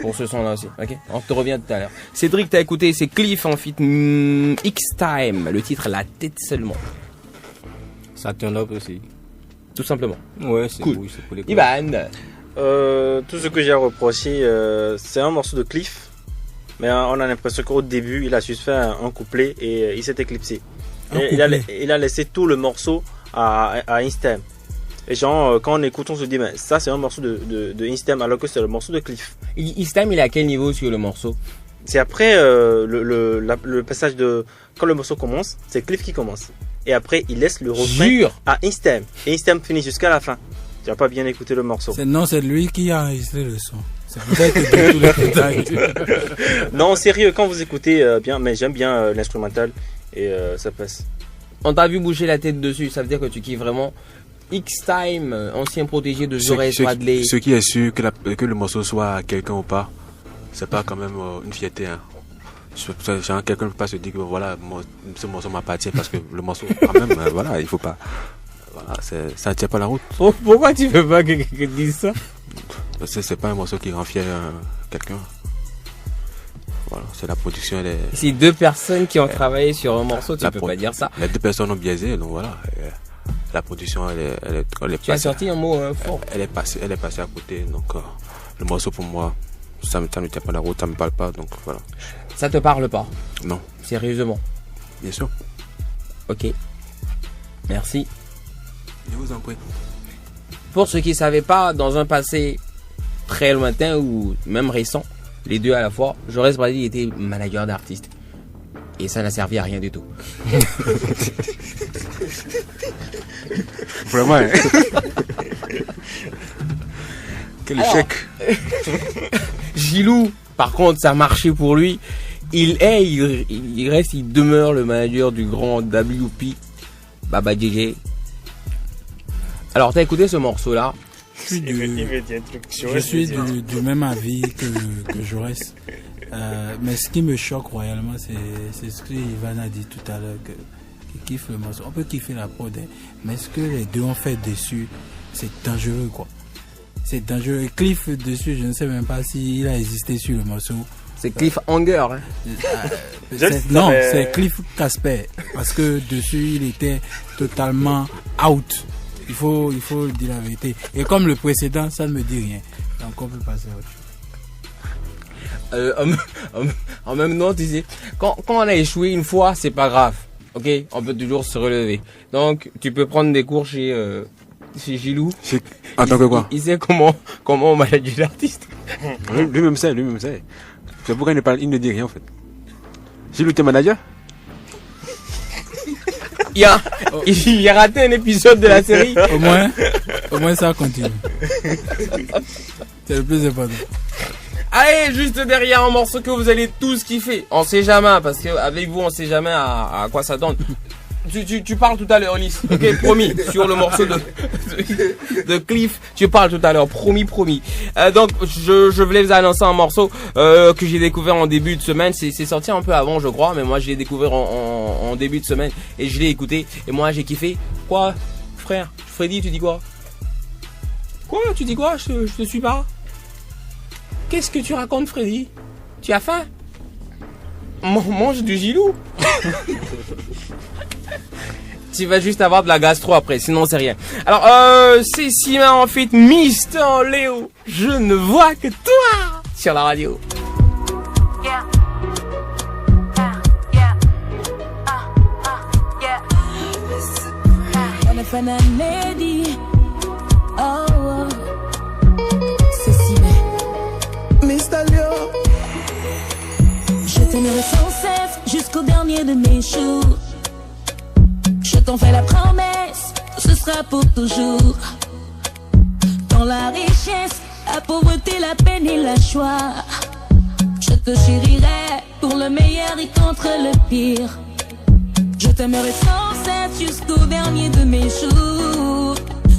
pour ce son-là aussi. Ok. On te revient tout à l'heure. Cédric, t'as écouté, c'est Cliff en feat X-Time. Le titre La tête seulement. Ça turn up aussi. Tout simplement. Ouais, c'est cool. Oui, c'est pour les Ivan. Tout ce que j'ai à reprocher, c'est un morceau de Cliff, mais on a l'impression qu'au début il a juste fait un couplet et il s'est éclipsé. Il a laissé tout le morceau à Instem. Et genre, quand on écoute, on se dit, mais ça c'est un morceau de Instem alors que c'est le morceau de Cliff. Instem, il est à quel niveau sur le morceau? C'est après le passage de. Quand le morceau commence, c'est Cliff qui commence. Et après, il laisse le refrain à Instem. Et Instem finit jusqu'à la fin. Tu n'as pas bien écouté le morceau. C'est lui qui a enregistré le son. C'est pour ça que tous les détails. Non, sérieux, quand vous écoutez bien, mais j'aime bien l'instrumental et ça passe. On t'a vu bouger la tête dessus, ça veut dire que tu kiffes vraiment X-Time, ancien protégé de Jaurès Wadley. Ce qui est sûr que le morceau soit à quelqu'un ou pas, c'est pas quand même une fierté. Hein. Genre, quelqu'un ne peut pas se dire que voilà, ce morceau m'appartient parce que le morceau, quand même, voilà, il faut pas. Voilà, ça ne tient pas la route. Pourquoi tu veux pas que quelqu'un dise ça? C'est pas un morceau qui rend fier quelqu'un. Voilà, c'est la production. Si deux personnes qui ont travaillé sur un morceau, tu peux pas dire ça. Les deux personnes ont biaisé, donc voilà. La production, elle est tu as sorti un mot fort. Elle est passée à côté, donc le morceau pour moi, ça ne tient pas la route, ça me parle pas, donc voilà. Ça te parle pas? Non. Sérieusement? Bien sûr. Ok. Merci. Je vous en prie. Pour ceux qui ne savaient pas, dans un passé très lointain ou même récent, les deux à la fois, Jaurès Wadley était manager d'artistes. Et ça n'a servi à rien du tout. Vraiment, hein? Quel échec. Gilou, par contre, ça a marché pour lui. Il demeure le manager du grand WP, Baba JJ. Alors, t'as écouté ce morceau-là? Je suis du même avis que Jaurès. Mais ce qui me choque royalement, c'est ce que Ivan a dit tout à l'heure, qu'il kiffe le morceau. On peut kiffer la prod, mais ce que les deux ont fait dessus, c'est dangereux, quoi. C'est dangereux. Cliff dessus, je ne sais même pas s'il a existé sur le morceau. C'est Cliff Hanger, hein. Non, c'est Cliff Casper. Parce que dessus, il était totalement out. Il faut dire la vérité. Et comme le précédent, ça ne me dit rien. Donc on peut passer à autre chose. En même temps, tu sais, quand on a échoué une fois, c'est pas grave. Ok, on peut toujours se relever. Donc, tu peux prendre des cours chez Gilou. En tant que quoi? Il sait comment on manage l'artiste. Lui-même sait. C'est pourquoi il ne dit rien en fait. Gilou, t'es manager? Il a raté un épisode de la série. Au moins ça continue. C'est le plus important. Allez, juste derrière un morceau que vous allez tous kiffer. On sait jamais, parce qu'avec vous, on sait jamais à quoi ça donne. Tu parles tout à l'heure, Lys. Ok, promis. Sur le morceau de Cliff, tu parles tout à l'heure. Promis. Donc, je voulais vous annoncer un morceau que j'ai découvert en début de semaine. C'est sorti un peu avant, je crois, mais moi, je l'ai découvert en début de semaine et je l'ai écouté. Et moi, j'ai kiffé. Quoi, frère? Freddy, tu dis quoi? Quoi? Tu dis quoi? Je te suis pas. Qu'est-ce que tu racontes, Freddy? Tu as faim? Mange du Gilou. Tu vas juste avoir de la gastro après, sinon c'est rien. Alors, c'est Sima en fait, Mister Léo. Je ne vois que toi sur la radio. Je t'aimerai sans cesse jusqu'au dernier de mes jours. Je t'en fais la promesse, ce sera pour toujours. Dans la richesse, la pauvreté, la peine et la joie. Je te chérirai pour le meilleur et contre le pire. Je t'aimerai sans cesse jusqu'au dernier de mes jours.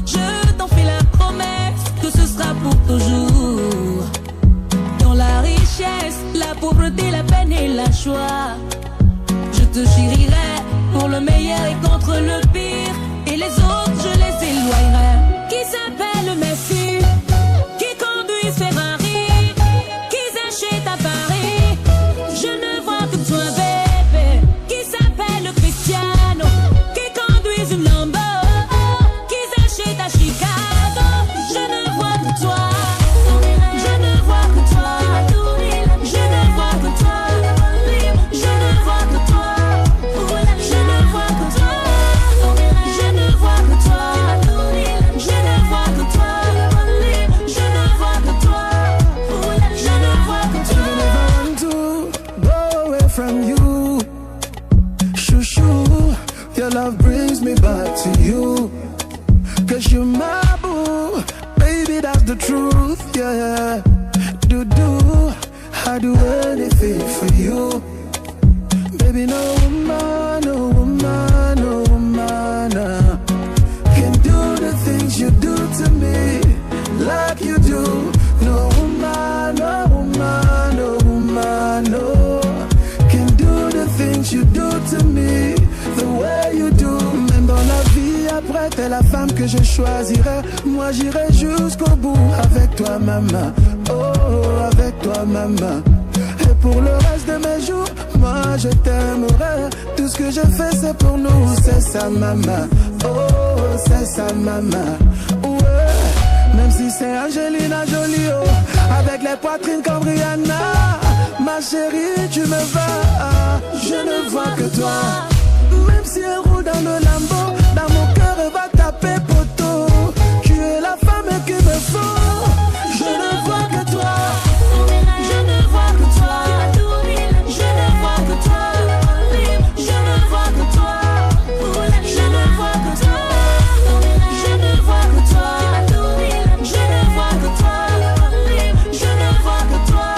Je t'en fais la promesse que ce sera pour toujours. Dans la richesse, la pauvreté, la peine et la joie. Je te chérirai pour le meilleur et contre le pire. Et les autres, je les éloignerai. Qui s'appelle Messi, qui conduit Ferrari, qui s'achète à Paris. Je ne vois que toi, bébé. Qui s'appelle Cristiano, qui conduit une Lambo, qui s'achète à Chicago. Je ne vois que toi. Je ne vois que toi. Je ne vois que toi. Je ne vois que toi. Je ne vois que toi. Je ne vois que toi. Je ne vois que toi. Je ne vois que toi. Je ne vois que toi. I never want to go away from you. Chouchou, your love brings me back to you. 'Cause you're my boo, baby, that's the truth, yeah. I do anything for you. Baby, no woman, no woman, no woman can do the things you do to me like you do. No woman, no woman, no woman, no can do the things you do to me the way you do. Même dans la vie après, t'es la femme que je choisirai. Moi j'irai jusqu'au bout avec toi, maman. Oh, avec toi, maman. Et pour le reste de mes jours, moi je t'aimerai. Tout ce que je fais c'est pour nous, c'est ça, maman. Oh, c'est ça, maman. Ouais, même si c'est Angelina Jolie, oh, avec les poitrines comme Rihanna. Ma chérie, tu me vas, je ne vois que toi. Même si elle roule dans le Lambo, dans mon cœur elle va taper poteau. Tu es la femme qu'il me faut. Je ne vois que toi. Je ne vois que toi. Je ne vois que toi. Je ne vois que toi. Je ne vois que toi. Je ne vois que toi. Je ne vois que toi. Je ne vois que toi.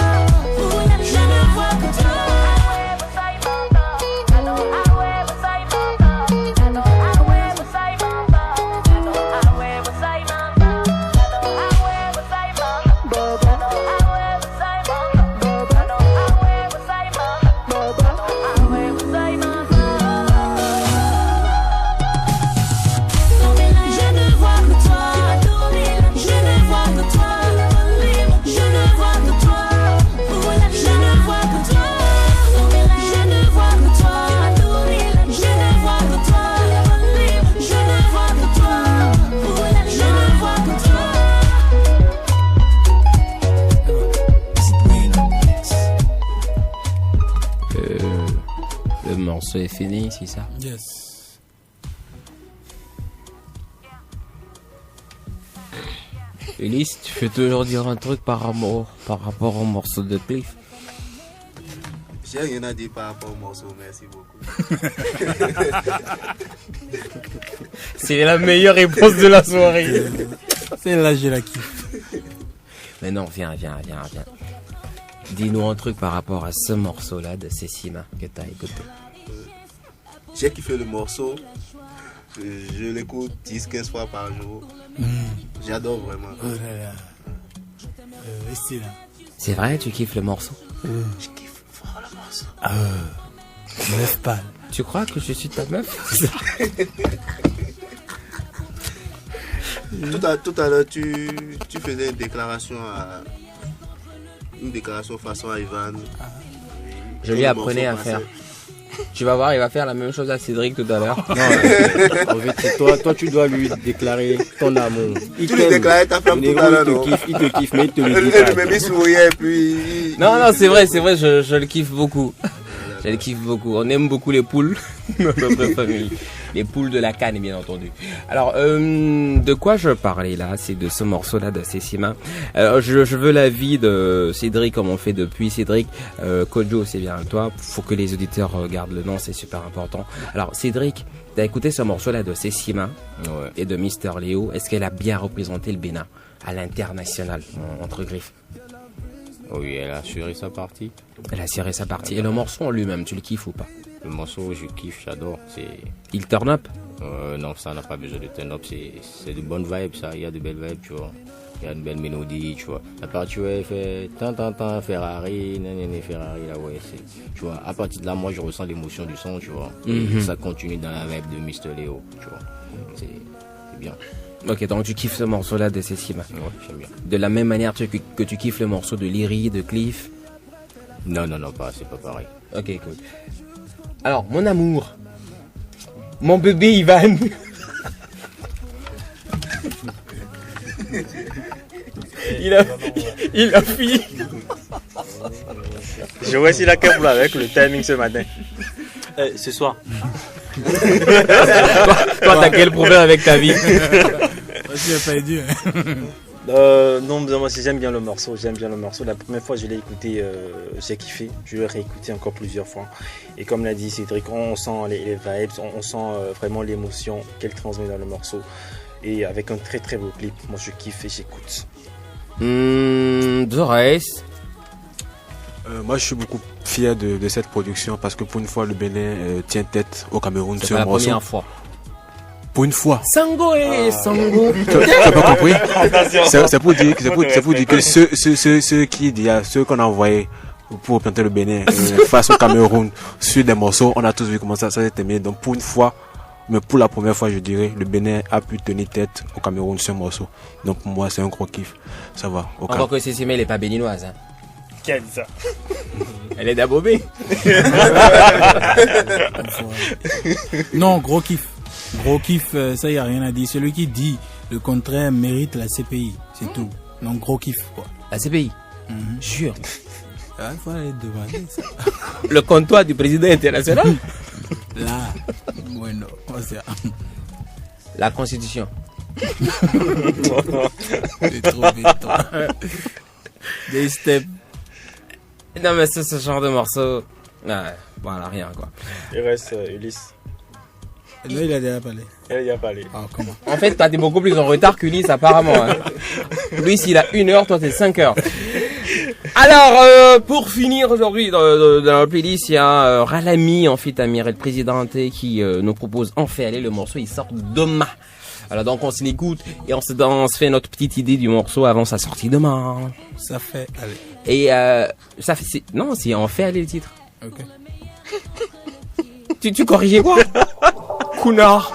Le morceau est fini, c'est ça? Yes. Ulysse, tu peux toujours dire un truc par rapport au morceau de Cliff? J'ai rien à dire par rapport au morceau, merci beaucoup. C'est la meilleure réponse de la soirée. Celle-là, je la kiffe. Mais non, viens. Dis-nous un truc par rapport à ce morceau-là de Sessima que t'as écouté. J'ai kiffé le morceau. Je l'écoute 10-15 fois par jour. J'adore vraiment. Oh là là. Excellent. C'est vrai, tu kiffes le morceau? Je kiffe fort le morceau. Meuf pâle. Tu crois que je suis ta meuf? Tout à l'heure, tu faisais une déclaration façon à Ivan. Je lui apprenais à faire. Tu vas voir, il va faire la même chose à Cédric tout à l'heure. En fait, toi, tu dois lui déclarer ton amour. Tu lui déclarais ta femme tout à l'heure, non? Il te kiffe, mais il te le dit pas. Il souriait, puis... Non, c'est vrai, je le kiffe beaucoup. Je le kiffe beaucoup. On aime beaucoup les poules dans notre famille. Les poules de la canne, bien entendu. Alors, de quoi je parlais là? C'est de ce morceau-là de Sessima. Je veux l'avis de Cédric, comme on fait depuis. Cédric, Kojo, c'est bien toi. Faut que les auditeurs regardent le nom, c'est super important. Alors, Cédric, t'as écouté ce morceau-là de Sessima et de Mister Léo. Est-ce qu'elle a bien représenté le Bénin à l'international, entre griffes? Oui, elle a assuré sa partie. Elle a assuré sa partie. Et le morceau en lui-même, tu le kiffes ou pas? Le morceau, je kiffe, j'adore. Il turn up? Non, ça n'a pas besoin de turn up. C'est de bonnes vibes, ça. Il y a de belles vibes, tu vois. Il y a une belle mélodie, tu vois. La partie où elle fait tant, Ferrari, Ferrari, là, ouais. Tu vois, à partir de là, moi, je ressens l'émotion du son, tu vois. Et ça continue dans la vibe de Mister Léo, tu vois. C'est bien. Ok, donc tu kiffes ce morceau-là de Sessima? Ouais, j'aime bien. De la même manière que tu kiffes le morceau de Lyri, de Cliff? Non, c'est pas pareil. Ok, cool. Alors, mon amour, mon bébé Ivan. il a fini. Je vois s'il a qu'un boulot avec le timing ce matin. Ce soir. Toi, t'as quel problème avec ta vie? Tu n'as pas aidé. Non, moi j'aime bien le morceau. La première fois je l'ai écouté, j'ai kiffé. Je l'ai réécouté encore plusieurs fois. Et comme l'a dit Cédric, on sent les vibes, on sent vraiment l'émotion qu'elle transmet dans le morceau. Et avec un très très beau clip, moi je kiffe et j'écoute. Dorès. Moi je suis beaucoup fier de cette production parce que pour une fois le Bénin tient tête au Cameroun sur la un morceau. Première fois. Pour une fois. Sango et Sango. Tu n'as pas compris? C'est pour dire que ceux qu'on a envoyés pour représenter le Bénin face au Cameroun sur des morceaux, on a tous vu comment ça s'est terminé. Donc pour une fois, mais pour la première fois, je dirais, le Bénin a pu tenir tête au Cameroun sur un morceau. Donc pour moi, c'est un gros kiff. Ça va. Encore que Sessima, elle n'est pas béninoise. Hein. Qui a dit ça? Elle est d'Abobé. Non, gros kiff. Gros kiff, ça y a rien à dire. Celui qui dit le contraire mérite la CPI, c'est tout. Donc gros kiff quoi. La CPI? Jure. Il faut aller demander ça. Le comptoir du président international? Là, bueno, la constitution. C'est trop vite. Des steps. Non mais c'est ce genre de morceau. Voilà, rien quoi. Il reste Ulysse. Non, il a déjà parlé. Il a parlé. Ah, comment? En fait, toi, t'es beaucoup plus en retard qu'Ulysse, apparemment. Hein. Lui, s'il a 1 heure, toi, t'es 5 heures. Alors, pour finir aujourd'hui, dans la playlist, il y a Ralami, en fait, Amirel Présidente, qui nous propose En fait aller. Le morceau, il sort demain. Alors, donc, on se l'écoute et on se fait notre petite idée du morceau avant sa sortie demain. Ça fait aller. Et ça fait... Non, c'est En fait aller le titre. Ok. Tu corrigeais quoi? Connard.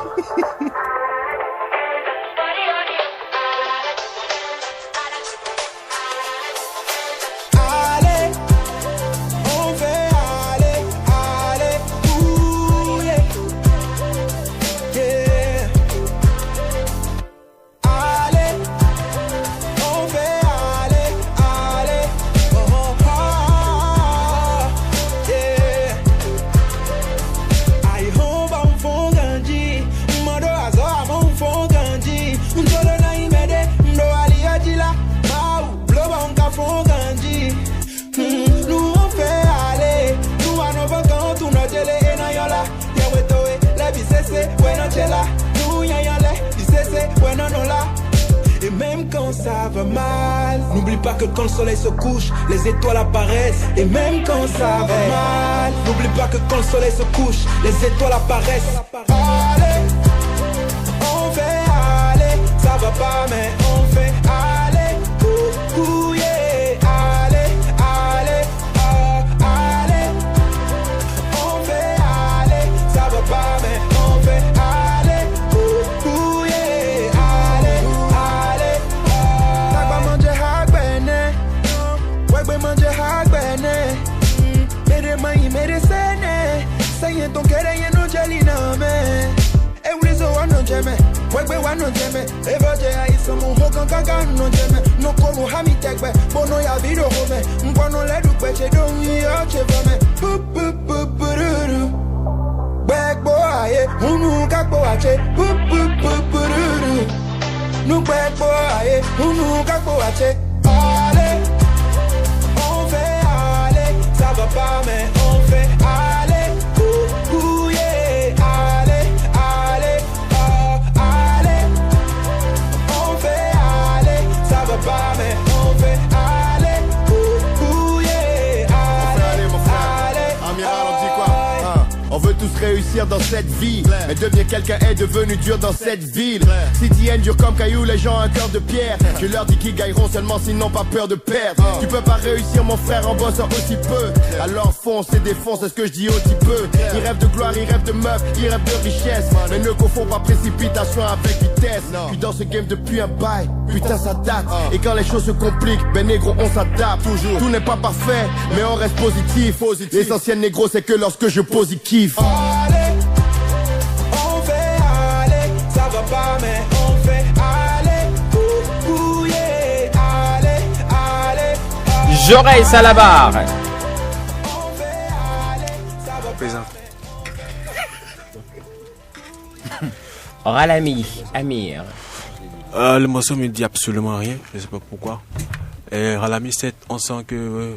même quand ça va mal. N'oublie pas que quand le soleil se couche, les étoiles apparaissent. Et même quand ça va mal, n'oublie pas que quand le soleil se couche, les étoiles apparaissent. Allez, on fait aller, ça va pas mais on fait aller. Ouh, yeah. Allez, allez, oh, allez, on fait aller, ça va pas mais on fait aller. Ouh, yeah. Allez, allez, oh. Tak ba manje hak bene, wak be manje hak bene. Mere mai mere sene, sayen ton kere yen no jeli na me. E ulizo wano jeme, wegbe wano jeme. Evoje ya isamu hokan kaka no jeme. No komu hami tekbe, bono ya video home. Mkwano ledu kweche dongi yo chevame. Pup pup pup pururu. Begbo aye, unu kakbo ache. Pup pup pup pururu. Nu begbo aye, unu kakbo ache. Allez, on fait aller, ça va pas mais on fait aller. Ouh, yeah, allez, allez, oh, allez. On fait aller, ça va pas mais on fait aller. Ouh, yeah, allez, mon frère. allez, Amiral, on dit quoi? On veut tous réussir dans cette vie, mais devenir quelqu'un est devenu dur dans cette ville. City dur comme caillou, les gens ont un cœur de pierre. Je leur dis qu'ils gagneront seulement s'ils n'ont pas peur de perdre. Tu peux pas réussir mon frère en bossant aussi peu. Alors fonce et défonce, c'est ce que je dis aussi peu. Ils rêvent de gloire, ils rêvent de meufs, ils rêvent de richesse. Mais ne confond pas précipitation avec vitesse. Puis dans ce game depuis un bail, putain ça date. Et quand les choses se compliquent, ben négro on s'adapte. Tout n'est pas parfait, mais on reste positif. L'essentiel négro c'est que lorsque je pose il kiffe. Allez, on fait aller, ça va pas mais on fait aller. Ouh, yeah, allez, allez, allez. Jaurès à la barre. Présent. Ralami, Amir. Le morceau me dit absolument rien, je sais pas pourquoi. Et Ralami 7, on sent que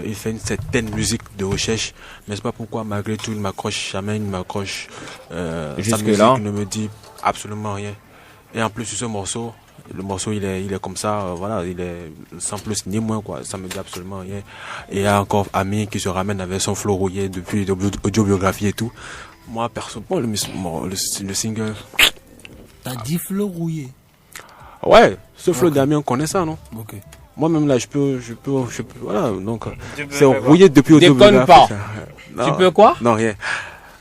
il fait une certaine musique de recherche, mais je sais pas pourquoi malgré tout il m'accroche jamais, il m'accroche. Sa musique ne me dit absolument rien. Et en plus sur ce morceau, le morceau il est comme ça, voilà, il est sans plus ni moins quoi, ça me dit absolument rien. Et il y a encore Ami qui se ramène avec son flow rouillé depuis l'audiographie et tout. Moi perso, bon, le single. T'as dit flow rouillé? Ouais, ce flow d'Ami on connaît ça non? Ok. Moi-même là, je peux, voilà, donc c'est rouillé depuis autobiographie. Déconne pas. Tu peux quoi? Non, rien.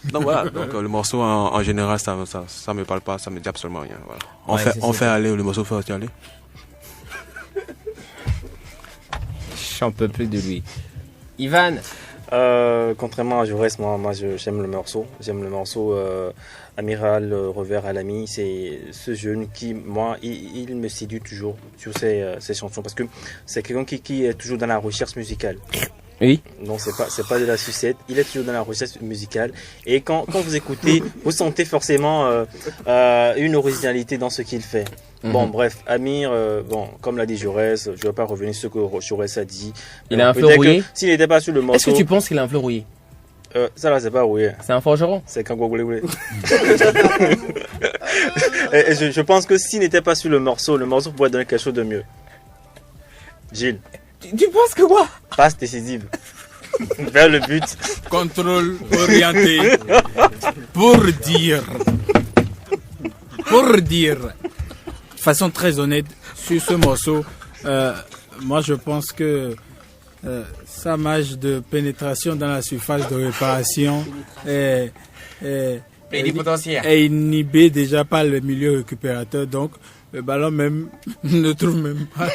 Donc voilà, donc le morceau en général, ça me parle pas, ça me dit absolument rien. Voilà. On fait aller le morceau, fait aller. J'en peux plus de lui. Ivan. Contrairement à Jaurès, moi j'aime le morceau. J'aime le morceau Amiral Revers à l'ami. C'est ce jeune qui, moi, il me séduit toujours sur ses chansons parce que c'est quelqu'un qui est toujours dans la recherche musicale. Oui. Donc c'est pas de la sucette. Il est toujours dans la recherche musicale. Et quand vous écoutez, vous sentez forcément une originalité dans ce qu'il fait. Bon, bref, Amir, comme l'a dit Jaurès, je ne vais pas revenir sur ce que Jaurès a dit. Il a un flow rouillé. S'il n'était pas sur le morceau. Est-ce que tu penses qu'il a un flow rouillé? Ça là, c'est pas rouillé. C'est un forgeron. C'est quand vous voulez. Et je pense que s'il n'était pas sur le morceau pourrait donner quelque chose de mieux. Gilles. Tu penses que quoi? Passe décisive. Vers le but. Contrôle orienté. Pour dire. De façon très honnête, sur ce morceau, moi je pense que sa marge de pénétration dans la surface de réparation est inhibée déjà par le milieu récupérateur. Donc le ballon même ne trouve même pas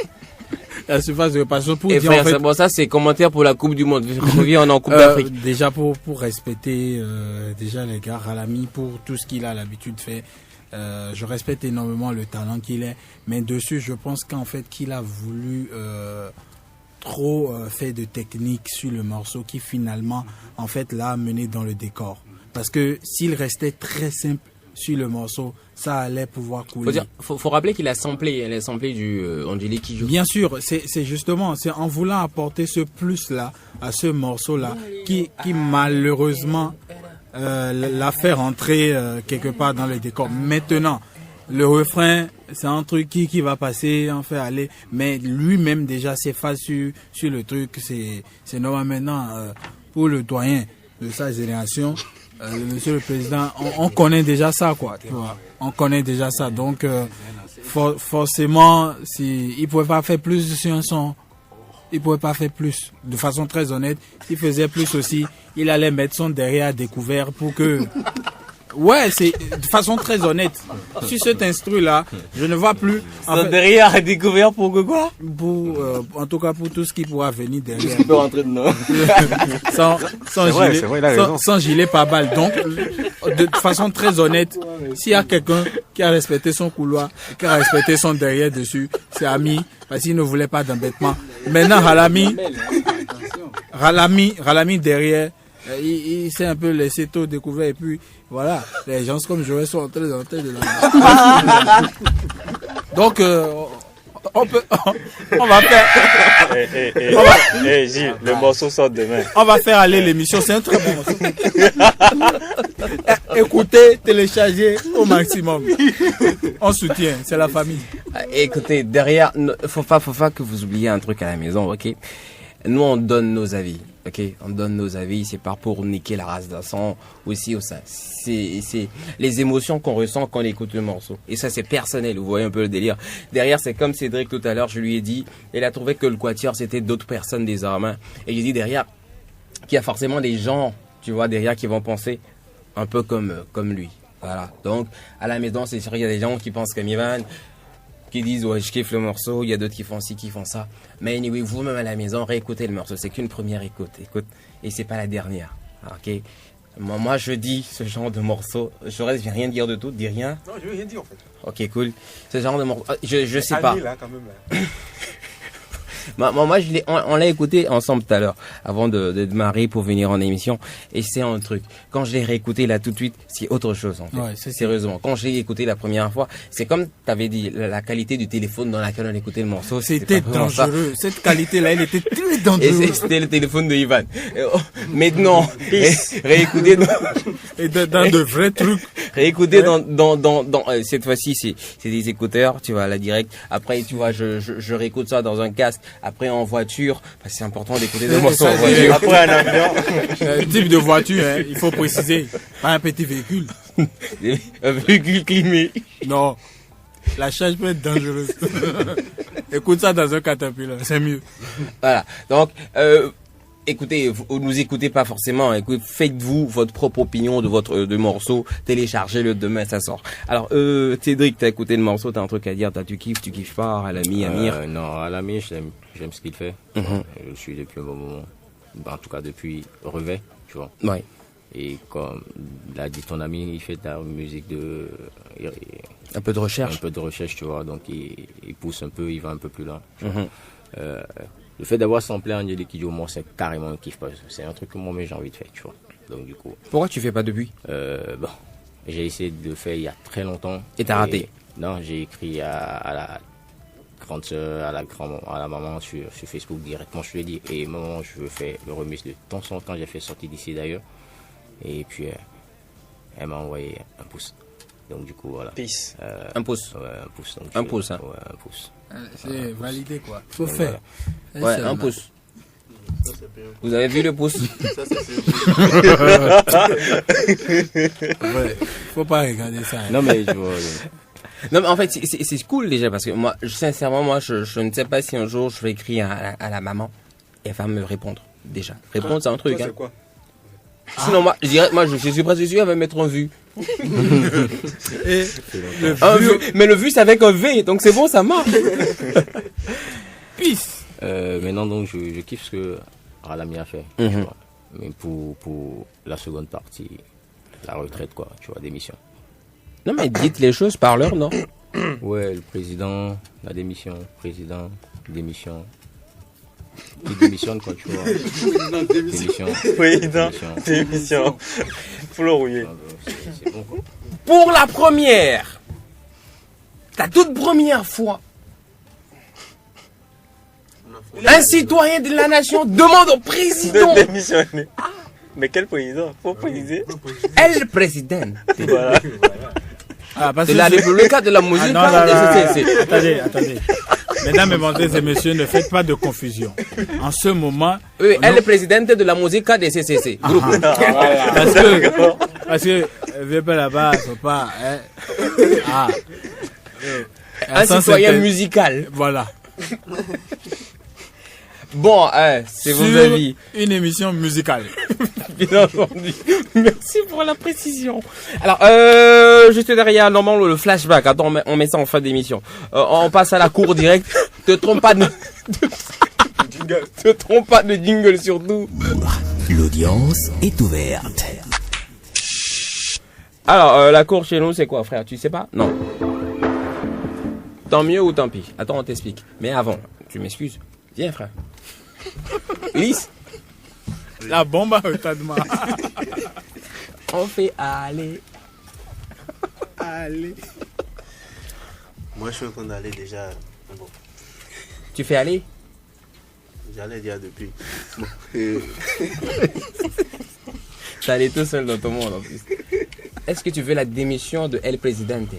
la surface de réparation. Pour et dire, frère, en fait, bon, ça c'est commentaire pour la Coupe du Monde. Reviens, on est en Coupe d'Afrique. Déjà pour respecter déjà les gars, Ralami, pour tout ce qu'il a l'habitude de faire. Je respecte énormément le talent qu'il est, mais dessus je pense qu'en fait qu'il a voulu trop faire de technique sur le morceau qui finalement en fait l'a amené dans le décor. Parce que s'il restait très simple sur le morceau, ça allait pouvoir couler. Faut rappeler qu'il a samplé du Angélique qui joue. Bien sûr, c'est justement, c'est en voulant apporter ce plus-là à ce morceau-là qui malheureusement l'a fait rentrer quelque part dans le décor. Maintenant, le refrain, c'est un truc qui va passer, en fait aller. Mais lui-même déjà s'efface sur le truc. C'est normal maintenant pour le doyen de sa génération. Monsieur le Président, on connaît déjà ça, quoi. Tu vois, on connaît déjà ça. Donc, forcément, il pouvait pas faire plus sur un son. Il pouvait pas faire plus. De façon très honnête, s'il faisait plus aussi, il allait mettre son derrière à découvert pour que... Ouais, c'est de façon très honnête. Sur cet instru-là, je ne vois plus... Son derrière à découvert pour que quoi? En tout cas, pour tout ce qui pourra venir derrière. Tout ce qui peut rentrer dedans. sans gilet pare-balles. Donc, de façon très honnête, s'il y a quelqu'un qui a respecté son couloir, qui a respecté son derrière dessus, c'est Ami, parce qu'il ne voulait pas d'embêtement. Maintenant, Ralami derrière, il s'est un peu laissé tôt découvert et puis voilà, les gens comme Joël sont en train de la... Donc, on va faire... Gilles, le morceau sort demain. On va faire aller l'émission, c'est un très bon morceau. Écoutez, téléchargez au maximum. On soutient, c'est la famille. Écoutez, derrière, faut pas que vous oubliez un truc à la maison, ok? Nous, on donne nos avis, ok? On donne nos avis, c'est pas pour niquer la race d'un sang, aussi, ou ça. C'est les émotions qu'on ressent quand on écoute le morceau. Et ça, c'est personnel, vous voyez un peu le délire. Derrière, c'est comme Cédric tout à l'heure, je lui ai dit, il a trouvé que le quatuor, c'était d'autres personnes désormais. Et j'ai dit derrière, qu'il y a forcément des gens, tu vois, derrière qui vont penser un peu comme lui. Voilà. Donc, à la maison, c'est sûr, il y a des gens qui pensent comme Ivan, qui disent ouais je kiffe le morceau, il y a d'autres qui font ci, qui font ça. Mais anyway, vous-même à la maison, réécoutez le morceau, c'est qu'une première écoute, et c'est pas la dernière. Ok. Moi je dis ce genre de morceau, je vais rien dire de tout, dis rien. Non, je veux rien dire en fait. Ok, cool. Ce genre de morceau, je sais pas. Là, quand même, là. Moi, on l'a écouté ensemble tout à l'heure, avant de démarrer pour venir en émission. Et c'est un truc. Quand je l'ai réécouté là tout de suite, c'est autre chose en fait. Ouais, sérieusement. Quand je l'ai écouté la première fois, c'est comme t'avais dit, la qualité du téléphone dans laquelle on écoutait le morceau. C'était dangereux. Cette qualité-là, elle était très dangereuse. Et c'était le téléphone de Ivan. Maintenant, réécouter et dans de vrais trucs. Réécouter dans cette fois-ci, c'est des écouteurs, tu vois, la direct. Après, tu vois, je réécoute ça dans un casque. Après en voiture, parce que c'est important d'écouter des morceaux en voiture. Après un avion. Type de voiture, hein, il faut préciser. Pas un petit véhicule. Un véhicule climé. Non. La charge peut être dangereuse. Écoute ça dans un Caterpillar, c'est mieux. Voilà. Donc, écoutez, vous nous écoutez pas forcément. Écoutez, faites-vous votre propre opinion de morceau. Téléchargez-le demain, ça sort. Alors, Cédric, t'as écouté le morceau, t'as un truc à dire, tu kiffes pas, Alami, Amir? Non, Alami, j'aime ce qu'il fait. Je suis depuis un bon moment. En tout cas, depuis Revet, tu vois. Ouais. Et comme l'a dit ton ami, il fait de la musique un peu de recherche. Un peu de recherche, tu vois. Donc, il pousse un peu, il va un peu plus loin. Le fait d'avoir samplé Angélique Kidjo, moi, c'est carrément un kiff. C'est un truc que moi, j'ai envie de faire, tu vois. Donc, du coup. Pourquoi tu fais pas depuis? Bon, j'ai essayé de le faire il y a très longtemps. Et t'as raté? Non, j'ai écrit à la grande sœur, à la maman sur Facebook directement, je lui ai dit, et maman, je veux faire le remix de ton son quand j'ai fait sortir d'ici d'ailleurs. Et puis, elle m'a envoyé un pouce. Donc, du coup, voilà. Peace. Un pouce. Ouais, un pouce. Donc, un pouce, hein. Ouais, un pouce. C'est validé, quoi. Faut faire. Ouais, un pouce. Vous avez vu le pouce? Ça, c'est ouais, faut pas regarder ça. Hein. Non, mais je vois. Non, mais en fait, c'est cool déjà parce que moi, sincèrement, je ne sais pas si un jour je vais écrire à la maman et elle va me répondre. Déjà. Répondre, c'est un truc. Toi, hein. c'est quoi? Sinon, moi, je dirais, je suis presque sûr, elle va mettre un vu. Et mais le vu, c'est avec un V, donc c'est bon, ça marche. Peace. Maintenant, donc, je kiffe ce que Ralami a fait. Tu vois. Mais pour la seconde partie, la retraite, quoi, tu vois, démission. Non, mais dites les choses par l'heure, non? Ouais, le président, la démission, président, démission. Qui démissionne, quoi, tu vois. Démission. Président, démission. Faut le rouiller. C'est bon, quoi. Pour la première, ta toute première fois, un citoyen de la nation demande au président de démissionner. Mais quel président? Faut préciser. El président. Voilà. de la République de la musique Attendez. Mesdames et mesdemoiselles et messieurs, ne faites pas de confusion. En ce moment... Oui, elle est présidente de la musique des CCC. Groupe. Parce que viens pas là-bas, faut pas... Un citoyen musical. Voilà. Bon, c'est vos avis. Une émission musicale. Bien entendu. Merci pour la précision. Alors, juste derrière, normalement, le flashback. Attends, on met ça en fin d'émission. On passe à la cour directe. Te trompe pas de jingle surtout. L'audience est ouverte. Alors, la cour chez nous, c'est quoi, frère? Tu sais pas? Non. Tant mieux ou tant pis? Attends, on t'explique. Mais avant, tu m'excuses. Viens, frère. Ulysse. La bombe à retardement. On fait aller. Allez. Moi, je suis en train d'aller déjà. Bon. Tu fais aller? J'allais dire depuis. Bon. T'es allé tout seul dans ton monde en plus. Est-ce que tu veux la démission de El Presidente?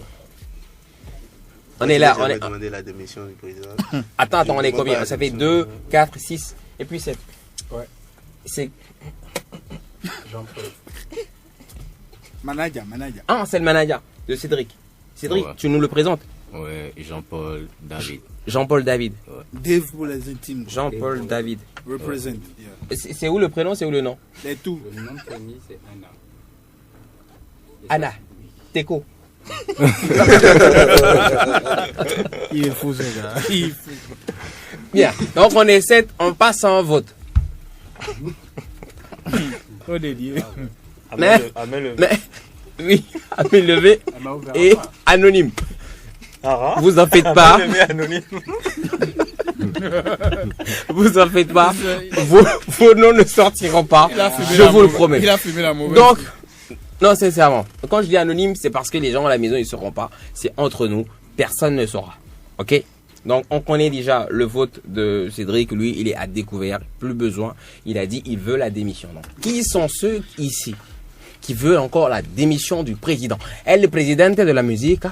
On est là, on est. Demandé la démission du président. Attends, on est combien? Ça fait 2, 4, 6 et puis 7. Ouais. C'est. Jean-Paul. Manager. Ah, c'est le manager de Cédric. Cédric, tu nous le présentes? Ouais, Jean-Paul David. Jean-Paul David. Ouais. Dave pour les intimes. Jean-Paul David. Represent. Yeah. C'est où le prénom, c'est où le nom? Les tout. Le nom de famille, c'est Anna. Anna. Teco. Il est fou, ce gars. Il est fou. Bien. Donc, on est 7, on passe en vote. Oh, des dieux. Mais, oui, à main levée et anonyme. Vous en faites pas. Vous en faites pas. Vos noms ne sortiront pas. Je vous le promets. Il a fumé la mauvaise. Donc, non, sincèrement. Quand je dis anonyme, c'est parce que les gens à la maison, ils ne sauront pas. C'est entre nous. Personne ne saura. Ok? Donc, on connaît déjà le vote de Cédric. Lui, il est à découvert. Plus besoin. Il a dit, il veut la démission. Donc, qui sont ceux ici qui veulent encore la démission du président? Elle est présidente de la musique,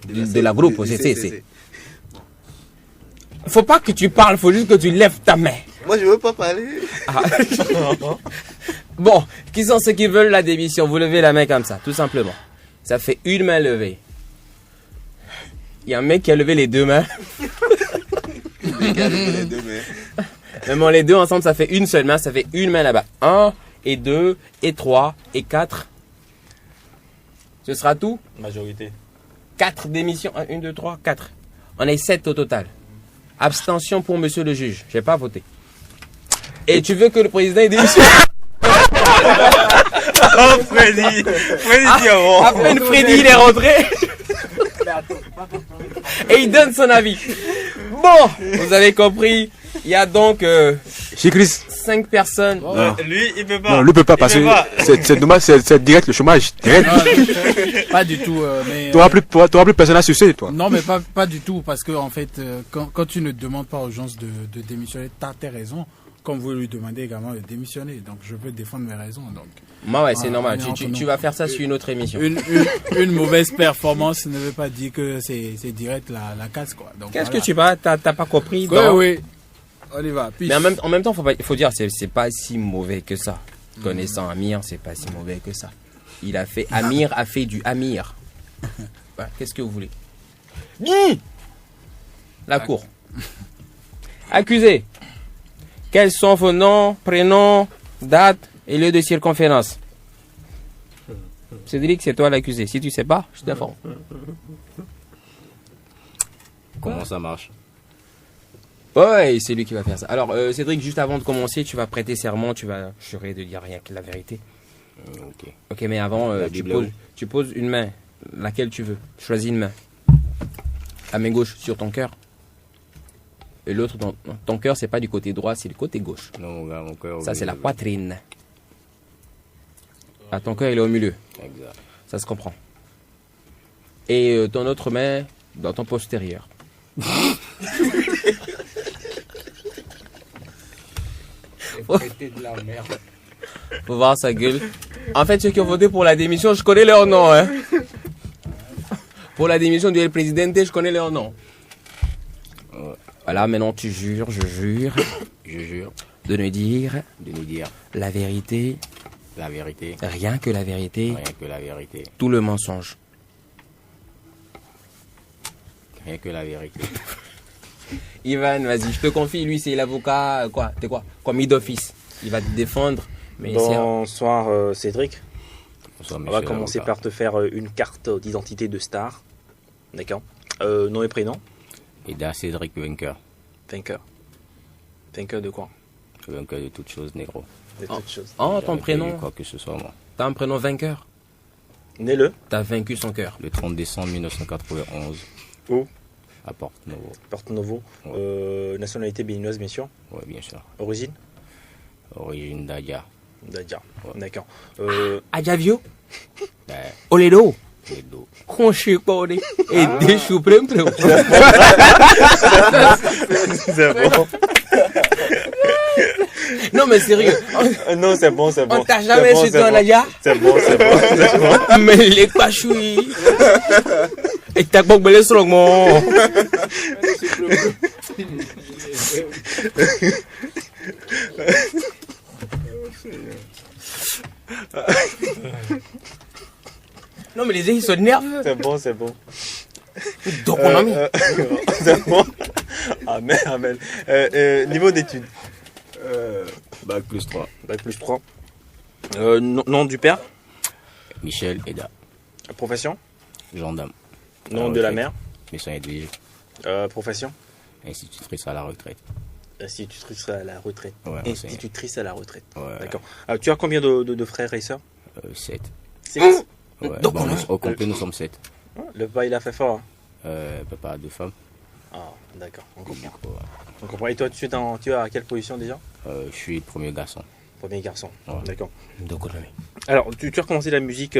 de la groupe CCC. Faut pas que tu parles, faut juste que tu lèves ta main. Moi, je veux pas parler. Bon, qui sont ceux qui veulent la démission? Vous levez la main comme ça, tout simplement. Ça fait une main levée. Il y a un mec qui a levé les deux mains. Mais bon, les deux ensemble, ça fait une seule main. Ça fait une main là-bas. 1, et 2, et 3, et 4. Ce sera tout? Majorité. 4 démissions. 1, 2, 3, 4. On est 7 au total. Abstention pour monsieur le juge. J'ai pas voté. Et tu veux que le président ait démissionné? Oh, Freddy, à peine Freddy, il est rentré. Et il donne son avis. Bon, vous avez compris. Il y a donc 5 personnes. Lui, il peut pas. Non, lui peut pas parce que c'est dommage, c'est direct le chômage. Direct. Non, pas du tout. Mais t'auras plus personne à sucer, toi. Non, mais pas du tout, parce que en fait, quand tu ne demandes pas aux gens de démissionner, t'as tes raisons. Comme vous lui demandez également de démissionner, donc je peux défendre mes raisons. Donc. Bah ouais, c'est normal. Tu vas faire ça sur une autre émission. Une mauvaise performance ne veut pas dire que c'est direct la casse, quoi. Qu'est-ce que tu vas? T'as pas compris? Oui. On y va. Mais en même temps, il faut dire, c'est pas si mauvais que ça. Connaissant Amir, c'est pas si mauvais que ça. Amir a fait du Amir. Bah, qu'est-ce que vous voulez? La cour. Accusé. Quels sont vos noms, prénoms, dates et lieu de circonférence? Cédric, c'est toi l'accusé. Si tu sais pas, je t'informe. Comment ça marche? Ouais, c'est lui qui va faire ça. Alors, Cédric, juste avant de commencer, tu vas prêter serment, tu vas jurer de dire rien que la vérité. Ok, mais avant, tu poses une main, laquelle tu veux. Choisis une main. La main gauche sur ton cœur. Et l'autre, ton cœur, c'est pas du côté droit, c'est du côté gauche. Non, mon cœur. Ça, c'est la poitrine. Ah, ton cœur, il est au milieu. Exact. Ça se comprend. Et ton autre main, dans ton postérieur. De la merde. Faut voir sa gueule. En fait, ceux qui ont voté pour la démission, je connais leur nom, hein. Pour la démission du El Presidente, je connais leur nom. Voilà, maintenant tu jures, je jure de ne dire la vérité, rien que la vérité, tout le mensonge. Rien que la vérité. Ivan, vas-y, je te confie, lui c'est l'avocat, t'es quoi, commis d'office. Il va te défendre. Mais Bonsoir Cédric. Bonsoir, on va commencer par te faire une carte d'identité de star. D'accord. Nom et prénom. Eda Cédric Vainqueur. Vainqueur de quoi? Vainqueur de toutes choses, négro. De toutes choses. Oh, ton prénom. Quoi que ce soit, moi. T'as un prénom vainqueur. Né-le. T'as vaincu son cœur. Le 30 décembre 1991. Où? À Porto-Novo. Porto-Novo. Nationalité béninoise, bien sûr. Oui, bien sûr. Origine? Origine d'Adja. D'Adja, d'accord. Adjavio? Oledo? Oledo. Conchipone. Et des choux plein. C'est bon. Non, mais sérieux. Non, c'est bon. On t'a jamais su toi, Adja? C'est bon. Mais les pachouis. Et t'as pas oublié sur le mot. Non, mais les yeux ils sont nerveux. C'est bon. Donc on a mis. C'est bon. Amen. Niveau d'études. Bac plus 3. Bac plus 3. Nom du père? Michel Eda. Profession? Gendarme. Nom de la mère? Mission Edwige. Profession? Institutrice à la retraite. Institutrice à la retraite. Ouais, Institutrice à la retraite. Ouais. D'accord. Tu as combien de frères et sœurs? 7. 6. Ouais. Donc au complet, nous sommes 7. Le papa, il a fait fort. Papa a 2 femmes. Ah, d'accord. On comprend. Et toi, tu es à quelle position déjà? Je suis le premier garçon. Premier garçon. Ouais. D'accord. Donc, alors, tu as commencé la musique,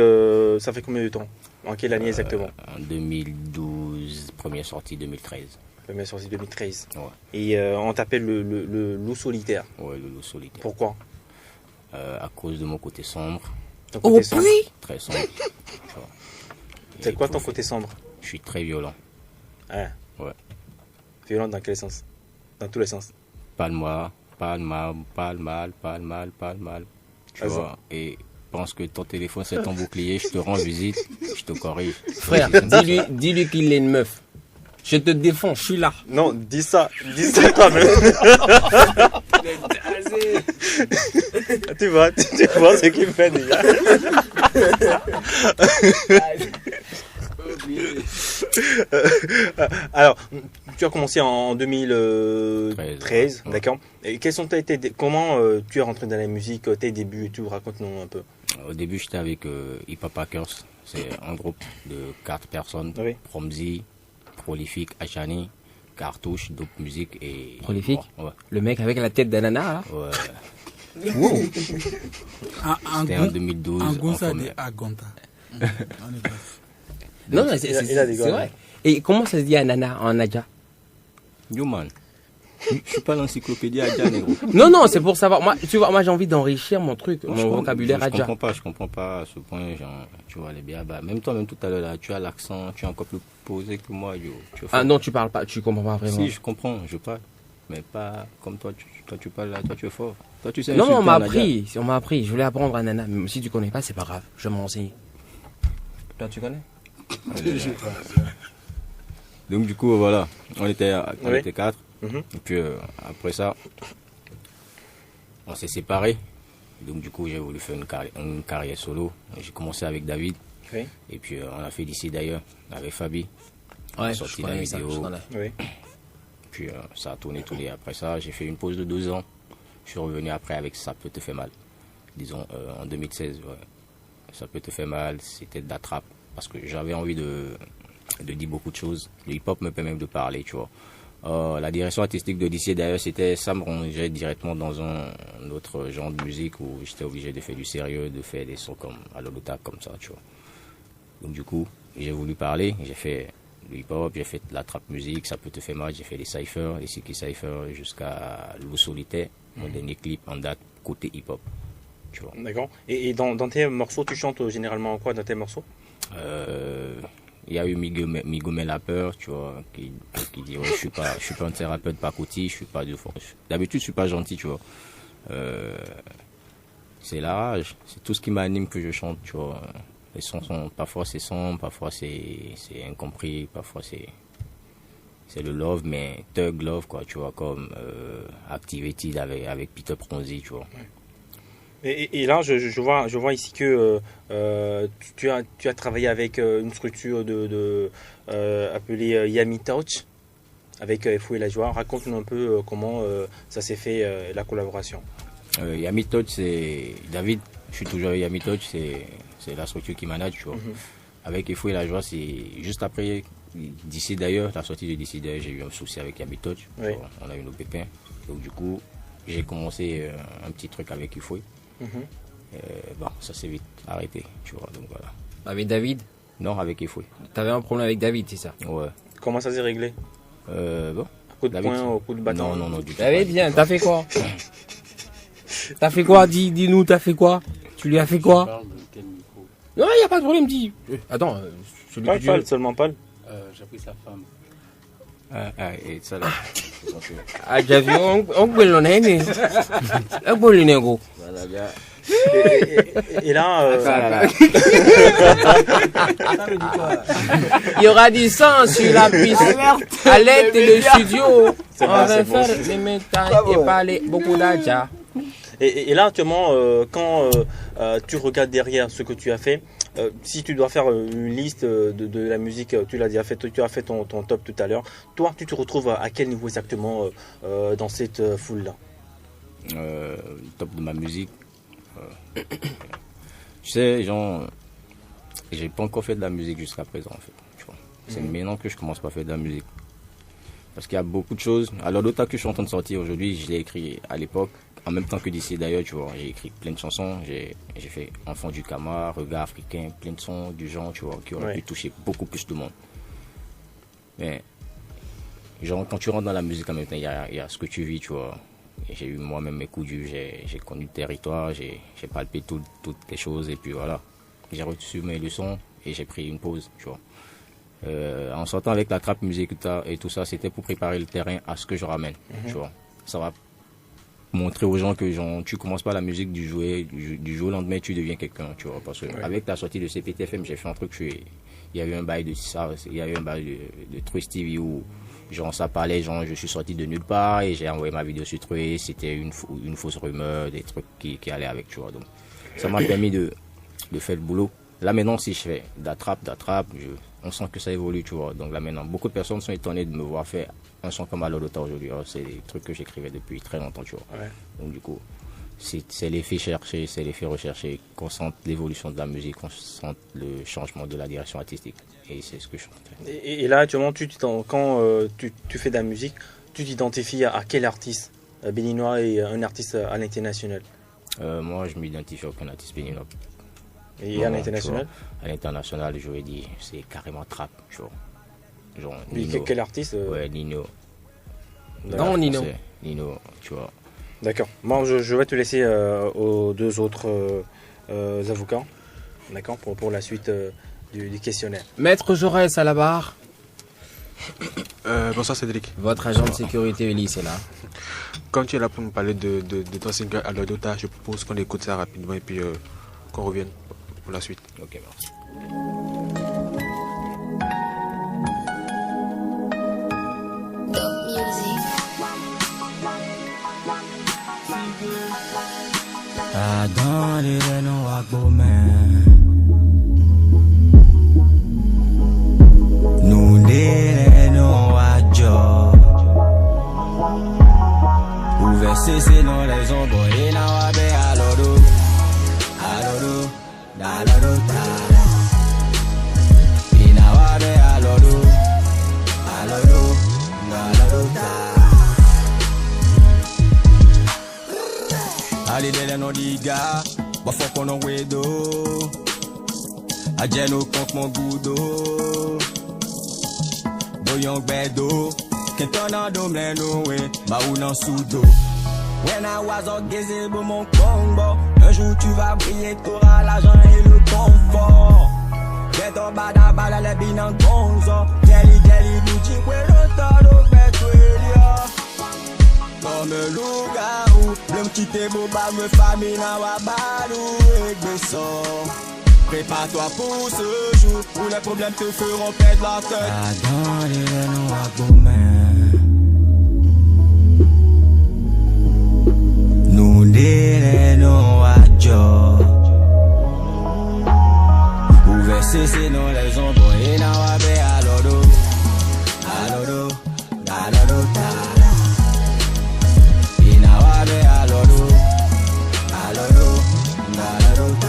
ça fait combien de temps? En quelle année exactement? En 2012, première sortie 2013. Première sortie 2013. Ouais. Et on t'appelle le loup solitaire. Ouais, le loup solitaire. Pourquoi? À cause de mon côté sombre. Ton côté sombre? Très sombre. C'est quoi ton côté sombre? Je suis très violent. Hein? Ouais. Violent dans quel sens? Dans tous les sens? Pas le mal. Tu vois, et pense que ton téléphone c'est ton bouclier, je te rends visite, je te corrige. Frère, dis-lui qu'il est une meuf. Je te défends, je suis là. Non, dis ça toi-même. tu vois ce qu'il fait déjà. Alors, tu as commencé en 2013, d'accord. Et quels sont comment tu es rentré dans la musique, tes débuts et tout, raconte-nous un peu. Au début, j'étais avec Hip Hop Hackers, c'est un groupe de 4 personnes. Oui. Promzi, Prolifique, Achani, Cartouche, Dope Music et... Prolifique? Ouais. Le mec avec la tête d'ananas, là? Ouais. Wow. C'était en 2012. Angonsa de Agonta. Non, c'est vrai. Et comment ça se dit ananas en Adja? Yo man, je suis pas l'encyclopédie Adja, négro. Non, c'est pour savoir. Moi, tu vois, moi j'ai envie d'enrichir mon truc, mon vocabulaire Adja. Je comprends pas à ce point, genre, tu vois, les biabas. Même toi, même tout à l'heure, là, tu as l'accent, tu es encore plus posé que moi, yo. Ah non, tu parles pas, tu comprends pas vraiment. Si, je comprends, je parle. Mais pas comme toi, tu parles là, toi tu es fort. Toi tu sais. Non, on m'a appris, je voulais apprendre ananas. Mais si tu connais pas, c'est pas grave, je vais m'enseigner. Toi, tu connais? Donc du coup voilà, on était 4. Mm-hmm. Et puis après ça, on s'est séparés. Donc du coup j'ai voulu faire une carrière solo. J'ai commencé avec David. Oui. Et puis on a fait d'ici d'ailleurs avec Fabi. On Ouais, a sorti la vidéo. Oui. Puis ça a tourné tous les. Après ça, j'ai fait une pause de 2 ans. Je suis revenu après avec Ça peut te faire mal. Disons en 2016. Ouais. Ça peut te faire mal, c'était de la trappe. Parce que j'avais envie de dire beaucoup de choses. Le hip-hop me permet de parler, tu vois. La direction artistique de lycée, d'ailleurs, ça me rangeait directement dans un autre genre de musique où j'étais obligé de faire du sérieux, de faire des sons comme à l'Olota, comme ça, tu vois. Donc du coup, j'ai voulu parler, j'ai fait du hip-hop, j'ai fait de la trap musique, Ça peut te faire mal, j'ai fait des cyphers, des Siki cyphers, jusqu'à Loup Solitaire, mon dernier clip en date, côté hip-hop, tu vois. D'accord. Et dans tes morceaux, tu chantes généralement quoi dans tes morceaux? Il y a eu Migo Melapeur, tu vois, qui dit ouais, je suis pas un thérapeute pacotille, je suis pas de force. D'habitude, je suis pas gentil, tu vois. C'est la rage, c'est tout ce qui m'anime que je chante, tu vois. Les sons sont parfois c'est sombre, parfois c'est incompris, parfois c'est le love, mais thug love, quoi, tu vois, comme Activated avec Peter Bronzy, tu vois. Et là, je vois ici que tu as travaillé avec une structure appelée Yami Touch, avec Fou et la Joie. Raconte-nous un peu comment ça s'est fait, la collaboration. Yami Touch, c'est David, je suis toujours avec Yami Touch, c'est la structure qui manage, tu vois. Avec Fou et la Joie, c'est juste après d'ici d'ailleurs, la sortie de d'ici d'ailleurs, j'ai eu un souci avec Yami Touch, oui. On a eu nos pépins. Donc du coup, j'ai commencé un petit truc avec Ifoué. Bon, ça s'est vite arrêté, tu vois, donc voilà. Avec David? Non, avec Ifoué. T'avais un problème avec David, c'est ça? Ouais. Comment ça s'est réglé? Bon. Coup de poing, au coup de bâton? Non, du tout. David, viens, t'as fait quoi? T'as fait quoi? Dis-nous, t'as fait quoi? Tu lui as fait quoi? Non, y a pas de problème, dis. Attends, celui que tu veux. Seulement Paul. J'ai pris sa femme. Et ça là. Ah, j'ai vu, on peut l'enlever. On peut l'enlever, gros. Et là, il y aura du sang sur la piste. Alerte le studio. On va faire les métal et parler beaucoup d'argent. Et là, actuellement, quand tu regardes derrière ce que tu as fait, si tu dois faire une liste de la musique, tu l'as déjà fait, tu as fait ton top tout à l'heure. Toi, tu te retrouves à quel niveau exactement dans cette foule-là? Le top de ma musique. Tu sais, genre, j'ai pas encore fait de la musique jusqu'à présent, en fait. Tu vois. C'est maintenant que je commence pas à faire de la musique. Parce qu'il y a beaucoup de choses. Alors, l'autre que je suis en train de sortir aujourd'hui, je l'ai écrit à l'époque. En même temps que d'ici d'ailleurs, tu vois, j'ai écrit plein de chansons, j'ai fait Enfant du Kama, Regard africain, plein de sons du genre, tu vois, qui auraient pu toucher beaucoup plus de monde. Mais, genre, quand tu rentres dans la musique en même temps, il y a ce que tu vis, tu vois. J'ai eu moi-même mes coups durs, j'ai connu le territoire, j'ai palpé toutes les choses, et puis voilà. J'ai reçu mes leçons et j'ai pris une pause, tu vois. En sortant avec la trap musique et tout ça, c'était pour préparer le terrain à ce que je ramène, tu vois. Ça va montrer aux gens que genre, tu commences pas la musique du jour au lendemain, tu deviens quelqu'un, tu vois. Parce que avec la sortie de CPTFM, j'ai fait un truc, il y a eu un bail de ça, il y a eu un bail de Twist TV où genre ça parlait, genre je suis sorti de nulle part et j'ai envoyé ma vidéo sur Twitch, c'était une fausse rumeur, des trucs qui allaient avec, tu vois. Donc ça m'a permis de faire le boulot. Là maintenant, si je fais de la trappe, on sent que ça évolue, tu vois. Donc là maintenant, beaucoup de personnes sont étonnées de me voir faire un son comme Alodota aujourd'hui. C'est des trucs que j'écrivais depuis très longtemps, tu vois. Ouais. Donc du coup, c'est l'effet cherché, c'est l'effet recherché, qu'on sente l'évolution de la musique, qu'on sente le changement de la direction artistique. Et c'est ce que je fais. Et là, actuellement, quand tu fais de la musique, tu t'identifies à quel artiste béninois et un artiste à l'international? Moi, je m'identifie à aucun artiste béninois. Et à l'international? À l'international, je vais dire, c'est carrément trap, tu vois. Genre, quel artiste? Ouais, Nino. Non, Nino. Nino, tu vois. D'accord. Moi, je vais te laisser aux deux autres avocats, d'accord, pour la suite du questionnaire. Maître Jaurès à la barre. Bonsoir Cédric. Votre agent de sécurité Ulysse est là. Comme tu es là pour nous parler de ton single Alodota, je propose qu'on écoute ça rapidement et puis qu'on revienne pour la suite. Ok, merci. Dans les rênes à Gomen, nous les rênes à Joe. Ouvert c'est dans les ombres et n'a pas bé aloro, alodota. Et n'a pas bé aloro, alodota. Ali dele no diga, bafo kono wedo. Ajeno konk mon gudo. Boyon bedo, kentona domle no we, ba ou nan soudo. When I was au gazebo mon combo, un jour tu vas briller, t'auras l'argent et le confort. Get on bada bada, les Babina Gonzo, Jelly Jelly Buji, Wedotado Betwelia. Comme le loup-garou, le petit boba me famina wabalou et besso. Prépare-toi pour ce jour où les problèmes te feront perdre la tête. Dans les noms à Gomen, nous les noms à Joe. Ouvert cesser dans les ombres et n'a pas bé à l'odo. À l'odo, à l'odo, et n'a pas bé à l'odo. À l'odo, à l'odo.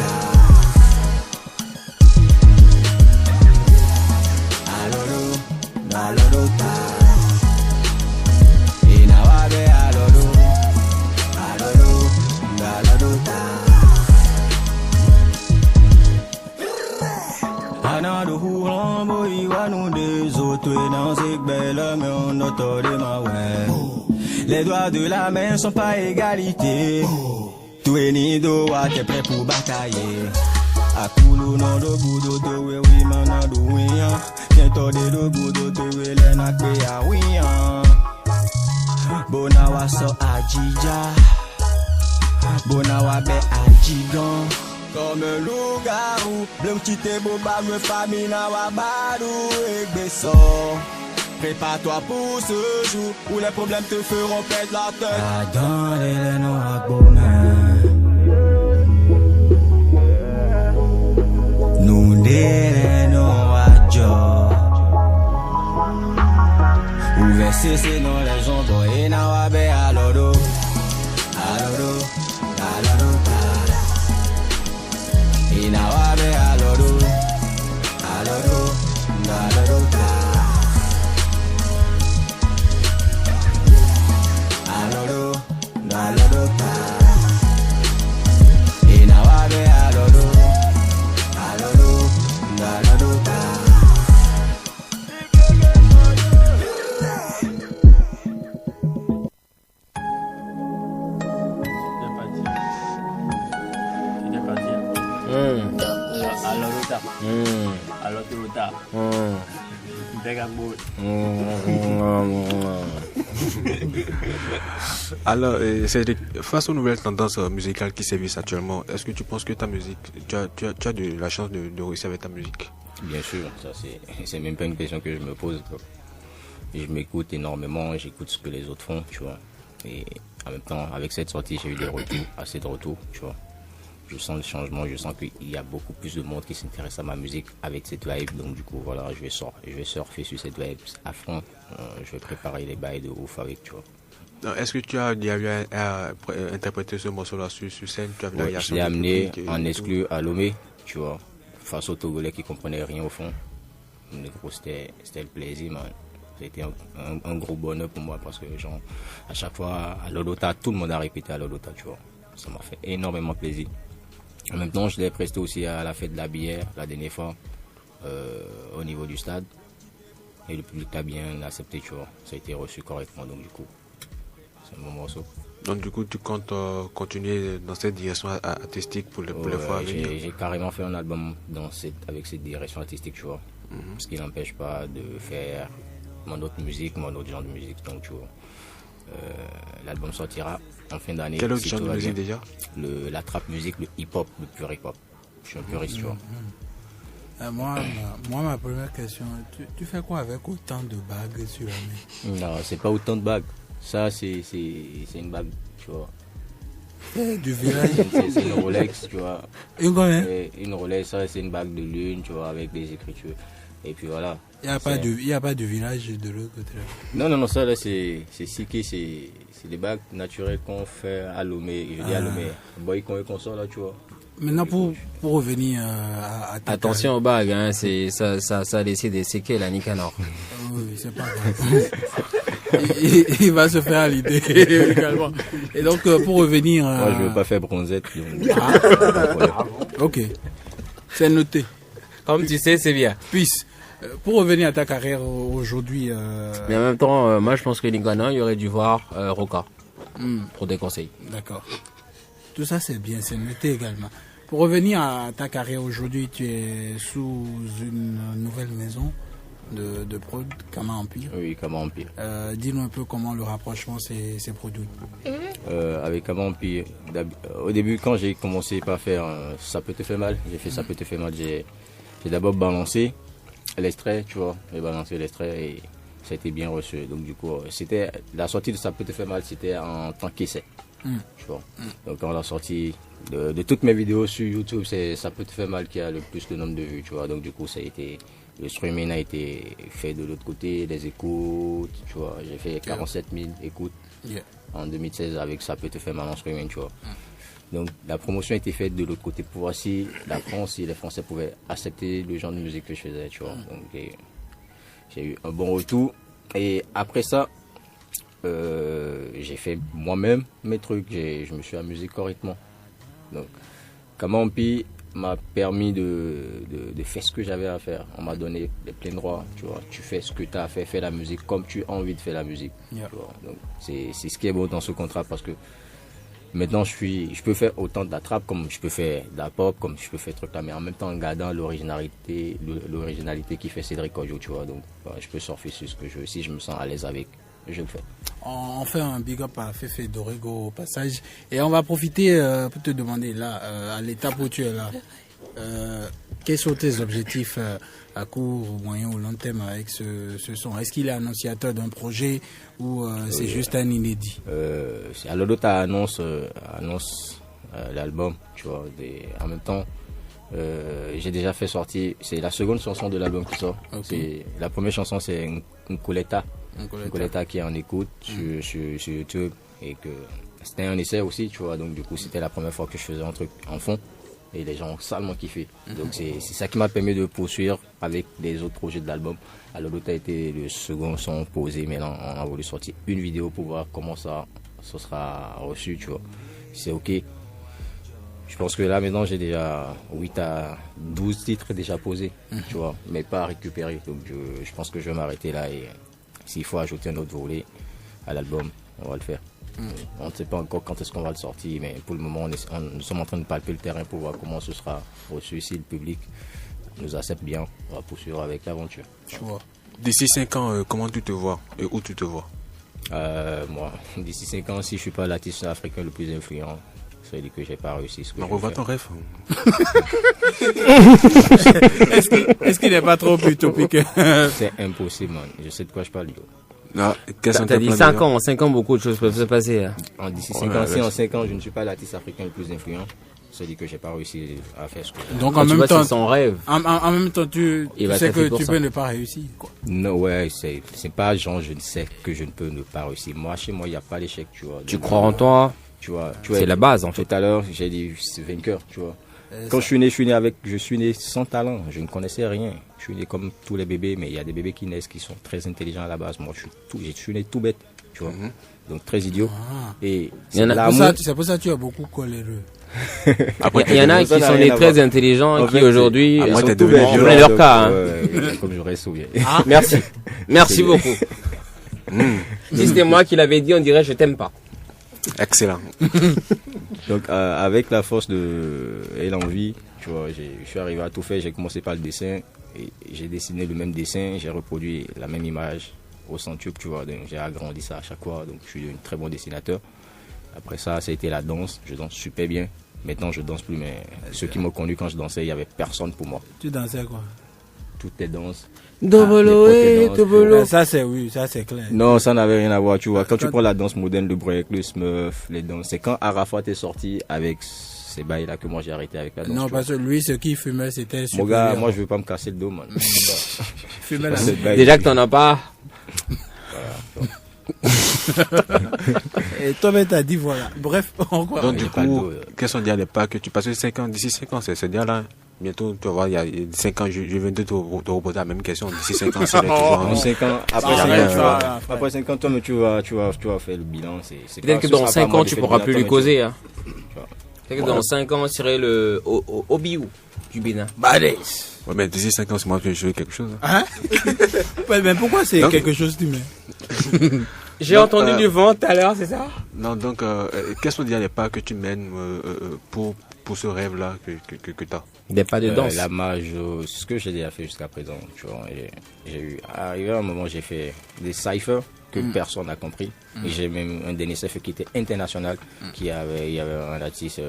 Alorota, inawabe aloro, aloro, alorota. Anado hurambo iwanu des autres dans ces belles mais on entend des maouais. Les doigts de la main sont pas égalité. Tout est nido à t'es prêt pour batailler. Akulu no do budo do we mana do wiya. Kento de do budo do we le na kwe ya wiya. Bona wa so ajija. Bona wa be ajigan. Comme un loup-garou, le petit boba me famina wa badou et besso. Prépare-toi pour ce jour où les problèmes te feront perdre la tête. Dans les noms à nous n'irons à Joe. Ouvert cesser dans les ombres et n'a pas bé à l'odo. À l'odo, à l'odo. Et n'a pas bé à l'odo. À l'odo, à l'odo. À l'odo, à l'odo. Et n'a pas bé à l'odo. Alors, Cédric, face aux nouvelles tendances musicales qui sévissent actuellement, est-ce que tu penses que ta musique, tu as de la chance de réussir avec ta musique? Bien sûr, ça c'est même pas une question que je me pose. Je m'écoute énormément, j'écoute ce que les autres font, tu vois. Et en même temps, avec cette sortie, j'ai eu des retours, assez de retours, tu vois. Je sens le changement, je sens qu'il y a beaucoup plus de monde qui s'intéresse à ma musique avec cette vibe. Donc du coup, voilà, je vais surfer sur cette vibe à fond. Je vais préparer les bails de ouf avec, tu vois. Est-ce que tu as interprété ce morceau-là sur scène? Je l'ai amené en exclu à Lomé, tu vois, face aux Togolais qui comprenaient rien au fond. Du coup, c'était le plaisir, man. C'était un gros bonheur pour moi parce que, genre, à chaque fois, à l'Odota, tout le monde a répété à l'Odota, tu vois. Ça m'a fait énormément plaisir. En même temps, je l'ai presté aussi à la fête de la bière, la dernière fois, au niveau du stade. Et le public a bien accepté, tu vois. Ça a été reçu correctement, donc du coup, c'est un bon morceau. Donc du coup, tu comptes continuer dans cette direction artistique pour les fois à venir? J'ai carrément fait un album avec cette direction artistique, tu vois. Ce qui n'empêche pas de faire mon autre musique, mon autre genre de musique, donc tu vois. L'album sortira en fin d'année. Quel autre genre de musique déjà? La trap musique, le hip-hop, le pur hip-hop. Je suis un puriste, tu vois. Moi, ma première question, tu fais quoi avec autant de bagues sur la main? Non, c'est pas autant de bagues. Ça, c'est une bague, tu vois. Du village. C'est une Rolex, tu vois. Une Rolex, ça, c'est une bague de lune, tu vois, avec des écritures. Et puis voilà. Il n'y a pas de village de l'autre côté là. Non, ça là, c'est Siki, c'est des bagues naturelles qu'on fait à Lomé. Je dis à Lomé, boy, qu'on sort là, tu vois. Maintenant, pour revenir à attention aux bagues, hein, ça a laissé des séquelles à Nicanor. Oui, c'est pas grave. il va se faire à l'idée également. Et donc, pour revenir à... Moi, je veux pas faire bronzette. Ok. C'est noté. Comme tu sais, c'est bien. Peace. Pour revenir à ta carrière aujourd'hui... Mais en même temps, moi, je pense que Nicanor, il aurait dû voir Roca pour des conseils. D'accord. Tout ça, c'est bien, c'est noté également. Pour revenir à ta carrière aujourd'hui, tu es sous une nouvelle maison de prod, Kama Empire. Oui, Kama Empire. Dis-nous un peu comment le rapprochement s'est produit. Avec Kama Empire, au début, quand j'ai commencé par faire Ça peut te faire mal, j'ai fait Ça peut te faire mal, j'ai d'abord balancé l'extrait, tu vois, j'ai balancé l'extrait et ça a été bien reçu. Donc du coup, c'était la sortie de Ça peut te faire mal, c'était en tant qu'essai. Tu vois. Donc quand on l'a sorti de toutes mes vidéos sur YouTube, c'est Ça peut te faire mal qui a le plus de nombre de vues, tu vois. Donc du coup, ça a été, le streaming a été fait de l'autre côté, les écoutes, tu vois. J'ai fait 47 000 écoutes en 2016 avec Ça peut te faire mal en streaming, tu vois. Donc la promotion a été faite de l'autre côté pour voir si la France et les Français pouvaient accepter le genre de musique que je faisais, tu vois. Donc j'ai eu un bon retour et après ça, j'ai fait moi-même mes trucs, je me suis amusé correctement. Donc, Kama Empire m'a permis de faire ce que j'avais à faire. On m'a donné les pleins droits, tu vois. Tu fais ce que tu as à faire, fais la musique comme tu as envie de faire la musique. Tu vois. Donc, c'est ce qui est beau dans ce contrat parce que maintenant, je peux faire autant de la trap comme je peux faire de la pop, comme je peux faire trucs là, mais en même temps en gardant l'originalité qui fait Cédric Ojo, tu vois. Donc, je peux surfer sur ce que je veux. Si je me sens à l'aise avec, je le fais. On fait un big up à Fefe Dorego au passage. Et on va profiter pour te demander, là, à l'étape où tu es là, quels sont tes objectifs à court, moyen ou long terme avec ce son? Est-ce qu'il est annonciateur d'un projet ou c'est juste un inédit? Alodota annonce l'album, tu vois. En même temps, j'ai déjà fait sortir, c'est la seconde chanson de l'album qui sort. Okay. La première chanson, c'est une Coletta. Un Coletta qui est en écoute sur YouTube et que c'était un essai aussi, tu vois. Donc du coup, c'était la première fois que je faisais un truc en fond et les gens ont salement kiffé. Donc c'est ça qui m'a permis de poursuivre avec les autres projets de l'album. Alors l'autre a été le second son posé, mais là on a voulu sortir une vidéo pour voir comment ça sera reçu, tu vois. C'est ok. Je pense que là maintenant j'ai déjà 8 à 12 titres déjà posés, tu vois, mais pas récupérés. Donc je pense que je vais m'arrêter là et s'il faut ajouter un autre volet à l'album, on va le faire. On ne sait pas encore quand est-ce qu'on va le sortir, mais pour le moment, nous sommes en train de palper le terrain pour voir comment ce sera reçu. Si le public nous accepte bien, on va poursuivre avec l'aventure. D'ici 5 ans, comment tu te vois et où tu te vois? Moi, d'ici 5 ans, si je ne suis pas l'artiste africain le plus influent, c'est celui que j'ai pas réussi. On revoit ton rêve. Est-ce qu'il n'est pas trop utopique? C'est impossible, man. Je sais de quoi je parle. T'as dit 5 ans, en 5 ans, beaucoup de choses peuvent se passer. En d'ici 5 ans, si en 5 ans, je ne suis pas l'artiste africain le plus influent, celui que j'ai pas réussi à faire ce que donc en même temps, c'est son rêve. En même temps, tu sais que tu peux ne pas réussir, quoi. Non, ouais, c'est pas genre je ne sais que je ne peux ne pas réussir. Moi, chez moi, il n'y a pas d'échec, tu vois. Tu crois en toi? Tu vois, c'est la base, en fait. Tout à l'heure, j'ai dit vainqueur, tu vois. Quand je suis né sans talent, je ne connaissais rien. Je suis né comme tous les bébés, mais il y a des bébés qui naissent qui sont très intelligents à la base. Moi, je suis né tout bête, tu vois. Donc très idiot. Et c'est pour ça que tu as beaucoup coléreux. Il y en a qui sont nés très intelligents et qui aujourd'hui sont en plein leur cas. Comme j'aurais souvenir. Merci beaucoup. Si c'était moi qui l'avais dit, on dirait je t'aime pas. Excellent. Donc avec la force et l'envie, tu vois, je suis arrivé à tout faire. J'ai commencé par le dessin et j'ai dessiné le même dessin, j'ai reproduit la même image au centuple, tu vois. Donc j'ai agrandi ça à chaque fois. Donc je suis un très bon dessinateur. Après ça a été la danse. Je danse super bien. Maintenant je danse plus, mais ceux qui m'ont connu quand je dansais, il y avait personne pour moi. Tu dansais quoi? Toutes les danses. Ça c'est clair. Non, ça n'avait rien à voir, tu vois. Quand tu prends la danse moderne, le break, le smurf, les danses, c'est quand Arafat est sorti avec ces bails là que moi j'ai arrêté avec la danse. Non, parce que lui, ce qu'il fumait, c'était mon gars, moi je veux pas me casser le dos, man. Déjà que t'en as pas. Et toi-même t'as dit voilà. Bref, encore. Donc du coup, quels sont déjà les pas que tu passes 5 ans, d'ici 5 ans, c'est déjà là. Bientôt, tu vas voir, il y a 5 ans, je viens de te reposer la même question. D'ici 5 ans, c'est toujours 5 ans, après 5 ans, toi, tu vas faire le bilan. Peut-être que dans 5 ans, tu pourras plus lui causer. Hein. Peut-être que dans 5 ans, tu serais le Obiou du Bénin. Ouais, mais d'ici 5 ans, c'est moi qui vais jouer quelque chose. Hein? Mais pourquoi c'est quelque chose, tu mets? J'ai entendu du vent tout à l'heure, c'est ça? Non, donc, quels sont déjà les pas que tu mènes pour pour ce rêve-là que tu as? Des pas de danse. La marge, ce que j'ai déjà fait jusqu'à présent, tu vois. J'ai eu, arrivé à un moment, j'ai fait des cyphers que personne n'a compris. Et j'ai même un dernier cypher qui était international, il y avait un artiste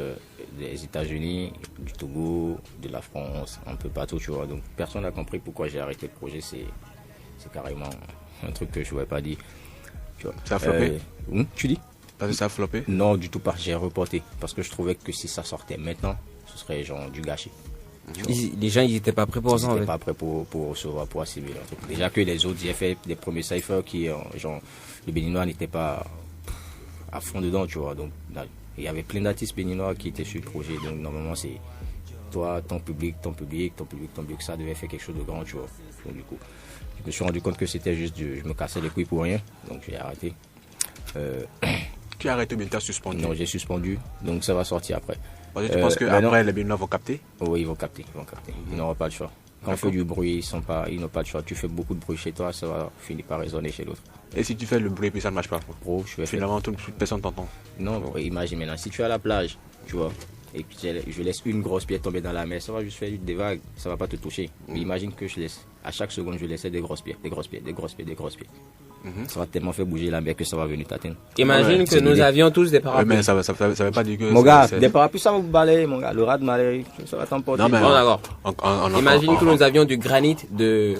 des États-Unis, du Togo, de la France, un peu partout, tu vois. Donc personne n'a compris pourquoi j'ai arrêté le projet. C'est carrément un truc que je ne voulais pas dire. Tu vois. Ça a floppé? Tu dis? Parce que ça a floppé? Non, du tout pas. J'ai reporté parce que je trouvais que si ça sortait maintenant, ce serait genre du gâchis. Les gens, ils n'étaient pas prêts pour ça. Ils n'étaient pas prêts pour recevoir, pour assimiler le truc. Déjà que les autres, j'ai fait des premiers cyphers qui, genre, le béninois n'était pas à fond dedans, tu vois. Donc, il y avait plein d'artistes béninois qui étaient sur le projet. Donc, normalement, c'est toi, ton public, ça devait faire quelque chose de grand, tu vois. Donc, du coup, je me suis rendu compte que c'était juste, je me cassais les couilles pour rien. Donc, j'ai arrêté. Tu as arrêté ou bien tu as suspendu? Non, j'ai suspendu. Donc, ça va sortir après. Parce que tu penses qu'après, les béninois vont capter? Oui, ils vont capter. Ils n'auront pas le choix. Quand on fait du bruit, ils n'ont pas le choix. Tu fais beaucoup de bruit chez toi, ça va finir par résonner chez l'autre. Et si tu fais le bruit et puis ça ne marche pas? Finalement, personne t'entend. Non, imagine maintenant, si tu es à la plage, tu vois, et puis je laisse une grosse pierre tomber dans la mer, ça va juste faire des vagues, ça va pas te toucher. Mais imagine que je laisse, à chaque seconde, je laissais des grosses pierres. Ça va tellement faire bouger la mer que ça va venir t'atteindre. Imagine que nous avions tous des parapluies. Mais ça veut pas dire que... Mon gars, des parapluies, ça va vous balayer, mon gars. Le rat de marée, ça va t'emporter. Non, mais bon, d'accord. Imagine que nous avions du granit de...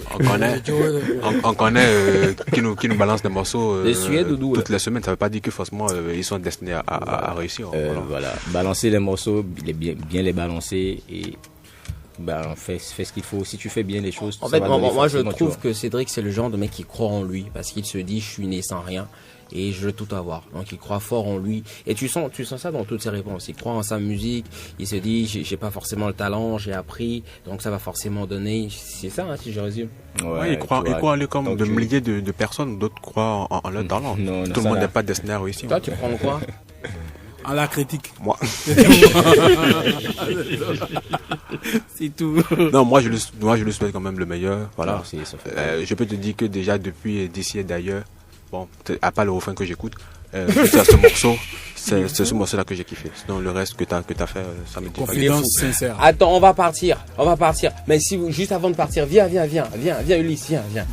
On connaît qui nous balance des morceaux de Suède ou d'où, toutes les semaines. Ça veut pas dire que forcément ils sont destinés à réussir. Voilà. Balancer les morceaux, bien les balancer et... fais ce qu'il faut. Si tu fais bien les choses, en fait, moi je trouve que Cédric c'est le genre de mec qui croit en lui parce qu'il se dit je suis né sans rien et je veux tout avoir. Donc il croit fort en lui et tu sens ça dans toutes ses réponses. Il croit en sa musique. Il se dit j'ai pas forcément le talent, j'ai appris, donc ça va forcément donner. C'est ça, hein, si je résume. Ouais, il croit en lui comme de milliers de personnes. D'autres croient en leur talent. Tout le monde n'est pas destiné à réussir. Toi, tu prends quoi? À la critique. Moi. C'est tout. Non, moi je lui souhaite quand même le meilleur. Voilà. Je peux te dire que déjà depuis d'ici et d'ailleurs, bon, à part le refrain que j'écoute, c'est ce morceau, c'est ce morceau-là que j'ai kiffé. Sinon le reste que t'as fait, ça me dit confidence sincère. Attends, on va partir. Mais si vous, juste avant de partir, viens, Ulysse, viens.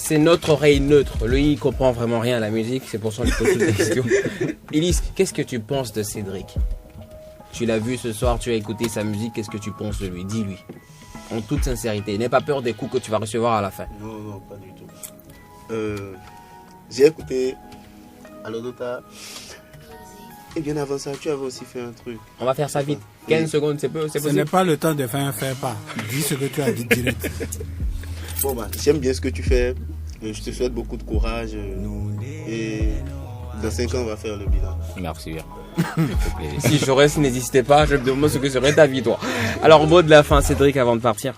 C'est notre oreille neutre. Lui, il comprend vraiment rien à la musique. C'est pour ça qu'il pose toutes les questions. Ulysse, qu'est-ce que tu penses de Cédric? Tu l'as vu ce soir, tu as écouté sa musique. Qu'est-ce que tu penses de lui? Dis-lui. En toute sincérité. N'aie pas peur des coups que tu vas recevoir à la fin. Non, pas du tout. J'ai écouté Alodota. Et bien avant ça, tu avais aussi fait un truc. On va faire ça vite. 15 secondes, c'est possible. Ce n'est pas le temps de faire un faire-pas. Dis ce que tu as dit direct. Bon, j'aime bien ce que tu fais. Je te souhaite beaucoup de courage. Et dans 5 ans, on va faire le bilan. Merci bien. Si Jaurès n'existait pas, je me demande ce que serait ta vie, toi. Alors, mot de la fin, Cédric, avant de partir.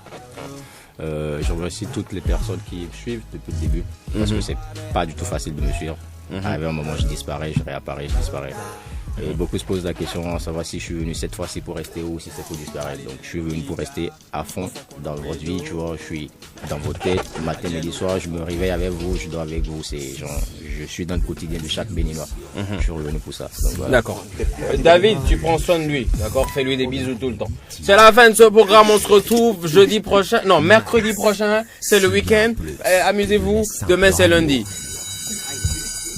Je remercie toutes les personnes qui me suivent depuis le début. Parce que c'est pas du tout facile de me suivre. Arrivé un moment, je disparais, je réapparais, je disparais. Et beaucoup se posent la question à savoir si je suis venu cette fois-ci pour rester ou si c'est pour disparaître. Donc je suis venu pour rester à fond dans votre vie, tu vois, je suis dans vos têtes, matin, midi, soir, je me réveille avec vous, je dors avec vous, c'est genre, je suis dans le quotidien de chaque béninois. Je suis revenu pour ça. Donc, voilà. D'accord. David, tu prends soin de lui, d'accord, fais-lui des bisous tout le temps. C'est la fin de ce programme, on se retrouve mercredi prochain, c'est le week-end, amusez-vous, demain c'est lundi.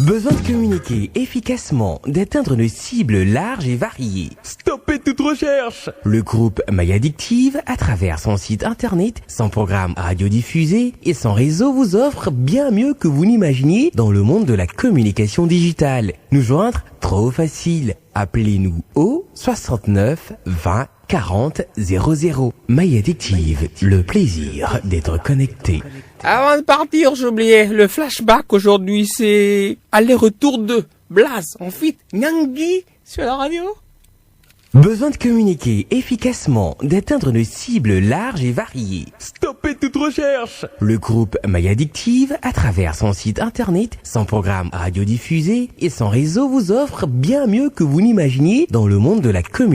Besoin de communiquer efficacement, d'atteindre une cible large et variée. Stoppez toute recherche! Le groupe MyAddictive, à travers son site internet, son programme radiodiffusé et son réseau vous offre bien mieux que vous n'imaginiez dans le monde de la communication digitale. Nous joindre? Trop facile. Appelez-nous au 69 20 40 00. MyAddictive, le plaisir d'être connecté. Avant de partir, j'oubliais, le flashback aujourd'hui, c'est aller-retour de Blaze en feat Nyangui sur la radio. Besoin de communiquer efficacement, d'atteindre une cible large et variée. Stoppez toute recherche! Le groupe MyAddictive, à travers son site internet, son programme radiodiffusé et son réseau vous offre bien mieux que vous n'imaginiez dans le monde de la communication.